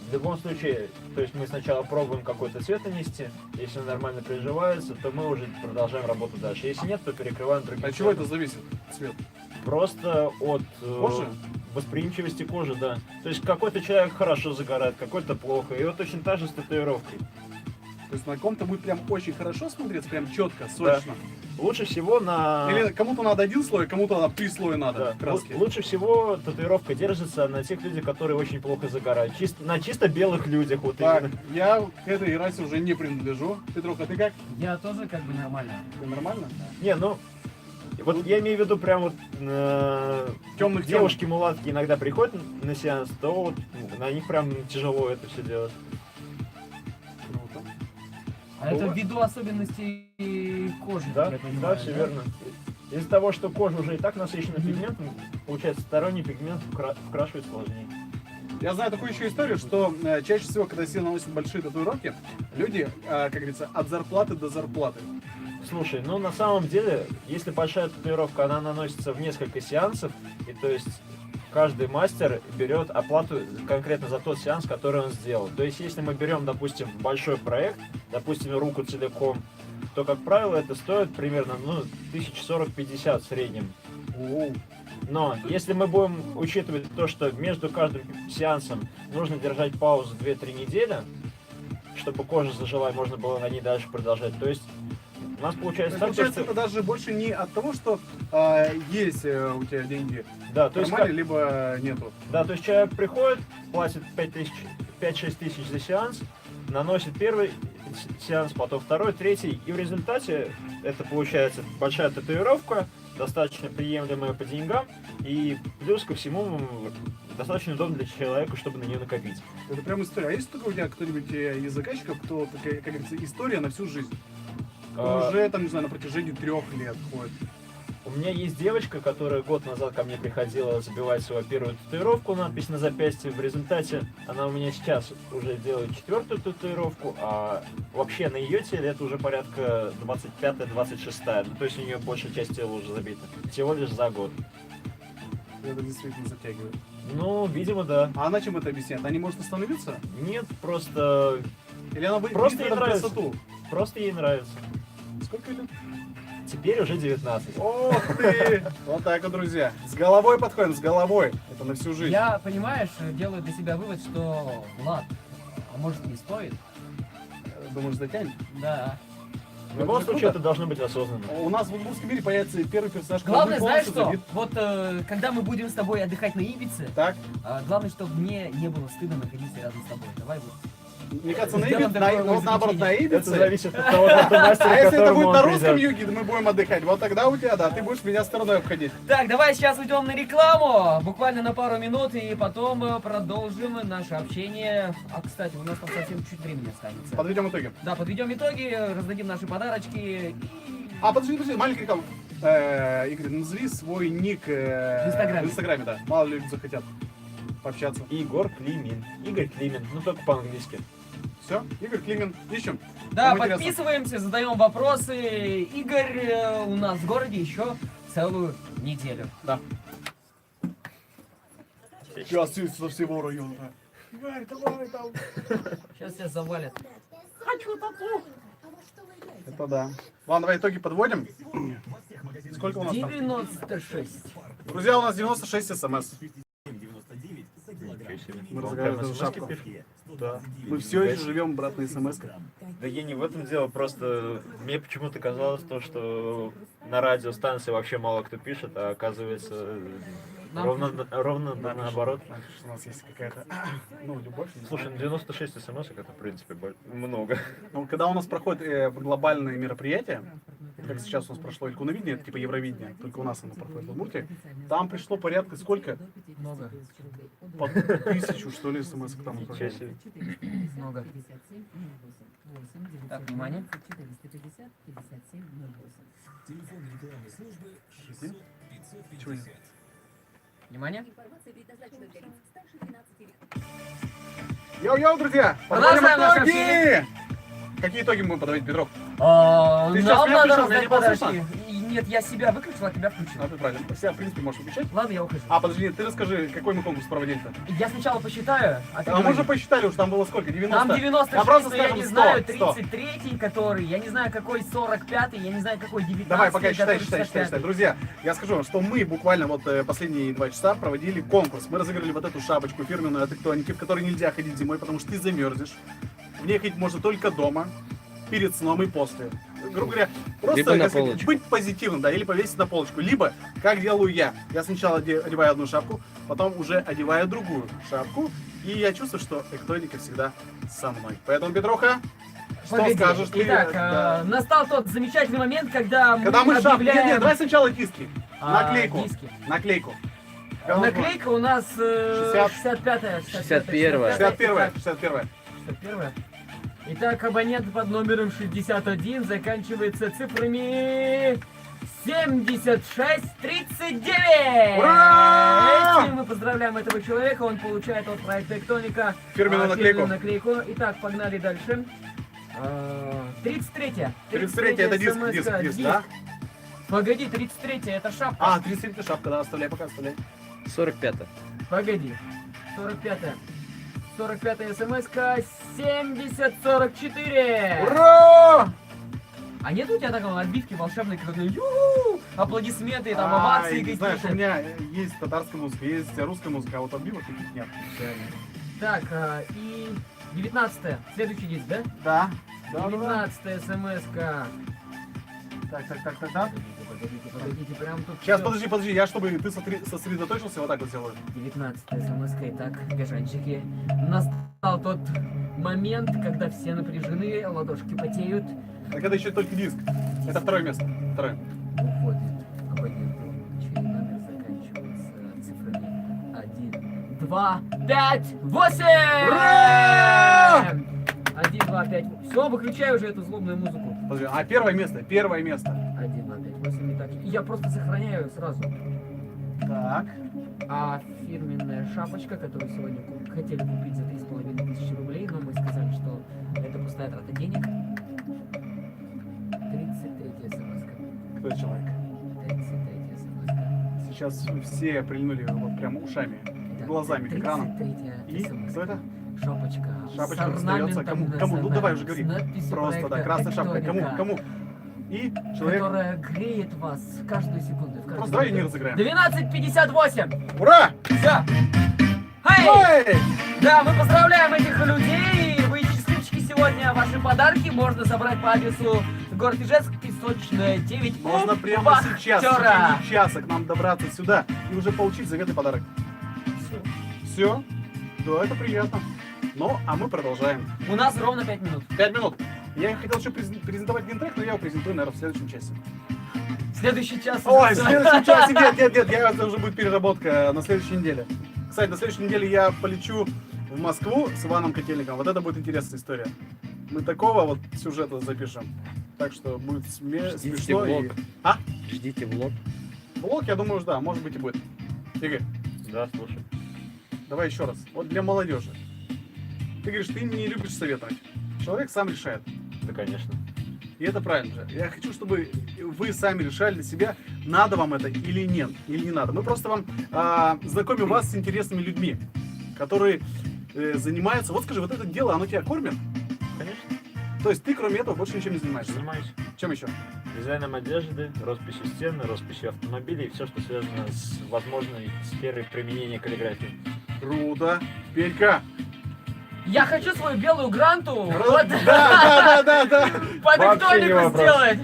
в любом случае, то есть мы сначала пробуем какой-то цвет нанести, если он нормально приживается, то мы уже продолжаем работу дальше. Если нет, то перекрываем другим От чего цветом. это зависит? Цвет. Просто от Кожи? восприимчивости кожи, да. То есть какой-то человек хорошо загорает, какой-то плохо. И вот точно так же с татуировкой. То есть на ком-то будет прям очень хорошо смотреться, прям четко, сочно. Лучше всего на... Или кому-то надо один слой, кому-то на 3 слоя надо Да, краски. лучше всего татуировка держится на тех людях, которые очень плохо загорают. На чисто белых людях, вот Так, именно. я к этой расе уже не принадлежу. Петруха, ты как? Я тоже как бы нормально. Ты нормально? Не, ну... Вот я имею в виду прям вот Темных девушки-мулатки иногда приходят на сеанс, то вот на них прям тяжело это все делать. Круто. А это ввиду особенностей кожи, Да, как я понимаю, да, все верно. Из-за того, что кожа уже и так насыщена пигментом, получается, сторонний пигмент вкрашивать сложнее. Я знаю такую еще историю, что чаще всего, когда все наносят большие татуировки, люди, как говорится, от зарплаты до зарплаты. Слушай, ну на самом деле, если большая татуировка, она наносится в несколько сеансов, и то есть каждый мастер берет оплату конкретно за тот сеанс, который он сделал. То есть, если мы берем, допустим, большой проект, допустим, руку целиком, то, как правило, это стоит примерно 1040-50 в среднем. Но если мы будем учитывать то, что между каждым сеансом нужно держать паузу 2-3 недели, чтобы кожа зажила и можно было на ней дальше продолжать, то есть у нас получается так, Получается, что... это даже больше не от того, что есть у тебя деньги Да, то есть в кармане, либо нету. Да, то есть человек приходит, платит 5-6 тысяч за сеанс, наносит первый сеанс, потом второй, третий, и в результате это получается большая татуировка, достаточно приемлемая по деньгам, и плюс ко всему достаточно удобно для человека, чтобы на нее накопить. Это прям история. А есть только у тебя кто-нибудь из заказчиков, кто, как говорится, история на всю жизнь? Он уже, там, не знаю, на протяжении 3 лет ходит. У меня есть девочка, которая год назад ко мне приходила забивать свою первую татуировку, надпись на запястье. В результате она у меня сейчас уже делает 4-ю татуировку, а вообще на ее теле это уже порядка 25-26. Ну, то есть у нее большая часть тела уже забита. Всего лишь за год. Это действительно затягивает. Ну, видимо, да. А она чем это объясняет? Она не может остановиться? Нет, просто... Или она просто ей видит нравится. красоту? Просто ей нравится. Сколько лет? Теперь уже 19. Ох ты! Вот так вот, друзья. С головой подходим, с головой. Это на всю жизнь. Я, понимаешь, делаю для себя вывод, что, Влад, а может не стоит? Думаешь, затянет? Да. В любом случае, это должно быть осознанно. У нас в удмуртском мире появится первый персонаж. Главное, который знаешь полностью что? Вот когда мы будем с тобой отдыхать на Ибице, Так. Главное, чтобы мне не было стыдно находиться рядом с тобой. Давай вот. Мне кажется, на Сделаем Ибице, такое вот наоборот, на Ибице. Это зависит от того, какой мастер, А если это будет на русском придет. юге, мы будем отдыхать, вот тогда у тебя, да, ты будешь меня стороной обходить. Так, давай сейчас уйдем на рекламу, буквально на пару минут, и потом продолжим наше общение. А, кстати, у нас там совсем чуть времени останется. Подведем итоги. Да, подведем итоги, раздадим наши подарочки. А, подожди, маленький реклама. Игорь, назови свой ник Инстаграме. в Инстаграме, да. Мало ли люди захотят пообщаться. Егор Климин. Игорь Климин, ну только по-английски. Все, Игорь Климин, ищем. Да, Кому интересно. подписываемся, задаем вопросы. Игорь у нас в городе еще целую неделю. Да. Сейчас со всего района. Игорь, давай там. Сейчас тебя завалят. Хочу тату. Это да. Ладно, давай итоги подводим. Сколько у нас там? 96. Друзья, у нас 96 смс. Мы разыграли Прямо эту смс-ки шапку. пишут? Да. Мы все еще живем, брат, на смс. Да я не в этом дело, просто мне почему-то казалось то, что на радиостанции вообще мало кто пишет, а оказывается ровно наоборот. У нас есть какая-то, ну, любовь. не Слушай, знаю. 96 смс это в принципе много. Ну, когда у нас проходят глобальные мероприятия, как сейчас у нас прошло Илькуновидение, это типа Евровидение, только у нас оно проходит в Удмуртии, там пришло порядка сколько? Много. По 1000, что ли, смс там. Ничего себе. Много. Так, внимание. Чего нет? Внимание. Информация предназначена для лиц старше 12 лет. Йоу-йоу, друзья! Продолжаем наше Подводим общение. итоги! Какие итоги мы будем подводить, Петров? Ты сейчас Нам меня надо включил, меня не раздать было подарочки. И нет, я себя выключил, а тебя включил. А ты правильно. Себя, в принципе, можешь выключать. Ладно, я ухожу. А, подожди, ты расскажи, какой мы конкурс проводили-то? Я сначала посчитаю, а ты А мы говори. уже посчитали, уж там было сколько? 90? Там 96, Я просто но я скажем не 100, знаю 100. 33-й, который, я не знаю какой 45-й, я не знаю какой 19-й. Давай, пока считай. который 65-й. Друзья, я скажу вам, что мы буквально вот последние 2 часа проводили конкурс. Мы разыграли вот эту шапочку фирменную от Эктоники, в которой нельзя ходить зимой, потому что ты замерзнешь. В ней ходить можно только дома, перед сном и после. Грубо говоря, просто Либо на как сказать, полочку. быть позитивным, да, или повесить на полочку. Либо, как делаю я, я сначала одеваю одну шапку, потом уже одеваю другую шапку, и я чувствую, что Эктоника всегда со мной. Поэтому, Петруха, что Погоди. скажешь ты? Итак, Да. настал тот замечательный момент, когда Когда мы шапку... объявляем... Нет, давай сначала диски. Наклейку. диски. Наклейку. Наклейка у нас 65-я. 61-я. 61-я. 61-я. Итак, абонент под номером 61 заканчивается цифрами 7639. Ура! Этим мы поздравляем этого человека, он получает от проекта Эктоника Фирменную наклейку. Итак, погнали дальше. 33-я. 33-я, это диск, да? Погоди, 33-я, это шапка. А, 33-я шапка, да, оставляй, пока оставляй. 45-е. Погоди. 45-я. 45-я смс-ка 7044. Ура! А нет у тебя такого отбивки волшебной, когда ю-ху, аплодисменты, там, овации не знаешь, у какие-то? меня есть татарская музыка, есть русская музыка, а вот отбивок таких нет. Так, и 19-я. Следующий диск, да? Да. 19-я смс-ка. Так. Погодите, прям тут... Сейчас, всё. подожди, я чтобы ты сосредоточился, вот так вот сделаю. 19-я смс-ка. Итак, бежанчики. Настал тот момент, когда все напряжены, ладошки потеют. Так это еще только диск. Это второе место. Второе. Уходит абоненту, чей номер заканчивается цифрами 1, 2, 5, 8! Ура! 1, 2, 5, все, выключай уже эту злобную музыку. Подожди, а первое место. 1, 2, 5, 8, итак. Я просто сохраняю сразу. Так. А фирменная шапочка, которую сегодня хотели купить за 3500 рублей, но мы сказали, что это пустая трата денег. 33-я смс-ка. Кто это человек? 33-я смс-ка. Сейчас все прильнули вот прям ушами, глазами к экрану. 33-я И смс-ка. кто это? Шапочка. Шапочка с достается. орнаментом Кому? Ну давай национальным, уже говори. с надписью Просто, да, проекта красная шапка. «Тектоника», Кому? И человек. которая греет вас каждую секунду. в каждую Просто давай не минуту. разыграем. 12:58. Ура! Все. Хей! Эй! Да, мы поздравляем этих людей. Вы счастливчики сегодня. Ваши подарки можно забрать по адресу город Ижевск, Песочная, 9. Можно прямо сейчас, в течение часа к нам добраться сюда и уже получить заветный подарок. Все? Да, это приятно. Ну, а мы продолжаем. У нас ровно 5 минут. 5 минут. Я хотел еще презентовать геймтрек, но я его презентую, наверное, в следующем часе. Следующий час. Ой, в следующем часе, нет, это уже будет переработка на следующей неделе. Кстати, на следующей неделе я полечу в Москву с Иваном Котельником. Вот это будет интересная история. Мы такого вот сюжета запишем. Так что будет смешно. влог. А? Ждите влог. Влог, я думаю, да, может быть и будет. Игорь, Да, слушай. давай еще раз. Вот для молодежи. Ты говоришь, ты не любишь советовать. Человек сам решает. Да, конечно. И это правильно же. Я хочу, чтобы вы сами решали для себя, надо вам это или нет, или не надо. Мы просто вам знакомим вас с интересными людьми, которые занимаются... Вот скажи, вот это дело, оно тебя кормит? Конечно. То есть ты кроме этого больше ничем не занимаешься? Занимаюсь. Чем еще? Дизайном одежды, росписью стен, росписью автомобилей и все, что связано с возможной сферой применения каллиграфии. Круто. Петька. Я хочу свою белую гранту. Вот. Да. По Вообще не тектонику вопрос. сделать.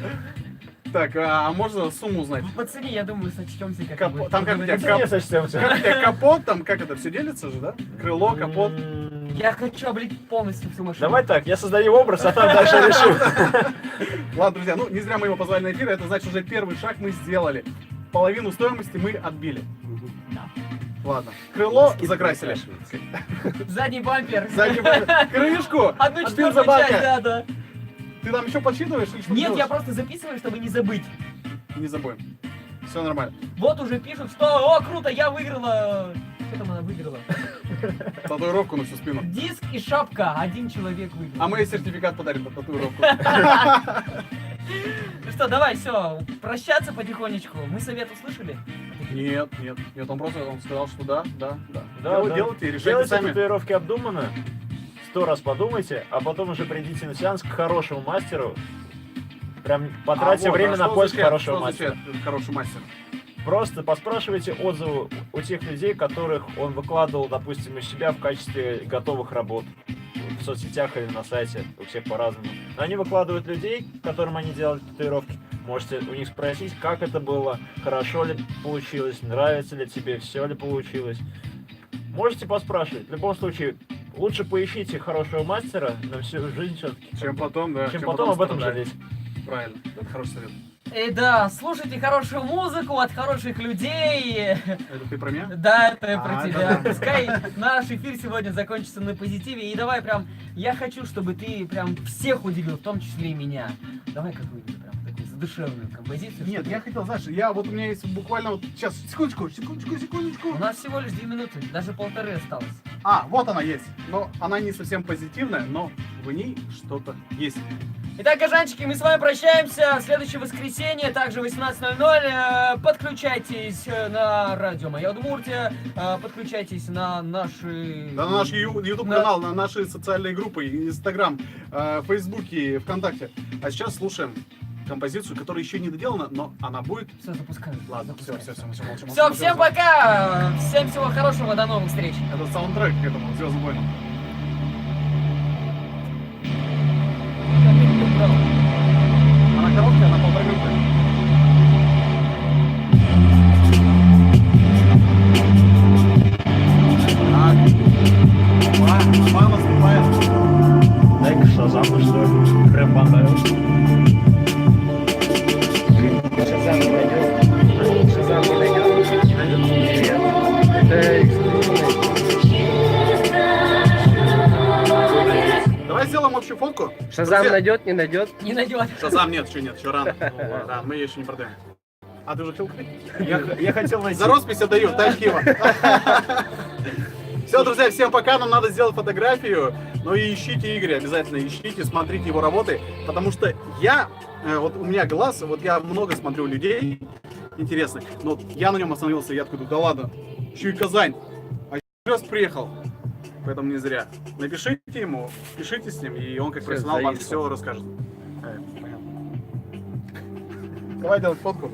Так, а можно сумму узнать? По цене, я думаю, сочтемся как-нибудь. Там как у тебя Не сочтемся. как у тебя капот, там как это все делится же, да? Крыло, капот. Я хочу облить полностью всю машину. Давай так, я создаю образ, а там дальше решу. Ладно, друзья, ну не зря мы его позвали на эфир, это значит уже первый шаг мы сделали. Половину стоимости мы отбили. Да. Ладно. Крыло закрасили. Задний бампер. Задний бампер. Крышку. Одну от четвертую бензобака. часть, да. Ты там еще подсчитываешь или что? Нет, я делаешь? просто записываю, чтобы не забыть. Не забудем. Все нормально. Вот уже пишут, что о, круто, я выиграла. Что там она выиграла? Татуировку на всю спину. Диск и шапка. Один человек выиграл. А мы ей сертификат подарим на татуировку. Ну что, давай, все, прощаться потихонечку. Мы совет услышали? Нет, он просто сказал, что да. Да, Делайте и решайте Делайте сами. татуировки обдуманно, 100 раз подумайте, а потом уже придите на сеанс к хорошему мастеру. Прям потратьте время на поиск хорошего мастера. Хороший мастер. Просто поспрашивайте отзывы у тех людей, которых он выкладывал, допустим, у себя в качестве готовых работ в соцсетях или на сайте, у всех по-разному. Но они выкладывают людей, которым они делали татуировки. Можете у них спросить, как это было, хорошо ли получилось, нравится ли тебе, все ли получилось. Можете поспрашивать. В любом случае, лучше поищите хорошего мастера на всю жизнь все-таки. Чем потом, да. Чем потом об этом страдать. жалеть. Правильно, это хороший совет. Да, слушайте хорошую музыку от хороших людей. Это ты про меня? Да, это про тебя. да. Пускай наш эфир сегодня закончится на позитиве. И давай прям, я хочу, чтобы ты прям всех удивил, в том числе и меня. Давай какую-нибудь прям такую задушевную композицию. Нет, я хотел, знаешь, у меня есть буквально вот сейчас, секундочку. У нас всего лишь 2 минуты, даже 1,5 осталось. А, вот она есть. Но она не совсем позитивная, но в ней что-то есть. Итак, кожанчики, мы с вами прощаемся. В следующее воскресенье, также 18:00. Подключайтесь на радио Моя Удмуртия. Подключайтесь на наши... Да, на наш YouTube канал, на наши социальные группы, Инстаграм, Фейсбуке, ВКонтакте. А сейчас слушаем композицию, которая еще не доделана, но она будет. Все, запускаем. Ладно, все, молчим. Все, всем пока. Всем всего хорошего, до новых встреч. Это саундтрек к этому Звездным войнам. Она короткая, она 1,5 минуты. Так, мама наступает. Дай-ка Шазам, что ли? Прям понравилось. Шазам не найдет. Шазам не найдет. Не найдет. Нет. Это эксклюзивно. Давай сделаем общую фотку. Шазам Друзья, найдет, не найдет. Не найдет. Шазам нет, еще рано. Да, мы ее еще не продаем. А ты уже хотел купить? Я хотел найти. За роспись отдаю, дай пиво. Все, друзья, всем пока, нам надо сделать фотографию. Ну и ищите Игоря, обязательно ищите, смотрите его работы. Потому что я, вот у меня глаз, вот я много смотрю людей интересных. Но вот я на нем остановился, я такой, да ладно, еще и Казань. А сейчас приехал. Поэтому не зря. Напишите ему, пишите с ним, и он как профессионал вам все расскажет. Давай делать фотку.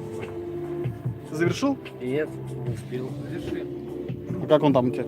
Ты завершил? Нет, не успел. Заверши. А как он там у тебя?